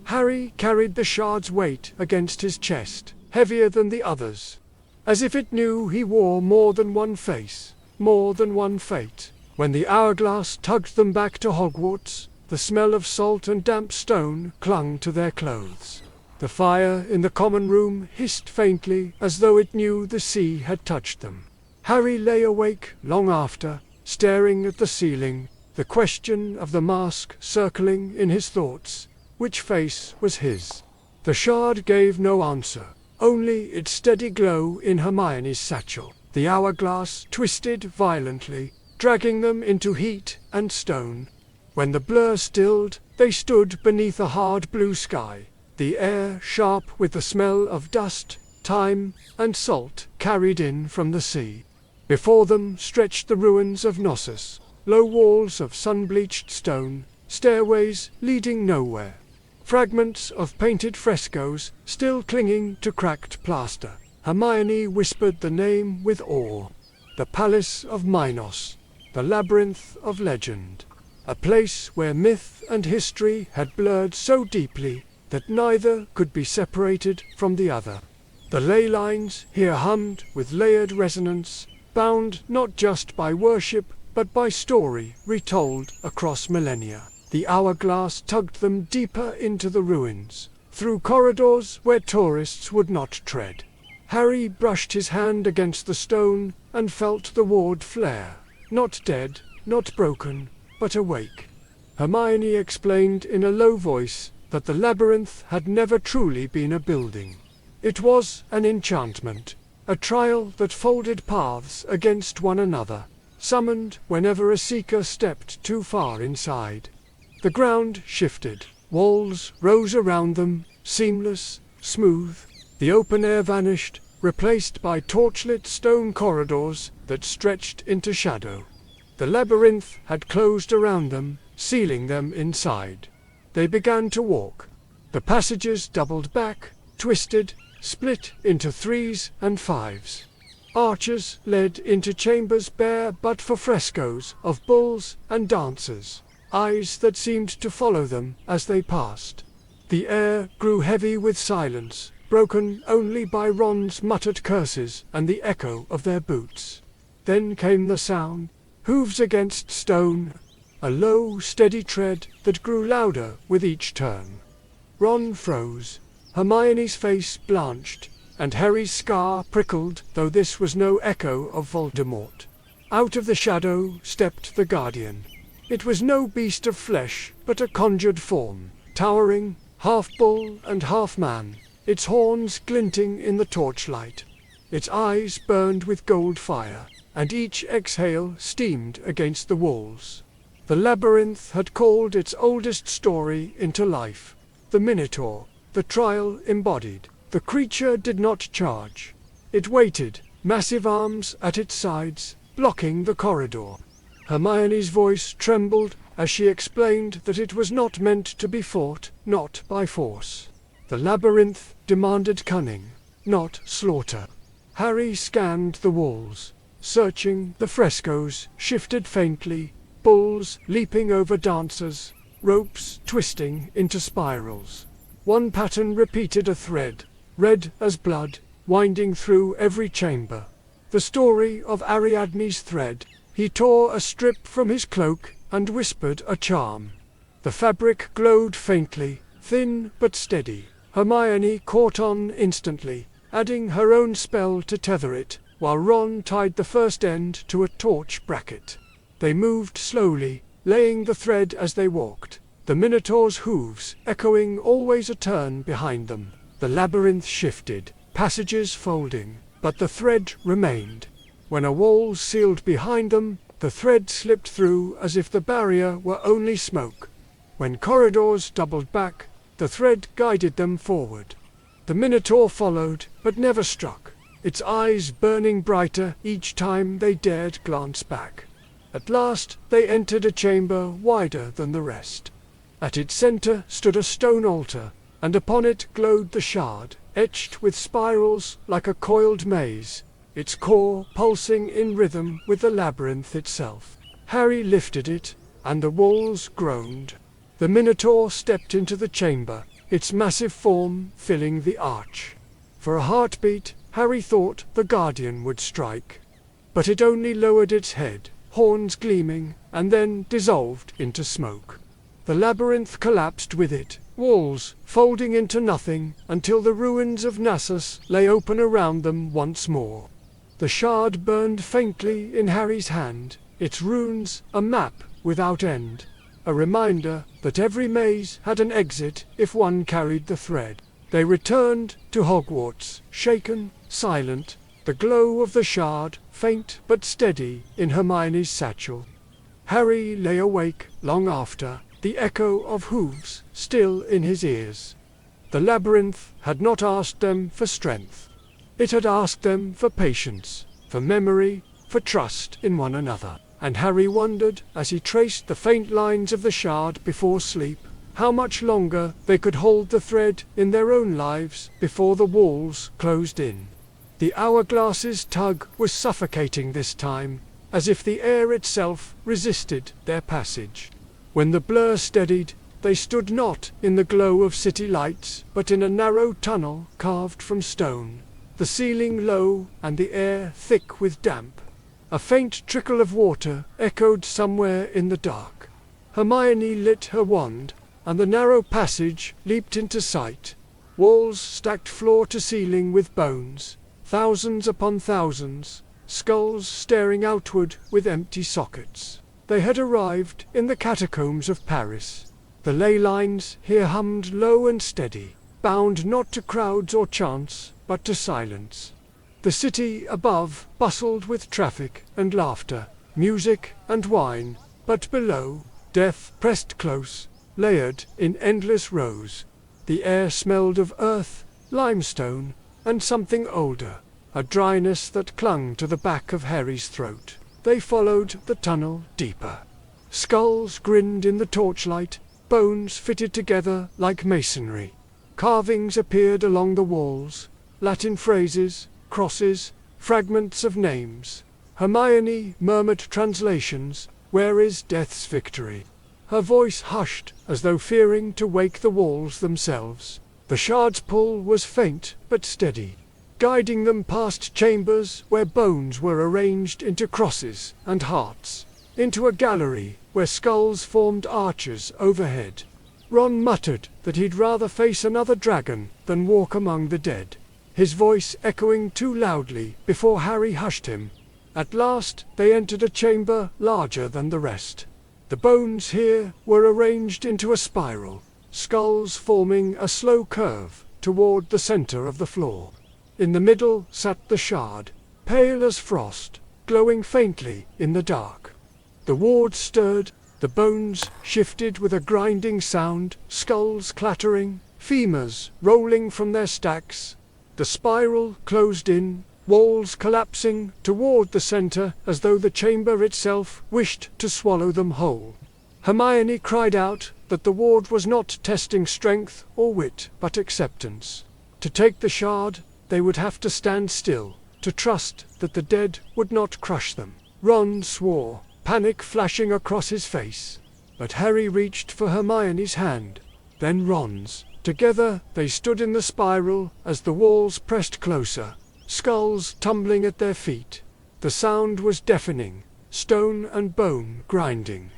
Harry carried the shard's weight against his chest, heavier than the others, as if it knew he wore more than one face, more than one fate. When the hourglass tugged them back to Hogwarts, the smell of salt and damp stone clung to their clothes. The fire in the common room hissed faintly as though it knew the sea had touched them. Harry lay awake long after, staring at the ceiling, the question of the mask circling in his thoughts. Which face was his? The shard gave no answer, only its steady glow in Hermione's satchel. The hourglass twisted violently, dragging them into heat and stone. When the blur stilled, they stood beneath a hard blue sky, the air sharp with the smell of dust, time, and salt carried in from the sea. Before them stretched the ruins of Knossos, low walls of sun-bleached stone, stairways leading nowhere. Fragments of painted frescoes still clinging to cracked plaster. Hermione whispered the name with awe. The Palace of Minos, the Labyrinth of Legend. A place where myth and history had blurred so deeply that neither could be separated from the other. The ley lines here hummed with layered resonance, bound not just by worship but by story retold across millennia. The hourglass tugged them deeper into the ruins, through corridors where tourists would not tread. Harry brushed his hand against the stone and felt the ward flare, not dead, not broken, but awake. Hermione explained in a low voice that the labyrinth had never truly been a building. It was an enchantment, a trial that folded paths against one another, summoned whenever a seeker stepped too far inside. The ground shifted, walls rose around them, seamless, smooth. The open air vanished, replaced by torchlit stone corridors that stretched into shadow. The labyrinth had closed around them, sealing them inside. They began to walk. The passages doubled back, twisted, split into 3s and 5s. Archers led into chambers bare but for frescoes of bulls and dancers, eyes that seemed to follow them as they passed. The air grew heavy with silence, broken only by Ron's muttered curses and the echo of their boots. Then came the sound, hooves against stone, a low, steady tread that grew louder with each turn. Ron froze, Hermione's face blanched, and Harry's scar prickled, though this was no echo of Voldemort. Out of the shadow stepped the Guardian. It was no beast of flesh, but a conjured form, towering, half bull and half man, its horns glinting in the torchlight. Its eyes burned with gold fire, and each exhale steamed against the walls. The labyrinth had called its oldest story into life. The Minotaur, the trial embodied. The creature did not charge. It waited, massive arms at its sides, blocking the corridor. Hermione's voice trembled as she explained that it was not meant to be fought, not by force. The labyrinth demanded cunning, not slaughter. Harry scanned the walls, searching. The frescoes shifted faintly, bulls leaping over dancers, ropes twisting into spirals. One pattern repeated a thread, red as blood, winding through every chamber. The story of Ariadne's thread. He tore a strip from his cloak and whispered a charm. The fabric glowed faintly, thin but steady. Hermione caught on instantly, adding her own spell to tether it, while Ron tied the first end to a torch bracket. They moved slowly, laying the thread as they walked, the Minotaur's hooves echoing always a turn behind them. The labyrinth shifted, passages folding, but the thread remained. When a wall sealed behind them, the thread slipped through as if the barrier were only smoke. When corridors doubled back, the thread guided them forward. The Minotaur followed, but never struck, its eyes burning brighter each time they dared glance back. At last they entered a chamber wider than the rest. At its center stood a stone altar, and upon it glowed the shard, etched with spirals like a coiled maze, its core pulsing in rhythm with the labyrinth itself. Harry lifted it, and the walls groaned. The Minotaur stepped into the chamber, its massive form filling the arch. For a heartbeat, Harry thought the Guardian would strike. But it only lowered its head, horns gleaming, and then dissolved into smoke. The labyrinth collapsed with it, walls folding into nothing until the ruins of Knossos lay open around them once more. The shard burned faintly in Harry's hand, its runes a map without end, a reminder that every maze had an exit if one carried the thread. They returned to Hogwarts, shaken, silent, the glow of the shard faint but steady in Hermione's satchel. Harry lay awake long after, the echo of hooves still in his ears. The labyrinth had not asked them for strength. It had asked them for patience, for memory, for trust in one another. And Harry wondered, as he traced the faint lines of the shard before sleep, how much longer they could hold the thread in their own lives before the walls closed in. The hourglass's tug was suffocating this time, as if the air itself resisted their passage. When the blur steadied, they stood not in the glow of city lights, but in a narrow tunnel carved from stone, the ceiling low and the air thick with damp. A faint trickle of water echoed somewhere in the dark. Hermione lit her wand, and the narrow passage leaped into sight. Walls stacked floor to ceiling with bones, thousands upon thousands, skulls staring outward with empty sockets. They had arrived in the catacombs of Paris. The ley lines here hummed low and steady, bound not to crowds or chants, but to silence. The city above bustled with traffic and laughter, music and wine, but below, death pressed close, layered in endless rows. The air smelled of earth, limestone, and something older, a dryness that clung to the back of Harry's throat. They followed the tunnel deeper. Skulls grinned in the torchlight, bones fitted together like masonry. Carvings appeared along the walls, Latin phrases, crosses, fragments of names. Hermione murmured translations. Where is Death's victory? Her voice hushed, as though fearing to wake the walls themselves. The shard's pull was faint but steady, guiding them past chambers where bones were arranged into crosses and hearts, into a gallery where skulls formed arches overhead. Ron muttered that he'd rather face another dragon than walk among the dead, his voice echoing too loudly before Harry hushed him. At last they entered a chamber larger than the rest. The bones here were arranged into a spiral, skulls forming a slow curve toward the center of the floor. In the middle sat the shard, pale as frost, glowing faintly in the dark. The ward stirred, the bones shifted with a grinding sound, skulls clattering, femurs rolling from their stacks. The spiral closed in, walls collapsing toward the center as though the chamber itself wished to swallow them whole. Hermione cried out that the ward was not testing strength or wit, but acceptance. To take the shard, they would have to stand still, to trust that the dead would not crush them. Ron swore, panic flashing across his face. But Harry reached for Hermione's hand, then Ron's. Together they stood in the spiral as the walls pressed closer, skulls tumbling at their feet. The sound was deafening, stone and bone grinding.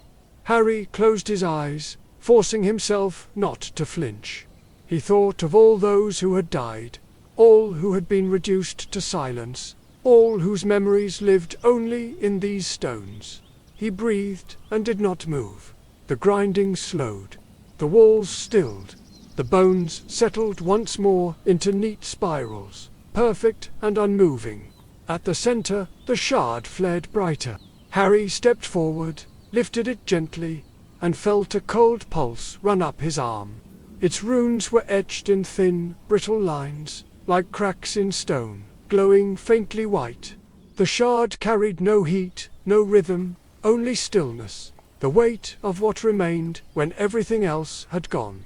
Harry closed his eyes, forcing himself not to flinch. He thought of all those who had died, all who had been reduced to silence, all whose memories lived only in these stones. He breathed and did not move. The grinding slowed. The walls stilled. The bones settled once more into neat spirals, perfect and unmoving. At the center, the shard flared brighter. Harry stepped forward, lifted it gently, and felt a cold pulse run up his arm. Its runes were etched in thin, brittle lines, like cracks in stone, glowing faintly white. The shard carried no heat, no rhythm, only stillness, the weight of what remained when everything else had gone.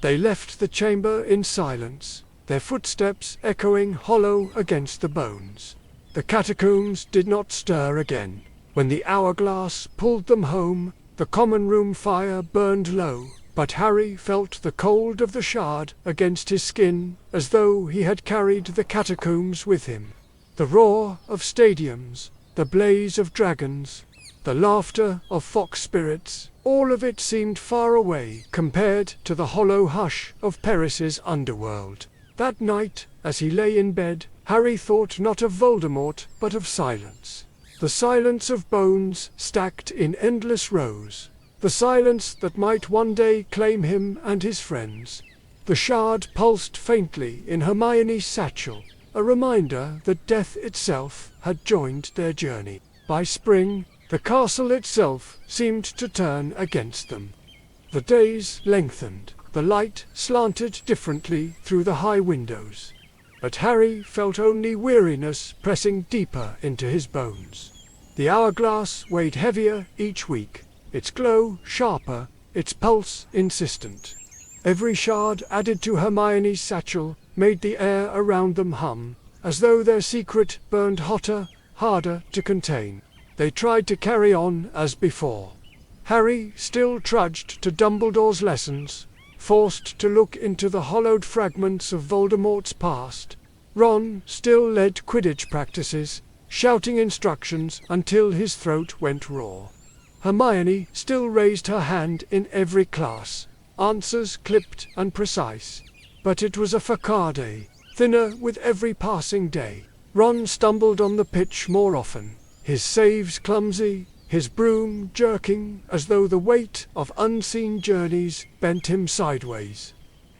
They left the chamber in silence, their footsteps echoing hollow against the bones. The catacombs did not stir again. When the hourglass pulled them home, the common room fire burned low, but Harry felt the cold of the shard against his skin, as though he had carried the catacombs with him. The roar of stadiums, the blaze of dragons, the laughter of fox spirits, all of it seemed far away compared to the hollow hush of Paris's underworld. That night, as he lay in bed, Harry thought not of Voldemort, but of silence. The silence of bones stacked in endless rows. The silence that might one day claim him and his friends. The shard pulsed faintly in Hermione's satchel, a reminder that death itself had joined their journey. By spring, the castle itself seemed to turn against them. The days lengthened, the light slanted differently through the high windows. But Harry felt only weariness pressing deeper into his bones. The hourglass weighed heavier each week, its glow sharper, its pulse insistent. Every shard added to Hermione's satchel made the air around them hum, as though their secret burned hotter, harder to contain. They tried to carry on as before. Harry still trudged to Dumbledore's lessons, forced to look into the hollowed fragments of Voldemort's past. Ron still led Quidditch practices, shouting instructions until his throat went raw. Hermione still raised her hand in every class, answers clipped and precise. But it was a facade, thinner with every passing day. Ron stumbled on the pitch more often, his saves clumsy, his broom jerking as though the weight of unseen journeys bent him sideways.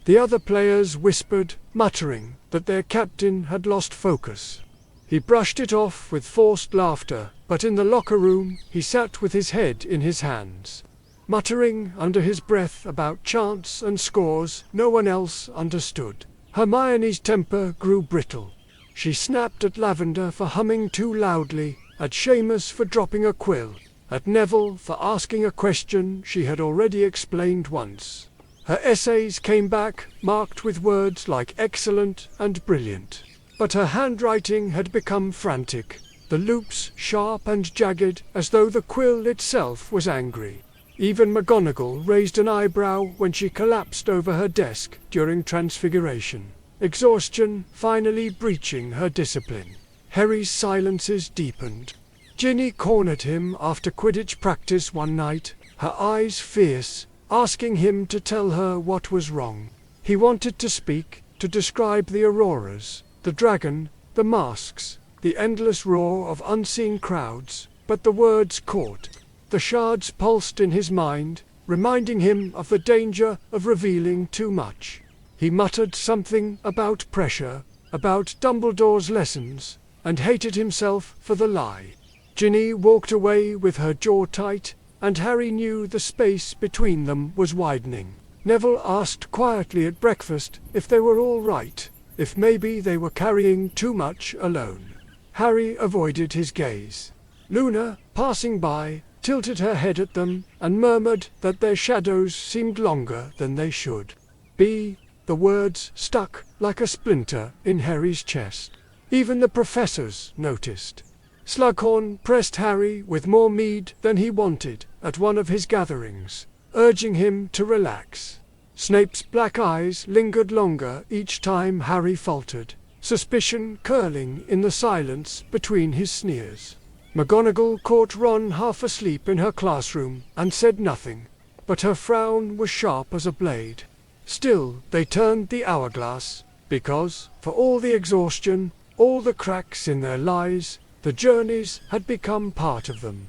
The other players whispered, muttering that their captain had lost focus. He brushed it off with forced laughter, but in the locker room he sat with his head in his hands, muttering under his breath about chants and scores no one else understood. Hermione's temper grew brittle. She snapped at Lavender for humming too loudly, at Seamus for dropping a quill, at Neville for asking a question she had already explained once. Her essays came back, marked with words like excellent and brilliant. but her handwriting had become frantic, the loops sharp and jagged as though the quill itself was angry. Even McGonagall raised an eyebrow when she collapsed over her desk during Transfiguration, exhaustion finally breaching her discipline. Harry's silences deepened. Ginny cornered him after Quidditch practice one night, her eyes fierce, asking him to tell her what was wrong. He wanted to speak, to describe the auroras, the dragon, the masks, the endless roar of unseen crowds, but the words caught. The shards pulsed in his mind, reminding him of the danger of revealing too much. He muttered something about pressure, about Dumbledore's lessons, and hated himself for the lie. Ginny walked away with her jaw tight, and Harry knew the space between them was widening. Neville asked quietly at breakfast if they were all right, if maybe they were carrying too much alone. Harry avoided his gaze. Luna, passing by, tilted her head at them and murmured that their shadows seemed longer than they should. The words stuck like a splinter in Harry's chest. Even the professors noticed. Slughorn pressed Harry with more mead than he wanted at one of his gatherings, urging him to relax. Snape's black eyes lingered longer each time Harry faltered, suspicion curling in the silence between his sneers. McGonagall caught Ron half asleep in her classroom and said nothing, but her frown was sharp as a blade. Still, they turned the hourglass, because, for all the exhaustion, all the cracks in their lies, the journeys had become part of them.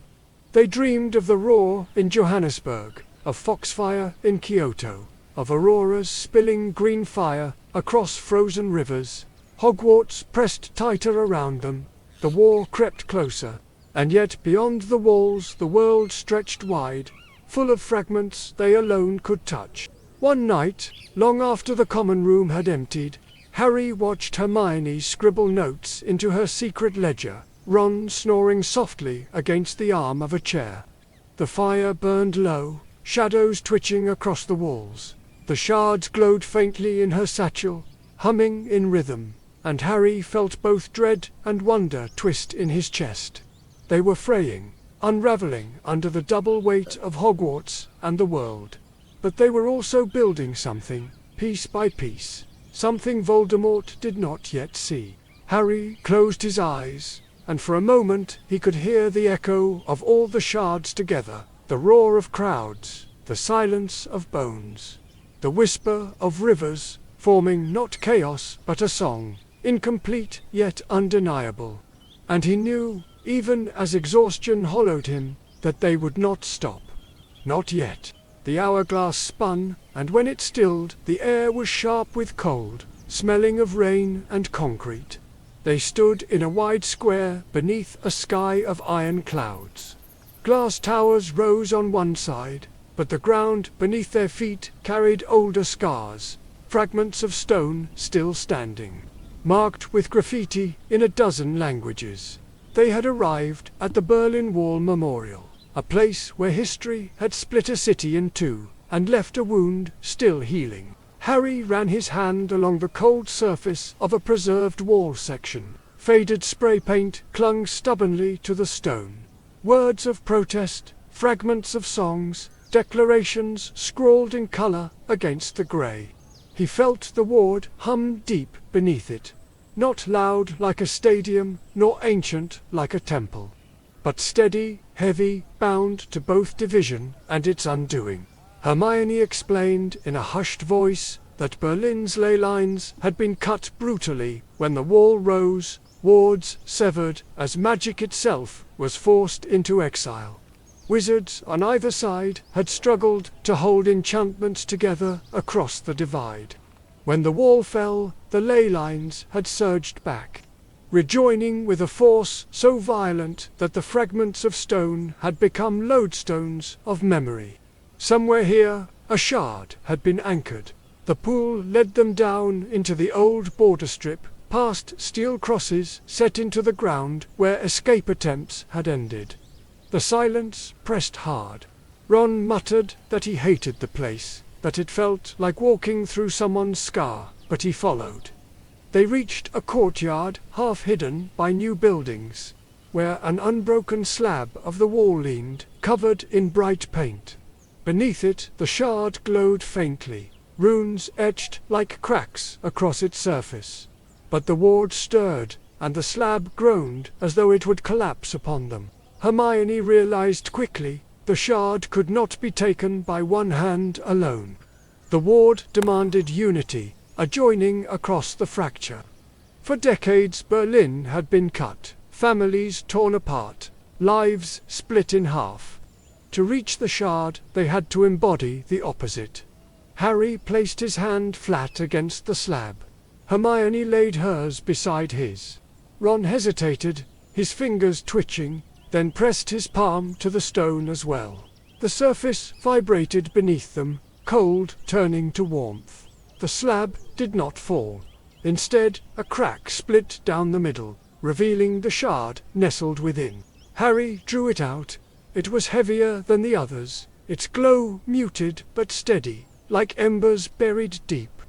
They dreamed of the roar in Johannesburg, of foxfire in Kyoto, of auroras spilling green fire across frozen rivers. Hogwarts pressed tighter around them, the war crept closer, and yet beyond the walls the world stretched wide, full of fragments they alone could touch. One night, long after the common room had emptied, Harry watched Hermione scribble notes into her secret ledger, Ron snoring softly against the arm of a chair. The fire burned low, shadows twitching across the walls. The shards glowed faintly in her satchel, humming in rhythm, and Harry felt both dread and wonder twist in his chest. They were fraying, unraveling under the double weight of Hogwarts and the world. But they were also building something, piece by piece, something Voldemort did not yet see. Harry closed his eyes, and for a moment he could hear the echo of all the shards together, the roar of crowds, the silence of bones, the whisper of rivers, forming not chaos but a song, incomplete yet undeniable. And he knew, even as exhaustion hollowed him, that they would not stop. Not yet. The hourglass spun, and when it stilled, the air was sharp with cold, smelling of rain and concrete. They stood in a wide square beneath a sky of iron clouds. Glass towers rose on one side, but the ground beneath their feet carried older scars, fragments of stone still standing, marked with graffiti in a dozen languages. They had arrived at the Berlin Wall Memorial, a place where history had split a city in two and left a wound still healing. Harry ran his hand along the cold surface of a preserved wall section. Faded spray paint clung stubbornly to the stone. Words of protest, fragments of songs, declarations scrawled in color against the grey. He felt the ward hum deep beneath it, not loud like a stadium, nor ancient like a temple, but steady, heavy, bound to both division and its undoing. Hermione explained in a hushed voice that Berlin's ley lines had been cut brutally when the wall rose, wards severed as magic itself was forced into exile. Wizards on either side had struggled to hold enchantments together across the divide. When the wall fell, the ley lines had surged back, rejoining with a force so violent that the fragments of stone had become lodestones of memory. Somewhere here, a shard had been anchored. The pool led them down into the old border strip, past steel crosses set into the ground where escape attempts had ended. The silence pressed hard. Ron muttered that he hated the place, that it felt like walking through someone's scar, but he followed. They reached a courtyard half hidden by new buildings, where an unbroken slab of the wall leaned, covered in bright paint. Beneath it the shard glowed faintly, runes etched like cracks across its surface. But the ward stirred, and the slab groaned as though it would collapse upon them. Hermione realized quickly the shard could not be taken by one hand alone. The ward demanded unity, a joining across the fracture. For decades Berlin had been cut, families torn apart, lives split in half. To reach the shard they had to embody the opposite. Harry placed his hand flat against the slab. Hermione laid hers beside his. Ron hesitated, his fingers twitching, then pressed his palm to the stone as well. The surface vibrated beneath them, cold turning to warmth. The slab did not fall. Instead, a crack split down the middle, revealing the shard nestled within. Harry drew it out. It was heavier than the others, its glow muted but steady, like embers buried deep.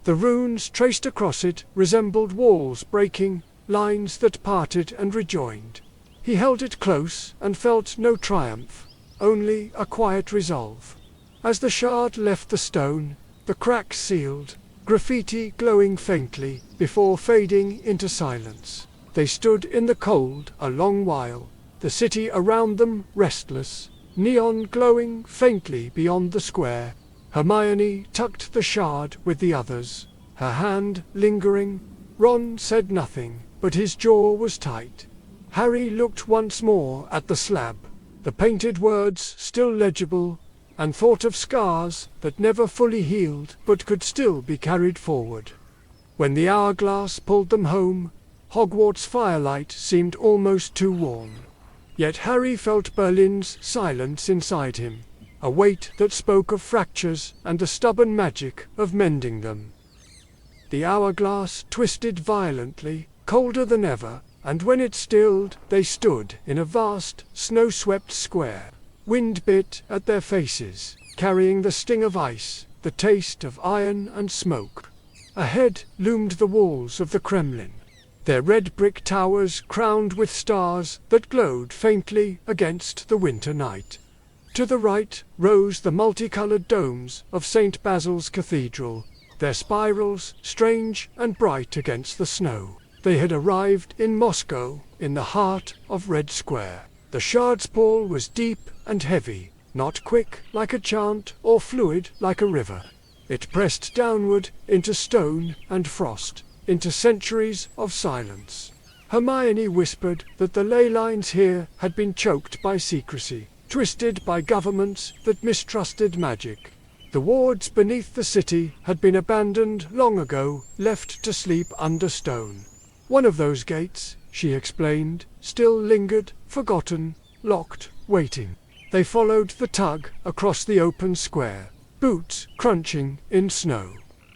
The runes traced across it resembled walls breaking, lines that parted and rejoined. He held it close and felt no triumph, only a quiet resolve. As the shard left the stone, the crack sealed, graffiti glowing faintly before fading into silence. They stood in the cold a long while, the city around them restless, neon glowing faintly beyond the square. Hermione tucked the shard with the others, her hand lingering. Ron said nothing, but his jaw was tight. Harry looked once more at the slab, the painted words still legible, and thought of scars that never fully healed but could still be carried forward. When the hourglass pulled them home, Hogwarts' firelight seemed almost too warm. Yet Harry felt Berlin's silence inside him, a weight that spoke of fractures and the stubborn magic of mending them. The hourglass twisted violently, colder than ever, and when it stilled, they stood in a vast, snow-swept square. Wind bit at their faces, carrying the sting of ice, the taste of iron and smoke. Ahead loomed the walls of the Kremlin, their red brick towers crowned with stars that glowed faintly against the winter night. To the right rose the multicolored domes of St. Basil's Cathedral, their spirals strange and bright against the snow. They had arrived in Moscow, in the heart of Red Square. The shard's pull was deep and heavy, not quick like a chant or fluid like a river. It pressed downward into stone and frost, into centuries of silence. Hermione whispered that the ley lines here had been choked by secrecy, twisted by governments that mistrusted magic. The wards beneath the city had been abandoned long ago, left to sleep under stone. One of those gates, she explained, still lingered, forgotten, locked, waiting. They followed the tug across the open square, boots crunching in snow.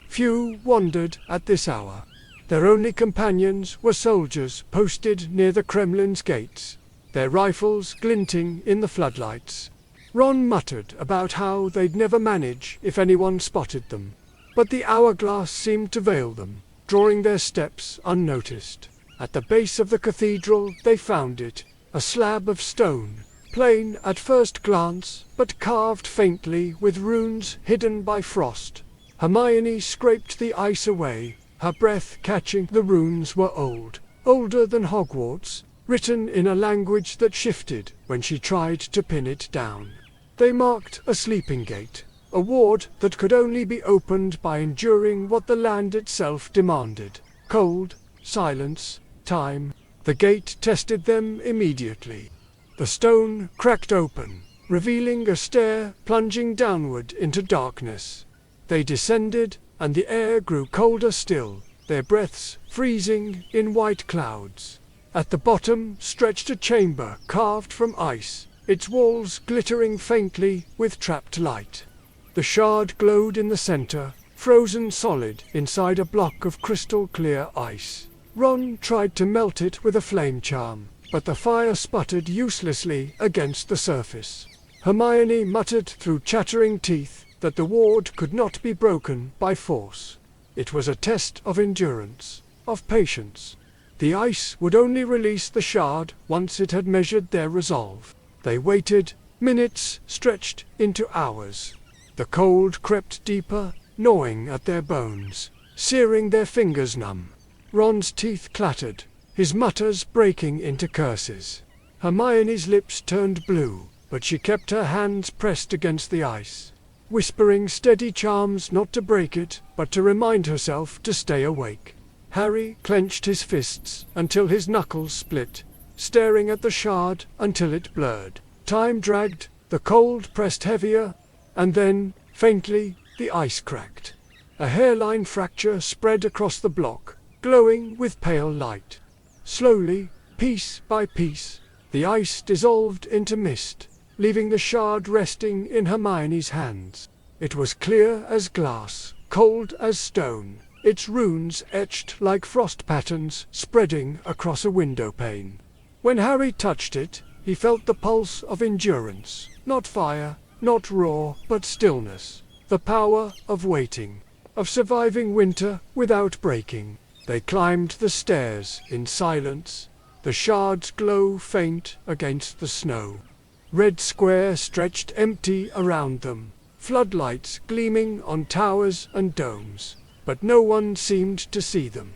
Few wandered at this hour. Their only companions were soldiers posted near the Kremlin's gates, their rifles glinting in the floodlights. Ron muttered about how they'd never manage if anyone spotted them, but the hourglass seemed to veil them, drawing their steps unnoticed. At the base of the cathedral they found it, a slab of stone, plain at first glance, but carved faintly with runes hidden by frost. Hermione scraped the ice away, her breath catching. The runes were old, older than Hogwarts, written in a language that shifted when she tried to pin it down. They marked a sleeping gate, a ward that could only be opened by enduring what the land itself demanded: cold, silence, time. The gate tested them immediately. The stone cracked open, revealing a stair plunging downward into darkness. They descended, and the air grew colder still, their breaths freezing in white clouds. At the bottom stretched a chamber carved from ice, its walls glittering faintly with trapped light. The shard glowed in the center, frozen solid inside a block of crystal-clear ice. Ron tried to melt it with a flame charm, but the fire sputtered uselessly against the surface. Hermione muttered through chattering teeth that the ward could not be broken by force. It was a test of endurance. of patience. The ice would only release the shard once it had measured their resolve. They waited. Minutes stretched into hours. The cold crept deeper, gnawing at their bones, searing their fingers numb. Ron's teeth clattered, his mutters breaking into curses. Hermione's lips turned blue, but she kept her hands pressed against the ice, whispering steady charms not to break it, but to remind herself to stay awake. Harry clenched his fists until his knuckles split, staring at the shard until it blurred. Time dragged, the cold pressed heavier, and then, faintly, the ice cracked. A hairline fracture spread across the block, glowing with pale light. Slowly, piece by piece, the ice dissolved into mist, leaving the shard resting in Hermione's hands. It was clear as glass, cold as stone, its runes etched like frost patterns spreading across a window pane. When Harry touched it, he felt the pulse of endurance, not fire, not roar, but stillness. The power of waiting, of surviving winter without breaking. They climbed the stairs in silence, the shard's glow faint against the snow. Red Square stretched empty around them, floodlights gleaming on towers and domes, but no one seemed to see them.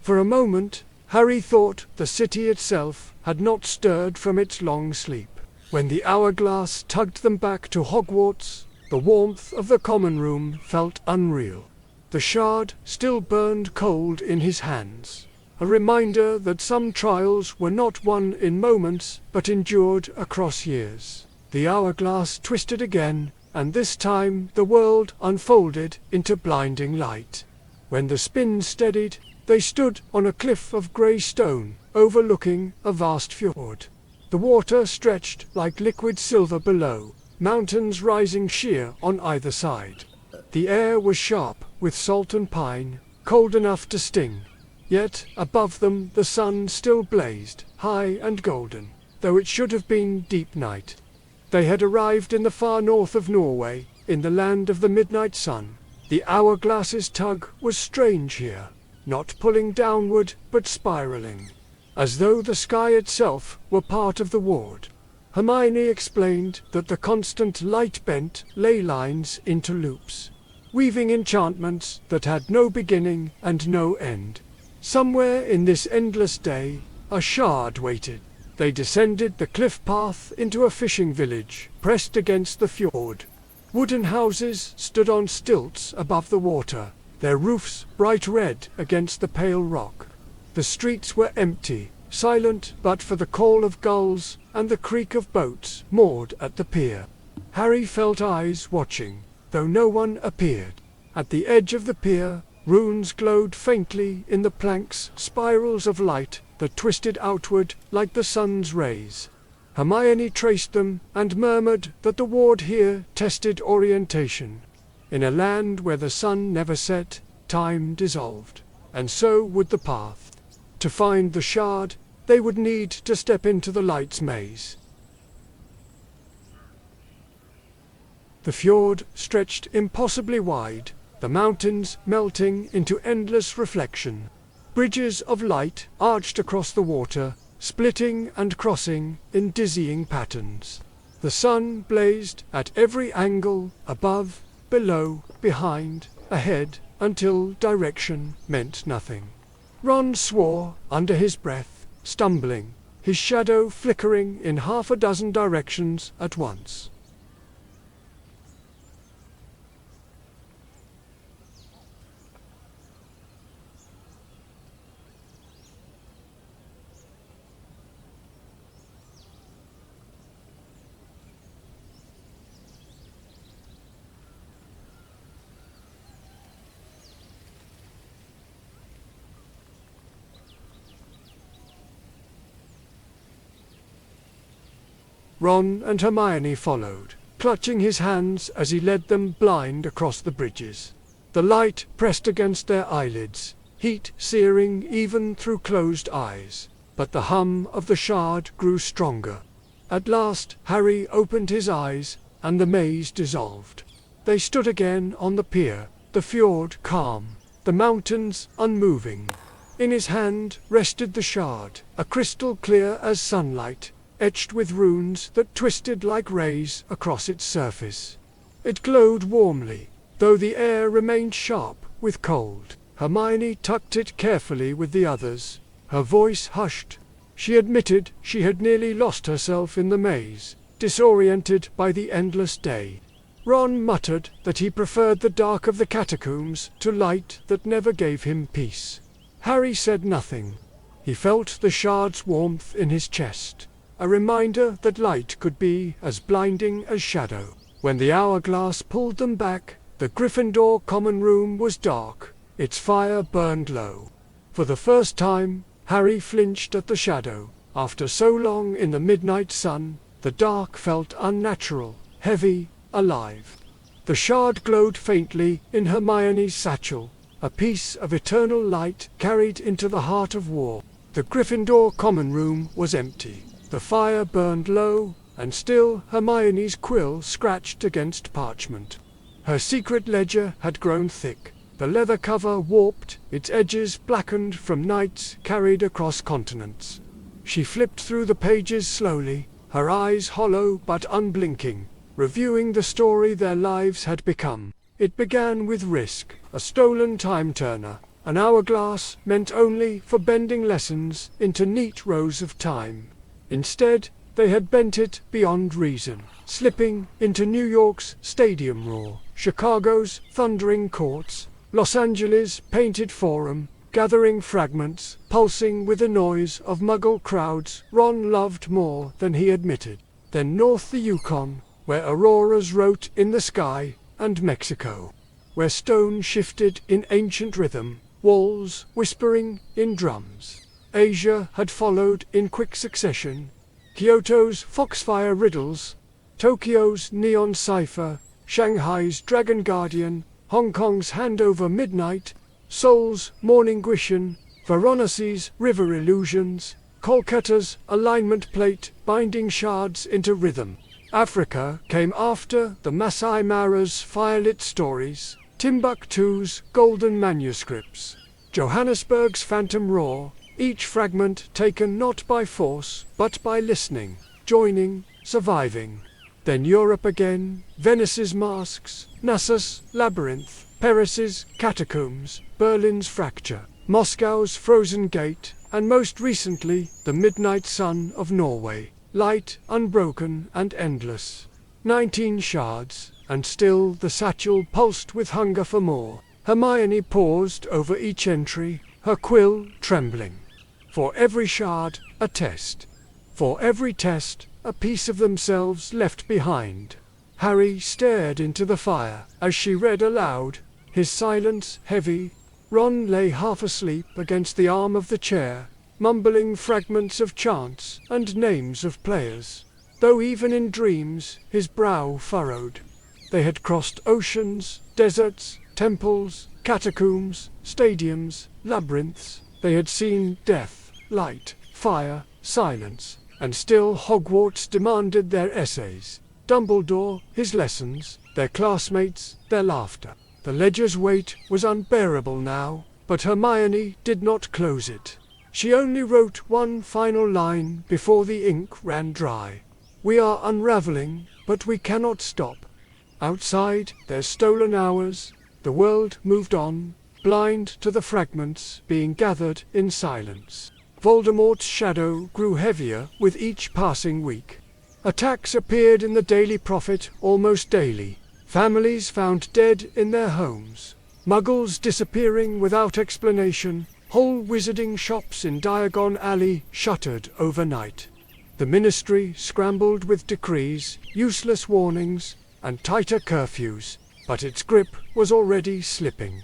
For a moment, Harry thought the city itself had not stirred from its long sleep. When the hourglass tugged them back to Hogwarts, the warmth of the common room felt unreal. The shard still burned cold in his hands, a reminder that some trials were not won in moments but endured across years. The hourglass twisted again, and this time the world unfolded into blinding light. When the spin steadied, they stood on a cliff of grey stone, overlooking a vast fjord. The water stretched like liquid silver below, mountains rising sheer on either side. The air was sharp with salt and pine, cold enough to sting. Yet above them the sun still blazed, high and golden, though it should have been deep night. They had arrived in the far north of Norway, in the land of the midnight sun. The hourglass's tug was strange here, not pulling downward but spiraling, as though the sky itself were part of the ward. Hermione explained that the constant light bent ley lines into loops, weaving enchantments that had no beginning and no end. Somewhere in this endless day, a shard waited. They descended the cliff path into a fishing village, pressed against the fjord. Wooden houses stood on stilts above the water, their roofs bright red against the pale rock. The streets were empty, silent but for the call of gulls and the creak of boats moored at the pier. Harry felt eyes watching, though no one appeared. At the edge of the pier, runes glowed faintly in the planks, spirals of light that twisted outward like the sun's rays. Hermione traced them and murmured that the ward here tested orientation. In a land where the sun never set, time dissolved, and so would the path. To find the shard, they would need to step into the light's maze. The fjord stretched impossibly wide, the mountains melting into endless reflection. Bridges of light arched across the water, splitting and crossing in dizzying patterns. The sun blazed at every angle, above, below, behind, ahead, until direction meant nothing. Ron swore under his breath, stumbling, his shadow flickering in half a dozen directions at once. Ron and Hermione followed, clutching his hands as he led them blind across the bridges. The light pressed against their eyelids, heat searing even through closed eyes, but the hum of the shard grew stronger. At last Harry opened his eyes, and the maze dissolved. They stood again on the pier, the fjord calm, the mountains unmoving. In his hand rested the shard, a crystal clear as sunlight, etched with runes that twisted like rays across its surface. It glowed warmly, though the air remained sharp with cold. Hermione tucked it carefully with the others, her voice hushed. She admitted she had nearly lost herself in the maze, disoriented by the endless day. Ron muttered that he preferred the dark of the catacombs to light that never gave him peace. Harry said nothing. He felt the shard's warmth in his chest, a reminder that light could be as blinding as shadow. When the hourglass pulled them back, the Gryffindor common room was dark, its fire burned low. For the first time, Harry flinched at the shadow. After so long in the midnight sun, the dark felt unnatural, heavy, alive. The shard glowed faintly in Hermione's satchel, a piece of eternal light carried into the heart of war. The Gryffindor common room was empty. The fire burned low, and still Hermione's quill scratched against parchment. Her secret ledger had grown thick, the leather cover warped, its edges blackened from nights carried across continents. She flipped through the pages slowly, her eyes hollow but unblinking, reviewing the story their lives had become. It began with Risk, a stolen time-turner, an hourglass meant only for bending lessons into neat rows of time. Instead, they had bent it beyond reason, slipping into New York's stadium roar, Chicago's thundering courts, Los Angeles' painted forum, gathering fragments, pulsing with the noise of Muggle crowds Ron loved more than he admitted. Then north the Yukon, where auroras wrote in the sky, and Mexico, where stone shifted in ancient rhythm, walls whispering in drums. Asia had followed in quick succession. Kyoto's foxfire riddles, Tokyo's neon cipher, Shanghai's dragon guardian, Hong Kong's handover midnight, Seoul's morning guishan, Varanase's river illusions, Kolkata's alignment plate binding shards into rhythm. Africa came after the Masai Mara's firelit stories, Timbuktu's golden manuscripts, Johannesburg's phantom roar, each fragment taken not by force, but by listening, joining, surviving. Then Europe again, Venice's masks, Nassau's labyrinth, Paris's catacombs, Berlin's fracture, Moscow's frozen gate, and most recently, the midnight sun of Norway, light, unbroken, and endless. 19 shards, and still the satchel pulsed with hunger for more. Hermione paused over each entry, her quill trembling. For every shard, a test. For every test, a piece of themselves left behind. Harry stared into the fire as she read aloud, his silence heavy. Ron lay half asleep against the arm of the chair, mumbling fragments of chants and names of players, though even in dreams his brow furrowed. They had crossed oceans, deserts, temples, catacombs, stadiums, labyrinths. They had seen death, light, fire, silence, and still Hogwarts demanded their essays. Dumbledore, his lessons, their classmates, their laughter. The ledger's weight was unbearable now, but Hermione did not close it. She only wrote one final line before the ink ran dry. We are unraveling, but we cannot stop. Outside, their stolen hours, the world moved on, blind to the fragments being gathered in silence. Voldemort's shadow grew heavier with each passing week. Attacks appeared in the Daily Prophet almost daily. Families found dead in their homes. Muggles disappearing without explanation. Whole wizarding shops in Diagon Alley shuttered overnight. The Ministry scrambled with decrees, useless warnings, and tighter curfews, but its grip was already slipping.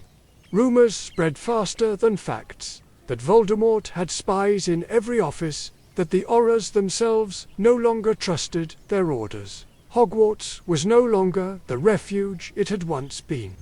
Rumors spread faster than facts, that Voldemort had spies in every office, that the Aurors themselves no longer trusted their orders. Hogwarts was no longer the refuge it had once been.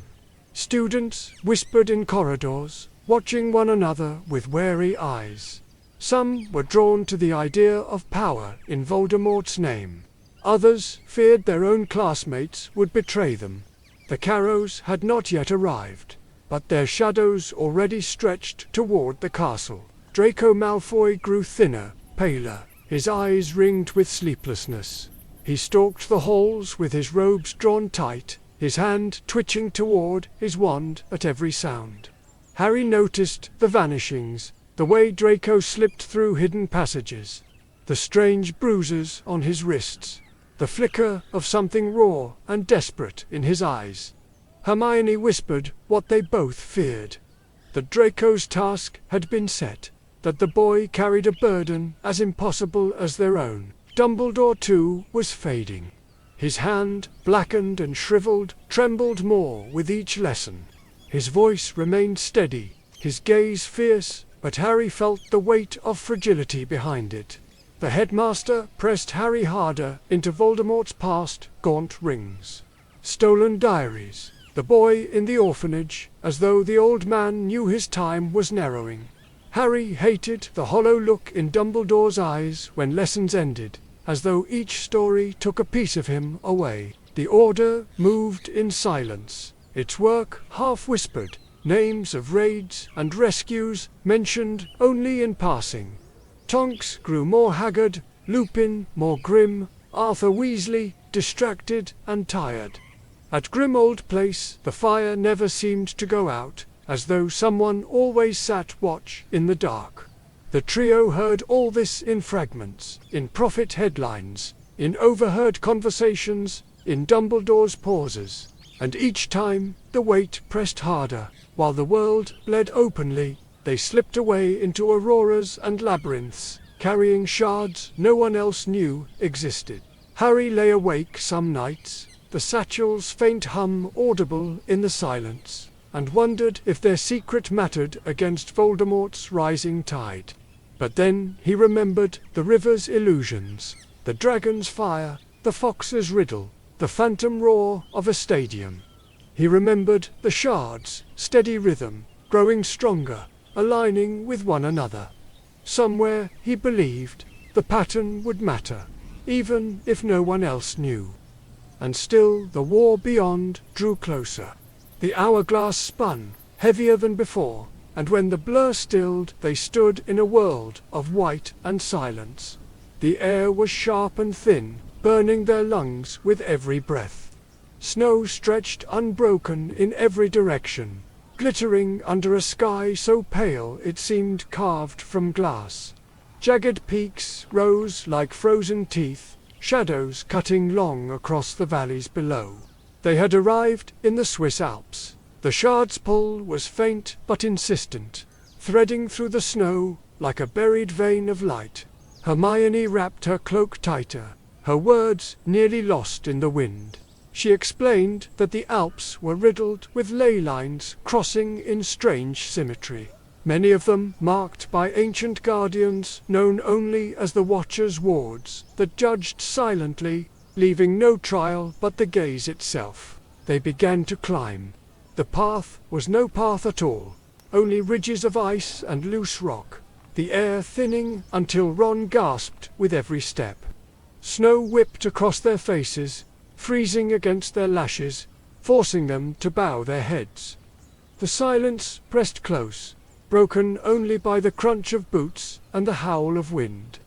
Students whispered in corridors, watching one another with wary eyes. Some were drawn to the idea of power in Voldemort's name. Others feared their own classmates would betray them. The Carrows had not yet arrived. but their shadows already stretched toward the castle. Draco Malfoy grew thinner, paler, his eyes ringed with sleeplessness. He stalked the halls with his robes drawn tight, his hand twitching toward his wand at every sound. Harry noticed the vanishings, the way Draco slipped through hidden passages, the strange bruises on his wrists, the flicker of something raw and desperate in his eyes. Hermione whispered what they both feared. That Draco's task had been set, that the boy carried a burden as impossible as their own. Dumbledore, too, was fading. His hand, blackened and shriveled, trembled more with each lesson. His voice remained steady, his gaze fierce, but Harry felt the weight of fragility behind it. The headmaster pressed Harry harder into Voldemort's past gaunt rings. Stolen diaries, the boy in the orphanage, as though the old man knew his time was narrowing. Harry hated the hollow look in Dumbledore's eyes when lessons ended, as though each story took a piece of him away. The Order moved in silence, its work half-whispered, names of raids and rescues mentioned only in passing. Tonks grew more haggard, Lupin more grim, Arthur Weasley distracted and tired. At Grimmauld Place the fire never seemed to go out, as though someone always sat watch in the dark. The trio heard all this in fragments, in prophet headlines, in overheard conversations, in Dumbledore's pauses, and each time the weight pressed harder, while the world bled openly, they slipped away into auroras and labyrinths, carrying shards no one else knew existed. Harry lay awake some nights, the satchel's faint hum audible in the silence, and wondered if their secret mattered against Voldemort's rising tide. But then he remembered the river's illusions, the dragon's fire, the fox's riddle, the phantom roar of a stadium. He remembered the shards' steady rhythm, growing stronger, aligning with one another. Somewhere, he believed, the pattern would matter, even if no one else knew. And still the war beyond drew closer. The hourglass spun, heavier than before, and when the blur stilled, they stood in a world of white and silence. The air was sharp and thin, burning their lungs with every breath. Snow stretched unbroken in every direction, glittering under a sky so pale it seemed carved from glass. Jagged peaks rose like frozen teeth, shadows cutting long across the valleys below. They had arrived in the Swiss Alps. The shards' pull was faint but insistent, threading through the snow like a buried vein of light. Hermione wrapped her cloak tighter, her words nearly lost in the wind. She explained that the Alps were riddled with ley lines crossing in strange symmetry, many of them marked by ancient guardians known only as the Watcher's wards, that judged silently, leaving no trial but the gaze itself. They began to climb. The path was no path at all, only ridges of ice and loose rock, the air thinning until Ron gasped with every step. Snow whipped across their faces, freezing against their lashes, forcing them to bow their heads. The silence pressed close, broken only by the crunch of boots and the howl of wind.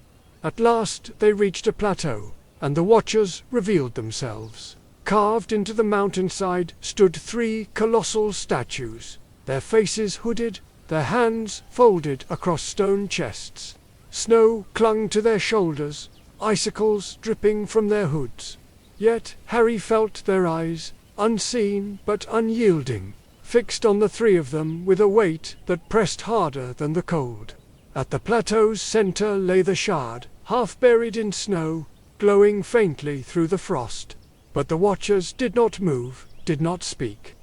At last they reached a plateau, and the Watchers revealed themselves. Carved into the mountainside stood 3 colossal statues, their faces hooded, their hands folded across stone chests. Snow clung to their shoulders, icicles dripping from their hoods. Yet Harry felt their eyes, unseen but unyielding, fixed on the 3 of them with a weight that pressed harder than the cold. At the plateau's center lay the shard, half buried in snow, glowing faintly through the frost. But the Watchers did not move, did not speak.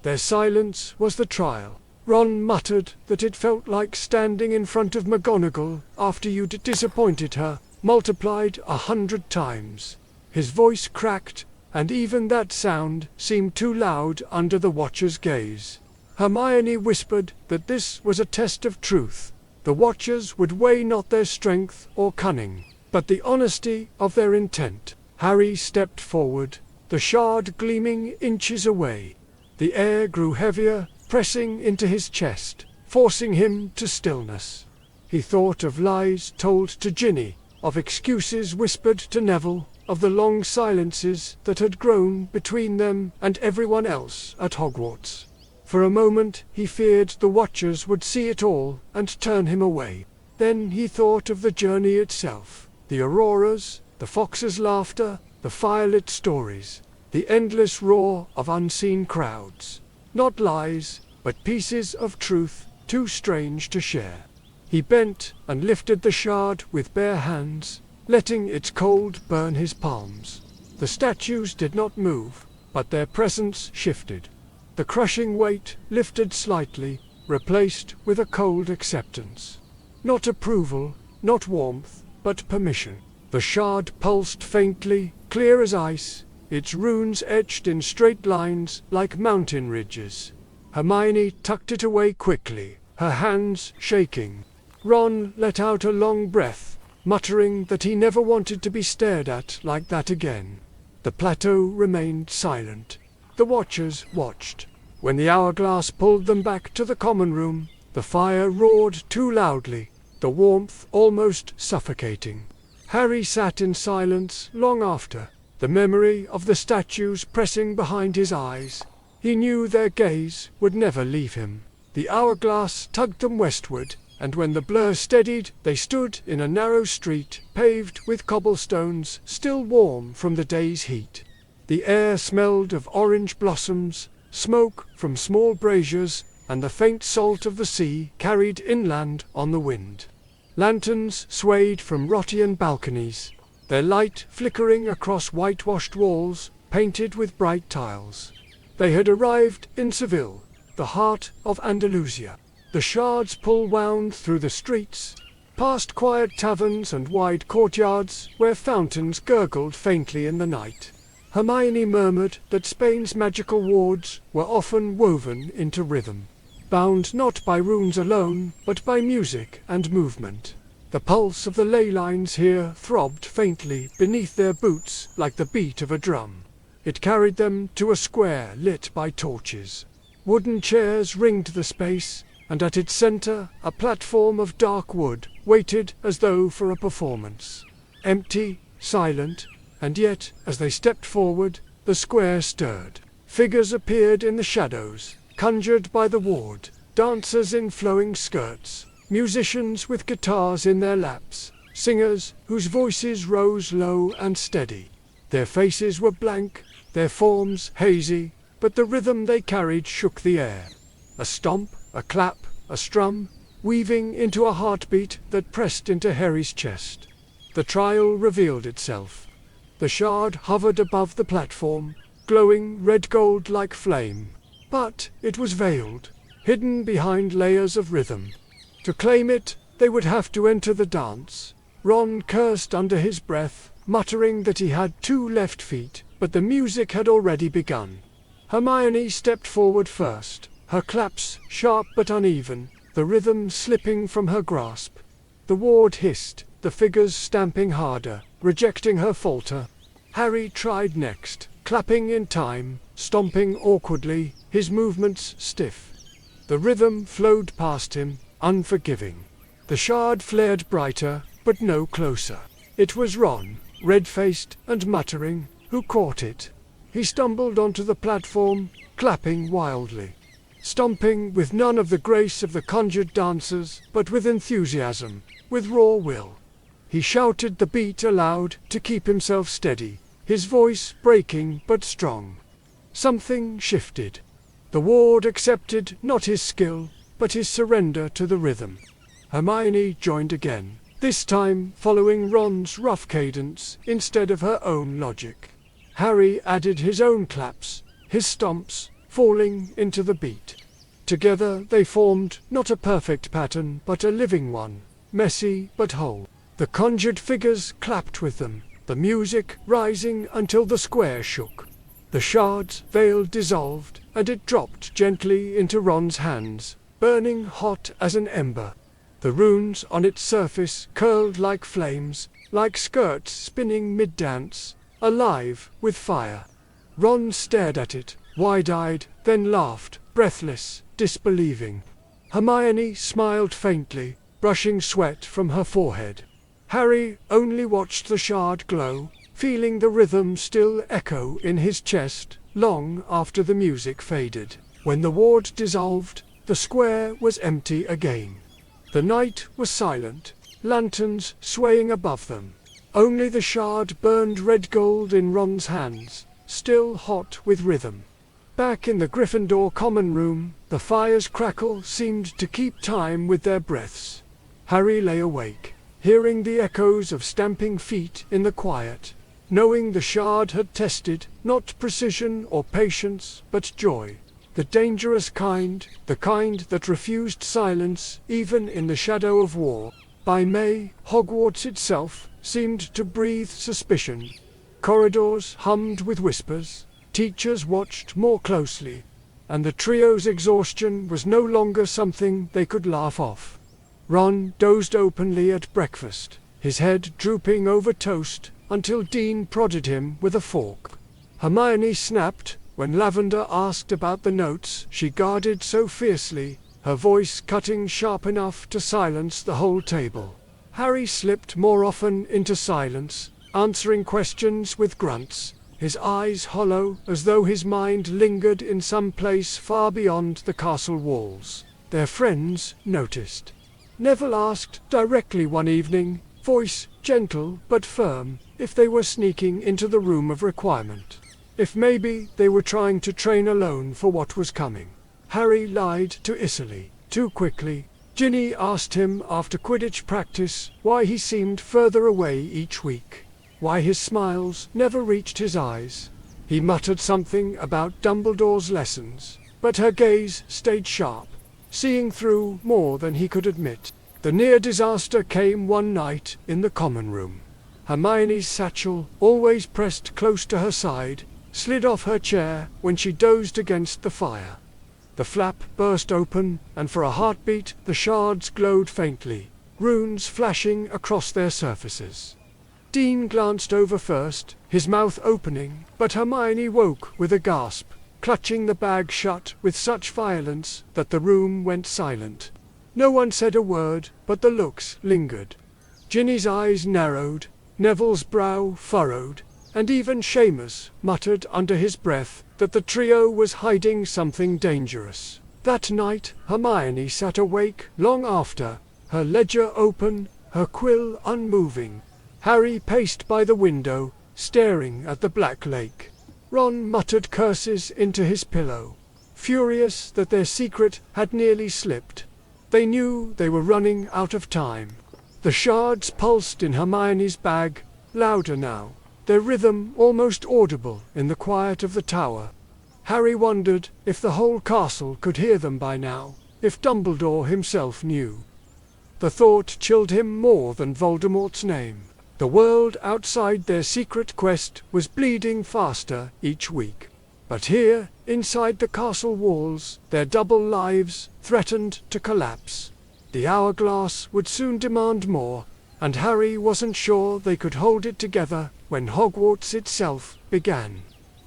Their silence was the trial. Ron muttered that it felt like standing in front of McGonagall after you'd disappointed her, multiplied 100 times. His voice cracked, and even that sound seemed too loud under the Watcher's gaze. Hermione whispered that this was a test of truth. The Watchers would weigh not their strength or cunning, but the honesty of their intent. Harry stepped forward, the shard gleaming inches away. The air grew heavier, pressing into his chest, forcing him to stillness. He thought of lies told to Ginny, of excuses whispered to Neville, of the long silences that had grown between them and everyone else at Hogwarts. For a moment he feared the Watchers would see it all and turn him away. Then he thought of the journey itself, the auroras, the foxes' laughter, the firelit stories, the endless roar of unseen crowds. Not lies, but pieces of truth too strange to share. He bent and lifted the shard with bare hands, letting its cold burn his palms. The statues did not move, but their presence shifted. The crushing weight lifted slightly, replaced with a cold acceptance. Not approval, not warmth, but permission. The shard pulsed faintly, clear as ice, its runes etched in straight lines like mountain ridges. Hermione tucked it away quickly, her hands shaking. Ron let out a long breath, muttering that he never wanted to be stared at like that again. The plateau remained silent. The Watchers watched. When the hourglass pulled them back to the common room, the fire roared too loudly, the warmth almost suffocating. Harry sat in silence long after, the memory of the statues pressing behind his eyes. He knew their gaze would never leave him. The hourglass tugged them westward, and when the blur steadied, they stood in a narrow street, paved with cobblestones, still warm from the day's heat. The air smelled of orange blossoms, smoke from small braziers, and the faint salt of the sea carried inland on the wind. Lanterns swayed from Rottian balconies, their light flickering across whitewashed walls, painted with bright tiles. They had arrived in Seville, the heart of Andalusia. The shards pull wound through the streets, past quiet taverns and wide courtyards where fountains gurgled faintly in the night. Hermione murmured that Spain's magical wards were often woven into rhythm, bound not by runes alone, but by music and movement. The pulse of the ley lines here throbbed faintly beneath their boots like the beat of a drum. It carried them to a square lit by torches. Wooden chairs ringed the space, and at its center a platform of dark wood waited as though for a performance. Empty, silent, and yet, as they stepped forward, the square stirred. Figures appeared in the shadows, conjured by the ward, dancers in flowing skirts, musicians with guitars in their laps, singers whose voices rose low and steady. Their faces were blank, their forms hazy, but the rhythm they carried shook the air. A stomp, a clap, a strum, weaving into a heartbeat that pressed into Harry's chest. The trial revealed itself. The shard hovered above the platform, glowing red-gold like flame. But it was veiled, hidden behind layers of rhythm. To claim it, they would have to enter the dance. Ron cursed under his breath, muttering that he had 2 left feet, but the music had already begun. Hermione stepped forward first, her claps sharp but uneven, the rhythm slipping from her grasp. The ward hissed, the figures stamping harder, rejecting her falter. Harry tried next, clapping in time, stomping awkwardly, his movements stiff. The rhythm flowed past him, unforgiving. The shard flared brighter, but no closer. It was Ron, red-faced and muttering, who caught it. He stumbled onto the platform, clapping wildly, stomping with none of the grace of the conjured dancers, but with enthusiasm, with raw will. He shouted the beat aloud to keep himself steady, his voice breaking but strong. Something shifted. The ward accepted not his skill, but his surrender to the rhythm. Hermione joined again, this time following Ron's rough cadence instead of her own logic. Harry added his own claps, his stomps, falling into the beat. Together they formed not a perfect pattern, but a living one, messy but whole. The conjured figures clapped with them, the music rising until the square shook. The shard's veil dissolved, and it dropped gently into Ron's hands, burning hot as an ember. The runes on its surface curled like flames, like skirts spinning mid-dance, alive with fire. Ron stared at it, wide-eyed, then laughed, breathless, disbelieving. Hermione smiled faintly, brushing sweat from her forehead. Harry only watched the shard glow, feeling the rhythm still echo in his chest long after the music faded. When the ward dissolved, the square was empty again. The night was silent, lanterns swaying above them. Only the shard burned red gold in Ron's hands, still hot with rhythm. Back in the Gryffindor common room, the fire's crackle seemed to keep time with their breaths. Harry lay awake, hearing the echoes of stamping feet in the quiet, knowing the shard had tested not precision or patience, but joy. The dangerous kind, the kind that refused silence even in the shadow of war. By May, Hogwarts itself seemed to breathe suspicion. Corridors hummed with whispers, teachers watched more closely, and the trio's exhaustion was no longer something they could laugh off. Ron dozed openly at breakfast, his head drooping over toast, until Dean prodded him with a fork. Hermione snapped when Lavender asked about the notes she guarded so fiercely, her voice cutting sharp enough to silence the whole table. Harry slipped more often into silence, answering questions with grunts, his eyes hollow as though his mind lingered in some place far beyond the castle walls. Their friends noticed. Neville asked directly one evening, voice gentle but firm, if they were sneaking into the room of requirement. If maybe they were trying to train alone for what was coming. Harry lied to Icily, too quickly. Ginny asked him after Quidditch practice why he seemed further away each week, why his smiles never reached his eyes. He muttered something about Dumbledore's lessons, but her gaze stayed sharp, seeing through more than he could admit. The near disaster came one night in the common room. Hermione's satchel, always pressed close to her side, slid off her chair when she dozed against the fire. The flap burst open, and for a heartbeat the shards glowed faintly, runes flashing across their surfaces. Dean glanced over first, his mouth opening, but Hermione woke with a gasp, clutching the bag shut with such violence that the room went silent. No one said a word, but the looks lingered. Ginny's eyes narrowed, Neville's brow furrowed, and even Seamus muttered under his breath that the trio was hiding something dangerous. That night Hermione sat awake long after, her ledger open, her quill unmoving. Harry paced by the window, staring at the black lake. Ron muttered curses into his pillow, furious that their secret had nearly slipped. They knew they were running out of time. The shards pulsed in Hermione's bag, louder now, their rhythm almost audible in the quiet of the tower. Harry wondered if the whole castle could hear them by now, if Dumbledore himself knew. The thought chilled him more than Voldemort's name. The world outside their secret quest was bleeding faster each week. But here, inside the castle walls, their double lives threatened to collapse. The hourglass would soon demand more, and Harry wasn't sure they could hold it together when Hogwarts itself began.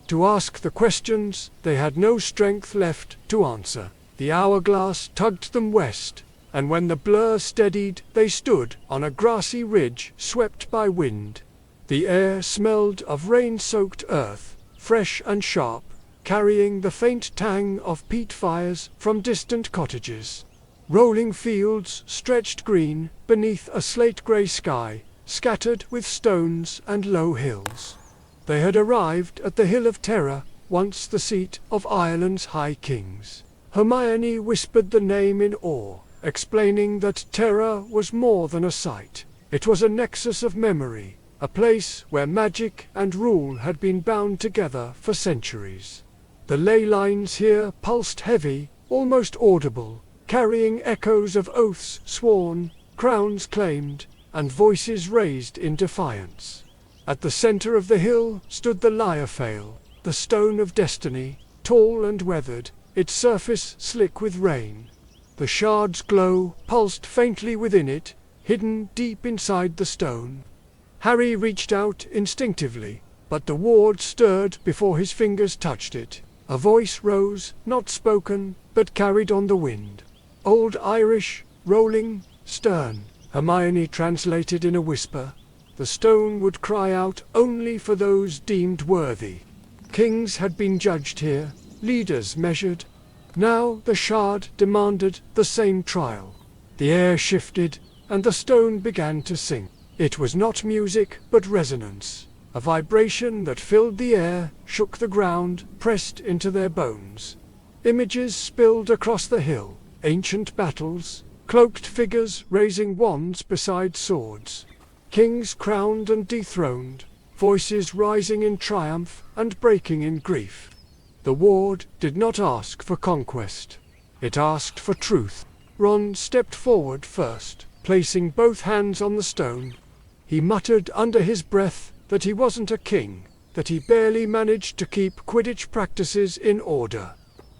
To ask the questions they had no strength left to answer. The hourglass tugged them west, and when the blur steadied, they stood on a grassy ridge swept by wind. The air smelled of rain-soaked earth, fresh and sharp, carrying the faint tang of peat fires from distant cottages. Rolling fields stretched green beneath a slate-grey sky, scattered with stones and low hills. They had arrived at the Hill of Terror, once the seat of Ireland's High Kings. Hermione whispered the name in awe, explaining that Terror was more than a site. It was a nexus of memory, a place where magic and rule had been bound together for centuries. The ley lines here pulsed heavy, almost audible, carrying echoes of oaths sworn, crowns claimed, and voices raised in defiance. At the center of the hill stood the Lyre-Fail, the stone of destiny, tall and weathered, its surface slick with rain. The shard's glow pulsed faintly within it, hidden deep inside the stone. Harry reached out instinctively, but the ward stirred before his fingers touched it. A voice rose, not spoken, but carried on the wind. Old Irish, rolling, stern. Hermione translated in a whisper. The stone would cry out only for those deemed worthy. Kings had been judged here, leaders measured. Now the shard demanded the same trial. The air shifted, and the stone began to sing. It was not music, but resonance. A vibration that filled the air, shook the ground, pressed into their bones. Images spilled across the hill, ancient battles, cloaked figures raising wands beside swords. Kings crowned and dethroned, voices rising in triumph and breaking in grief. The ward did not ask for conquest. It asked for truth. Ron stepped forward first, placing both hands on the stone. He muttered under his breath that he wasn't a king, that he barely managed to keep Quidditch practices in order.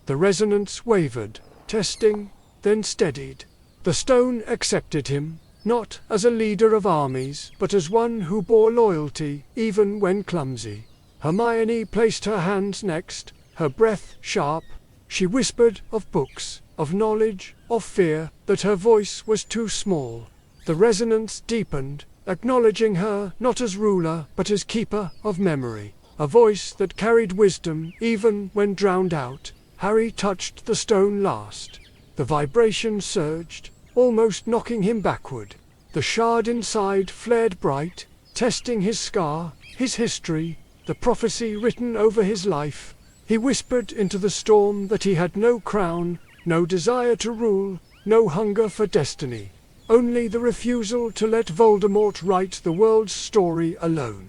The resonance wavered, testing, then steadied. The stone accepted him, not as a leader of armies, but as one who bore loyalty, even when clumsy. Hermione placed her hands next, her breath sharp. She whispered of books, of knowledge, of fear, that her voice was too small. The resonance deepened, acknowledging her not as ruler, but as keeper of memory. A voice that carried wisdom even when drowned out. Harry touched the stone last. The vibration surged, almost knocking him backward. The shard inside flared bright, testing his scar, his history, the prophecy written over his life. He whispered into the storm that he had no crown, no desire to rule, no hunger for destiny. Only the refusal to let Voldemort write the world's story alone.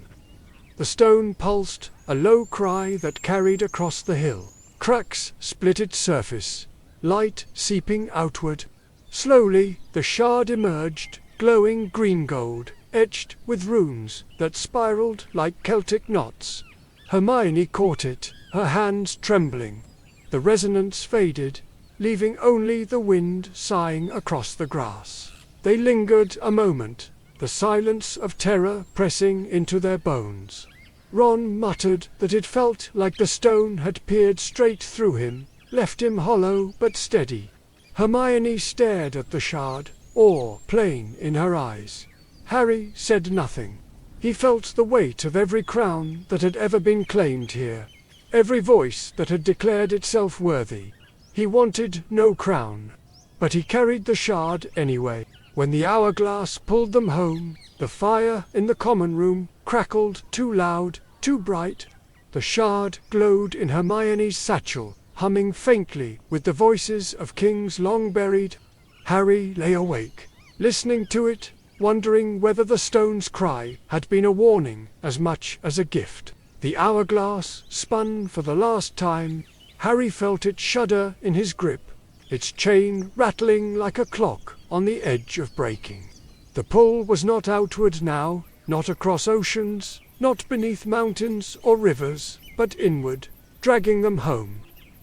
The stone pulsed, a low cry that carried across the hill. Cracks split its surface, light seeping outward. Slowly, the shard emerged, glowing green-gold, etched with runes that spiraled like Celtic knots. Hermione caught it, her hands trembling. The resonance faded, leaving only the wind sighing across the grass. They lingered a moment, the silence of terror pressing into their bones. Ron muttered that it felt like the stone had peered straight through him, left him hollow but steady. Hermione stared at the shard, awe plain in her eyes. Harry said nothing. He felt the weight of every crown that had ever been claimed here, every voice that had declared itself worthy. He wanted no crown, but he carried the shard anyway. When the hourglass pulled them home, the fire in the common room crackled too loud, too bright. The shard glowed in Hermione's satchel, humming faintly with the voices of kings long buried. Harry lay awake, listening to it, wondering whether the stone's cry had been a warning as much as a gift. The hourglass spun for the last time. Harry felt it shudder in his grip, its chain rattling like a clock on the edge of breaking. The pull was not outward now, not across oceans, not beneath mountains or rivers, but inward, dragging them home.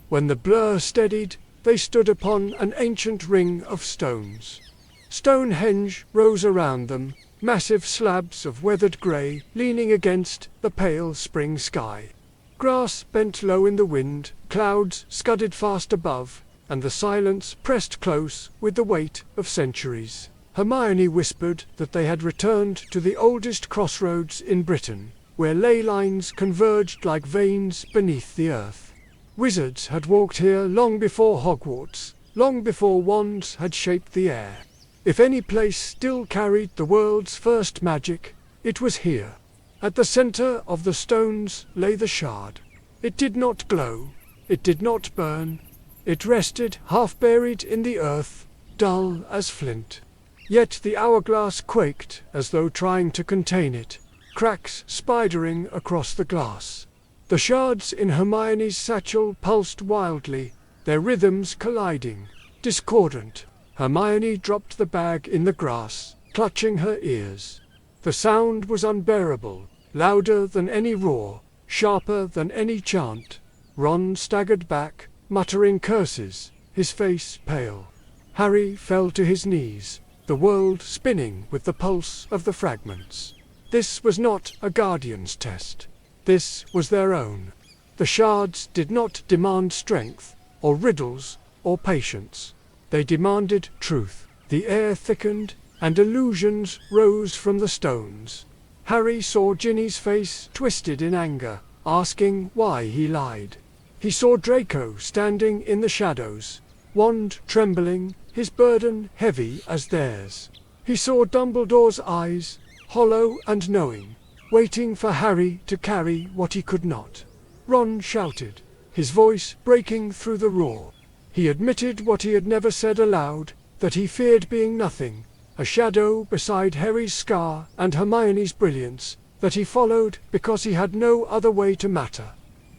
When the blur steadied, they stood upon an ancient ring of stones. Stonehenge rose around them, massive slabs of weathered grey leaning against the pale spring sky. Grass bent low in the wind, clouds scudded fast above, and the silence pressed close with the weight of centuries. Hermione whispered that they had returned to the oldest crossroads in Britain, where ley lines converged like veins beneath the earth. Wizards had walked here long before Hogwarts, long before wands had shaped the air. If any place still carried the world's first magic, it was here. At the center of the stones lay the shard. It did not glow, it did not burn. It rested half-buried in the earth, dull as flint. Yet the hourglass quaked as though trying to contain it, cracks spidering across the glass. The shards in Hermione's satchel pulsed wildly, their rhythms colliding, discordant. Hermione dropped the bag in the grass, clutching her ears. The sound was unbearable, louder than any roar, sharper than any chant. Ron staggered back, muttering curses, his face pale. Harry fell to his knees, the world spinning with the pulse of the fragments. This was not a guardian's test. This was their own. The shards did not demand strength, or riddles, or patience. They demanded truth. The air thickened, and illusions rose from the stones. Harry saw Ginny's face twisted in anger, asking why he lied. He saw Draco standing in the shadows, wand trembling, his burden heavy as theirs. He saw Dumbledore's eyes, hollow and knowing, waiting for Harry to carry what he could not. Ron shouted, his voice breaking through the roar. He admitted what he had never said aloud, that he feared being nothing, a shadow beside Harry's scar and Hermione's brilliance, that he followed because he had no other way to matter.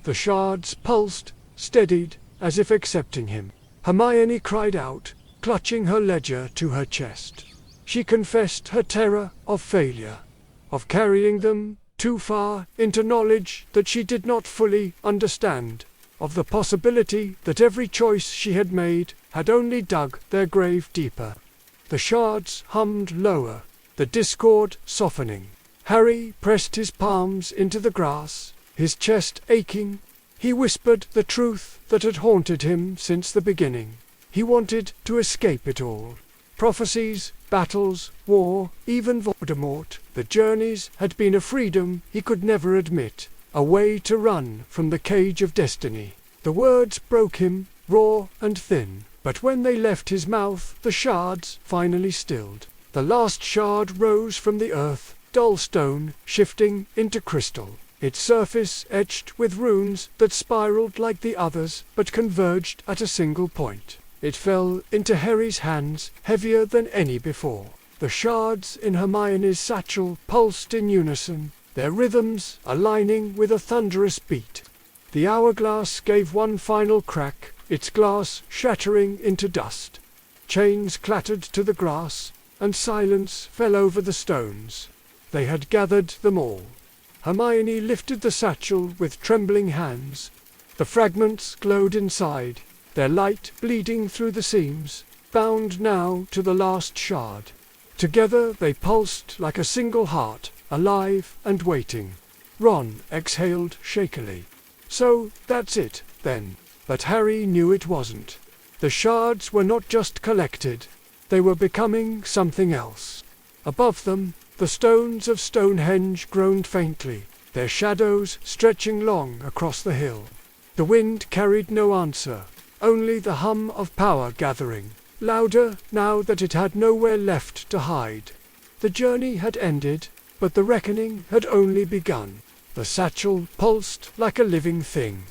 The shards pulsed, steadied, as if accepting him. Hermione cried out, clutching her ledger to her chest. She confessed her terror of failure, of carrying them too far into knowledge that she did not fully understand, of the possibility that every choice she had made had only dug their grave deeper. The shards hummed lower, the discord softening. Harry pressed his palms into the grass, his chest aching. He whispered the truth that had haunted him since the beginning. He wanted to escape it all. Prophecies, battles, war, even Voldemort. The journeys had been a freedom he could never admit, a way to run from the cage of destiny. The words broke him, raw and thin, but when they left his mouth, the shards finally stilled. The last shard rose from the earth, dull stone, shifting into crystal, its surface etched with runes that spiraled like the others, but converged at a single point. It fell into Harry's hands, heavier than any before. The shards in Hermione's satchel pulsed in unison, their rhythms aligning with a thunderous beat. The hourglass gave one final crack, its glass shattering into dust. Chains clattered to the grass, and silence fell over the stones. They had gathered them all. Hermione lifted the satchel with trembling hands. The fragments glowed inside, their light bleeding through the seams, bound now to the last shard. Together they pulsed like a single heart, alive and waiting. Ron exhaled shakily. So, that's it, then. But Harry knew it wasn't. The shards were not just collected, they were becoming something else. Above them, the stones of Stonehenge groaned faintly, their shadows stretching long across the hill. The wind carried no answer, only the hum of power gathering, louder now that it had nowhere left to hide. The journey had ended, but the reckoning had only begun. The satchel pulsed like a living thing.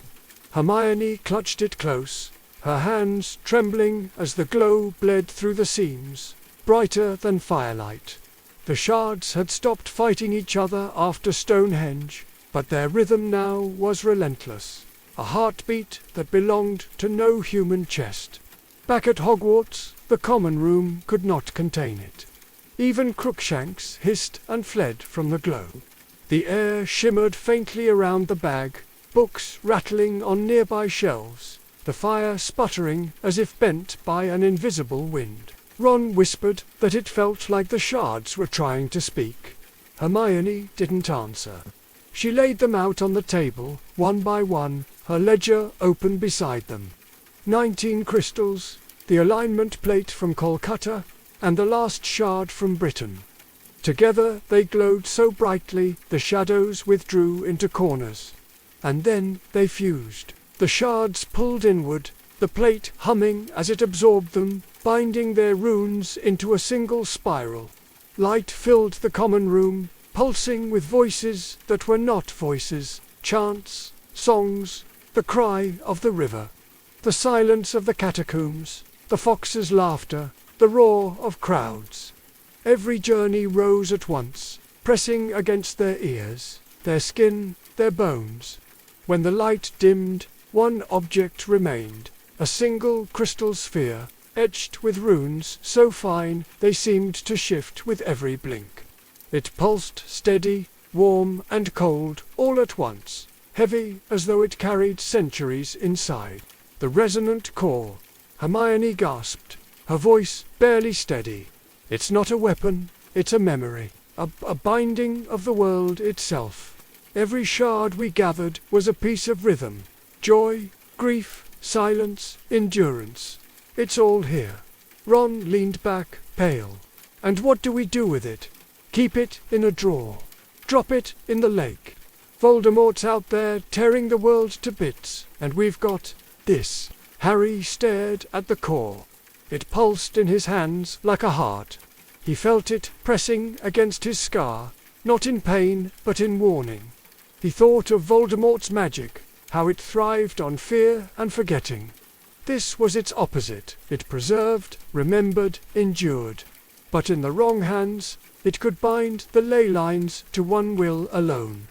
Hermione clutched it close, her hands trembling as the glow bled through the seams, brighter than firelight. The shards had stopped fighting each other after Stonehenge, but their rhythm now was relentless, a heartbeat that belonged to no human chest. Back at Hogwarts, the common room could not contain it. Even Crookshanks hissed and fled from the glow. The air shimmered faintly around the bag, books rattling on nearby shelves, the fire sputtering as if bent by an invisible wind. Ron whispered that it felt like the shards were trying to speak. Hermione didn't answer. She laid them out on the table, one by one, her ledger open beside them. 19 crystals, the alignment plate from Kolkata, and the last shard from Britain. Together they glowed so brightly the shadows withdrew into corners. And then they fused. The shards pulled inward, the plate humming as it absorbed them, binding their runes into a single spiral. Light filled the common room, pulsing with voices that were not voices, chants, songs, the cry of the river, the silence of the catacombs, the fox's laughter, the roar of crowds. Every journey rose at once, pressing against their ears, their skin, their bones. When the light dimmed, one object remained, a single crystal sphere, etched with runes so fine they seemed to shift with every blink. It pulsed steady, warm and cold all at once, heavy as though it carried centuries inside. The resonant core. Hermione gasped, her voice barely steady. It's not a weapon, it's a memory, a binding of the world itself. Every shard we gathered was a piece of rhythm. Joy, grief, silence, endurance. It's all here. Ron leaned back, pale. And what do we do with it? Keep it in a drawer. Drop it in the lake. Voldemort's out there tearing the world to bits, and we've got this. Harry stared at the core. It pulsed in his hands like a heart. He felt it pressing against his scar, not in pain, but in warning. He thought of Voldemort's magic, how it thrived on fear and forgetting. This was its opposite. It preserved, remembered, endured. But in the wrong hands, it could bind the ley lines to one will alone.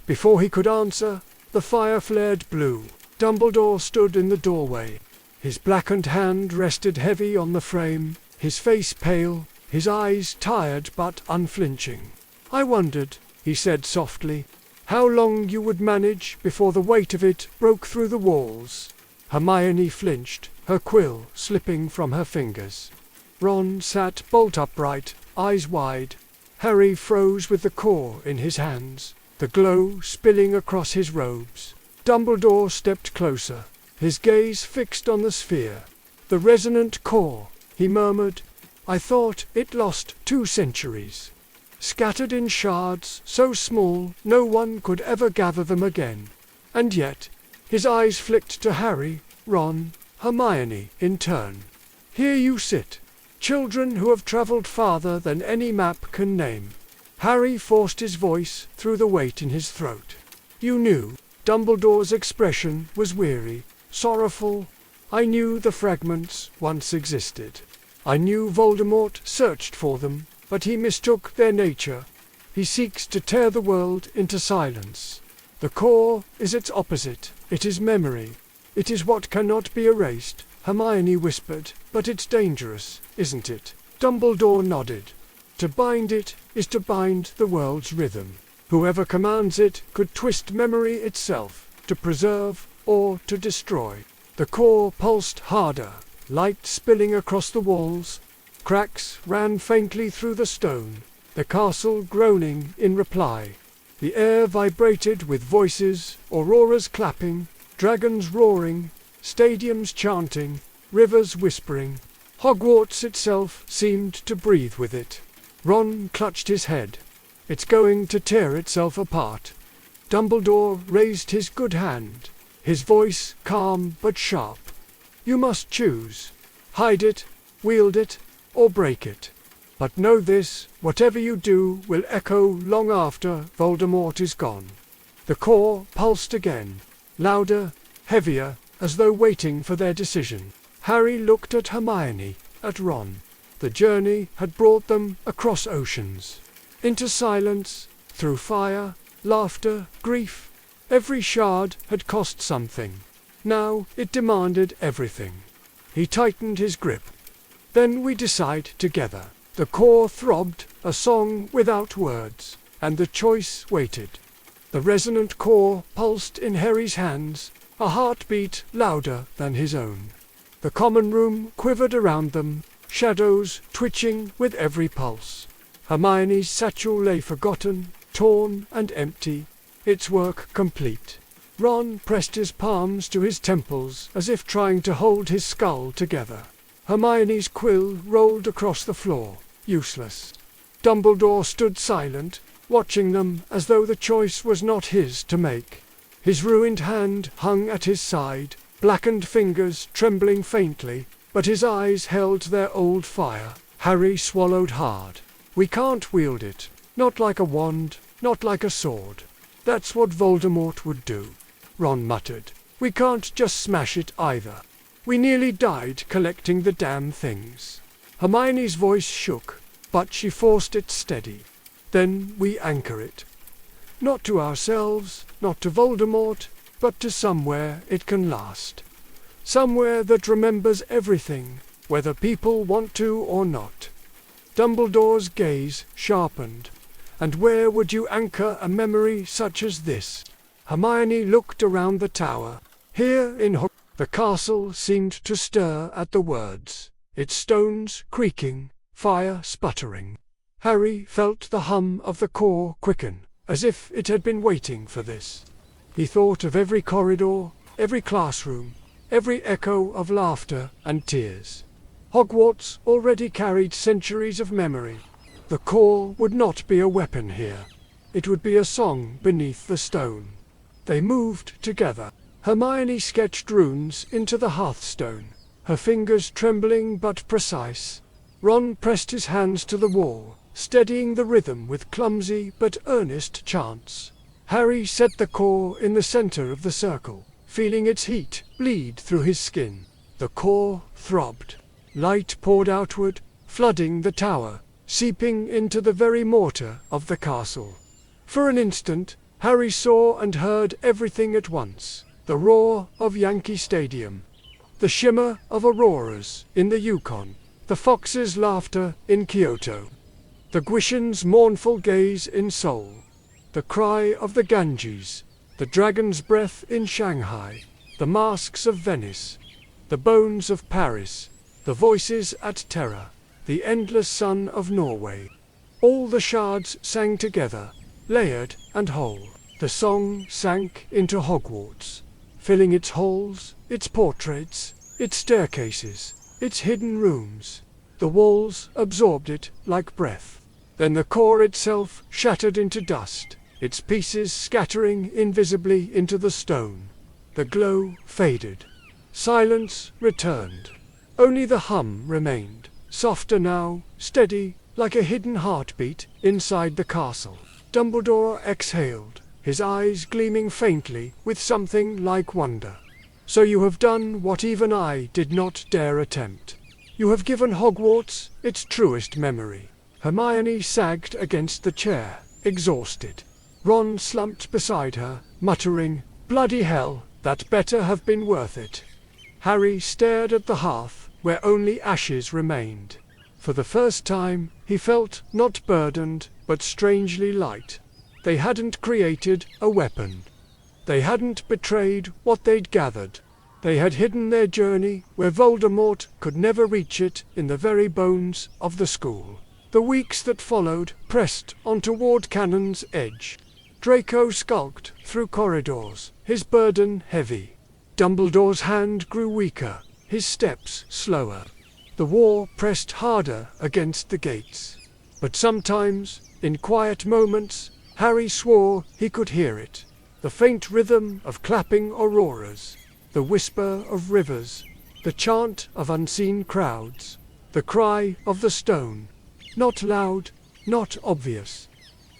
Before he could answer, the fire flared blue. Dumbledore stood in the doorway. His blackened hand rested heavy on the frame, his face pale, his eyes tired but unflinching. "I wondered," he said softly, "how long you would manage before the weight of it broke through the walls." Hermione flinched, her quill slipping from her fingers. Ron sat bolt upright, eyes wide. Harry froze with the core in his hands, the glow spilling across his robes. Dumbledore stepped closer, his gaze fixed on the sphere. "The resonant core," he murmured. "I thought it lost 2 centuries. Scattered in shards so small no one could ever gather them again. And yet," his eyes flicked to Harry, Ron, Hermione in turn. "Here you sit, children who have travelled farther than any map can name." Harry forced his voice through the weight in his throat. "You knew." Dumbledore's expression was weary, sorrowful. "I knew the fragments once existed. I knew Voldemort searched for them, but he mistook their nature. He seeks to tear the world into silence. The core is its opposite. It is memory. It is what cannot be erased," Hermione whispered. "But it's dangerous, isn't it?" Dumbledore nodded. "To bind it is to bind the world's rhythm. Whoever commands it could twist memory itself, to preserve or to destroy." The core pulsed harder, light spilling across the walls. Cracks ran faintly through the stone, the castle groaning in reply. The air vibrated with voices, auroras clapping, dragons roaring, stadiums chanting, rivers whispering. Hogwarts itself seemed to breathe with it. Ron clutched his head. "It's going to tear itself apart." Dumbledore raised his good hand, his voice calm but sharp. "You must choose. Hide it, wield it, or break it. But know this, whatever you do will echo long after Voldemort is gone." The core pulsed again, louder, heavier, as though waiting for their decision. Harry looked at Hermione, at Ron. The journey had brought them across oceans, into silence, through fire, laughter, grief. Every shard had cost something. Now it demanded everything. He tightened his grip. "Then we decide together." The core throbbed, a song without words, and the choice waited. The resonant core pulsed in Harry's hands, a heartbeat louder than his own. The common room quivered around them, shadows twitching with every pulse. Hermione's satchel lay forgotten, torn and empty, its work complete. Ron pressed his palms to his temples as if trying to hold his skull together. Hermione's quill rolled across the floor, useless. Dumbledore stood silent, watching them as though the choice was not his to make. His ruined hand hung at his side, blackened fingers trembling faintly, but his eyes held their old fire. Harry swallowed hard. "We can't wield it. Not like a wand, not like a sword. That's what Voldemort would do," Ron muttered. "We can't just smash it either. We nearly died collecting the damn things." Hermione's voice shook, but she forced it steady. "Then we anchor it. Not to ourselves, not to Voldemort, but to somewhere it can last. Somewhere that remembers everything, whether people want to or not." Dumbledore's gaze sharpened. "And where would you anchor a memory such as this?" Hermione looked around the tower. "Here in Hogwarts." The castle seemed to stir at the words, its stones creaking, fire sputtering. Harry felt the hum of the core quicken. as if it had been waiting for this. He thought of every corridor, every classroom, every echo of laughter and tears. Hogwarts already carried centuries of memory. The core would not be a weapon here. It would be a song beneath the stone. They moved together. Hermione sketched runes into the hearthstone, her fingers trembling but precise. Ron pressed his hands to the wall, steadying the rhythm with clumsy but earnest chants. Harry set the core in the center of the circle, feeling its heat bleed through his skin. The core throbbed. Light poured outward, flooding the tower, seeping into the very mortar of the castle. For an instant, Harry saw and heard everything at once. The roar of Yankee Stadium, the shimmer of auroras in the Yukon, the fox's laughter in Kyoto, the Gwishan's mournful gaze in Seoul, the cry of the Ganges, the dragon's breath in Shanghai, the masks of Venice, the bones of Paris, the voices at Terra, the endless sun of Norway. All the shards sang together, layered and whole. The song sank into Hogwarts, filling its halls, its portraits, its staircases, its hidden rooms. The walls absorbed it like breath. Then the core itself shattered into dust, its pieces scattering invisibly into the stone. The glow faded. Silence returned. Only the hum remained, softer now, steady, like a hidden heartbeat inside the castle. Dumbledore exhaled, his eyes gleaming faintly with something like wonder. So you have done what even I did not dare attempt. You have given Hogwarts its truest memory. Hermione sagged against the chair, exhausted. Ron slumped beside her, muttering, "Bloody hell, that better have been worth it." Harry stared at the hearth, where only ashes remained. For the first time, he felt not burdened, but strangely light. They hadn't created a weapon. They hadn't betrayed what they'd gathered. They had hidden their journey where Voldemort could never reach it, in the very bones of the school. The weeks that followed pressed on toward Cannon's edge. Draco skulked through corridors, his burden heavy. Dumbledore's hand grew weaker, his steps slower. The war pressed harder against the gates. But sometimes, in quiet moments, Harry swore he could hear it. The faint rhythm of clapping auroras, the whisper of rivers, the chant of unseen crowds, the cry of the stone. Not loud, not obvious,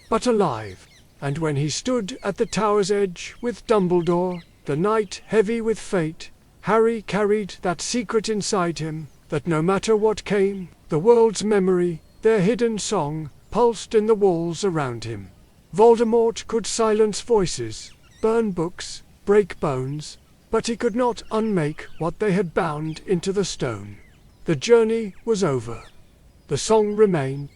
but alive. And when he stood at the tower's edge with Dumbledore, the night heavy with fate, Harry carried that secret inside him, that no matter what came, the world's memory, their hidden song, pulsed in the walls around him. Voldemort could silence voices, burn books, break bones, but he could not unmake what they had bound into the stone. The journey was over. The song remained,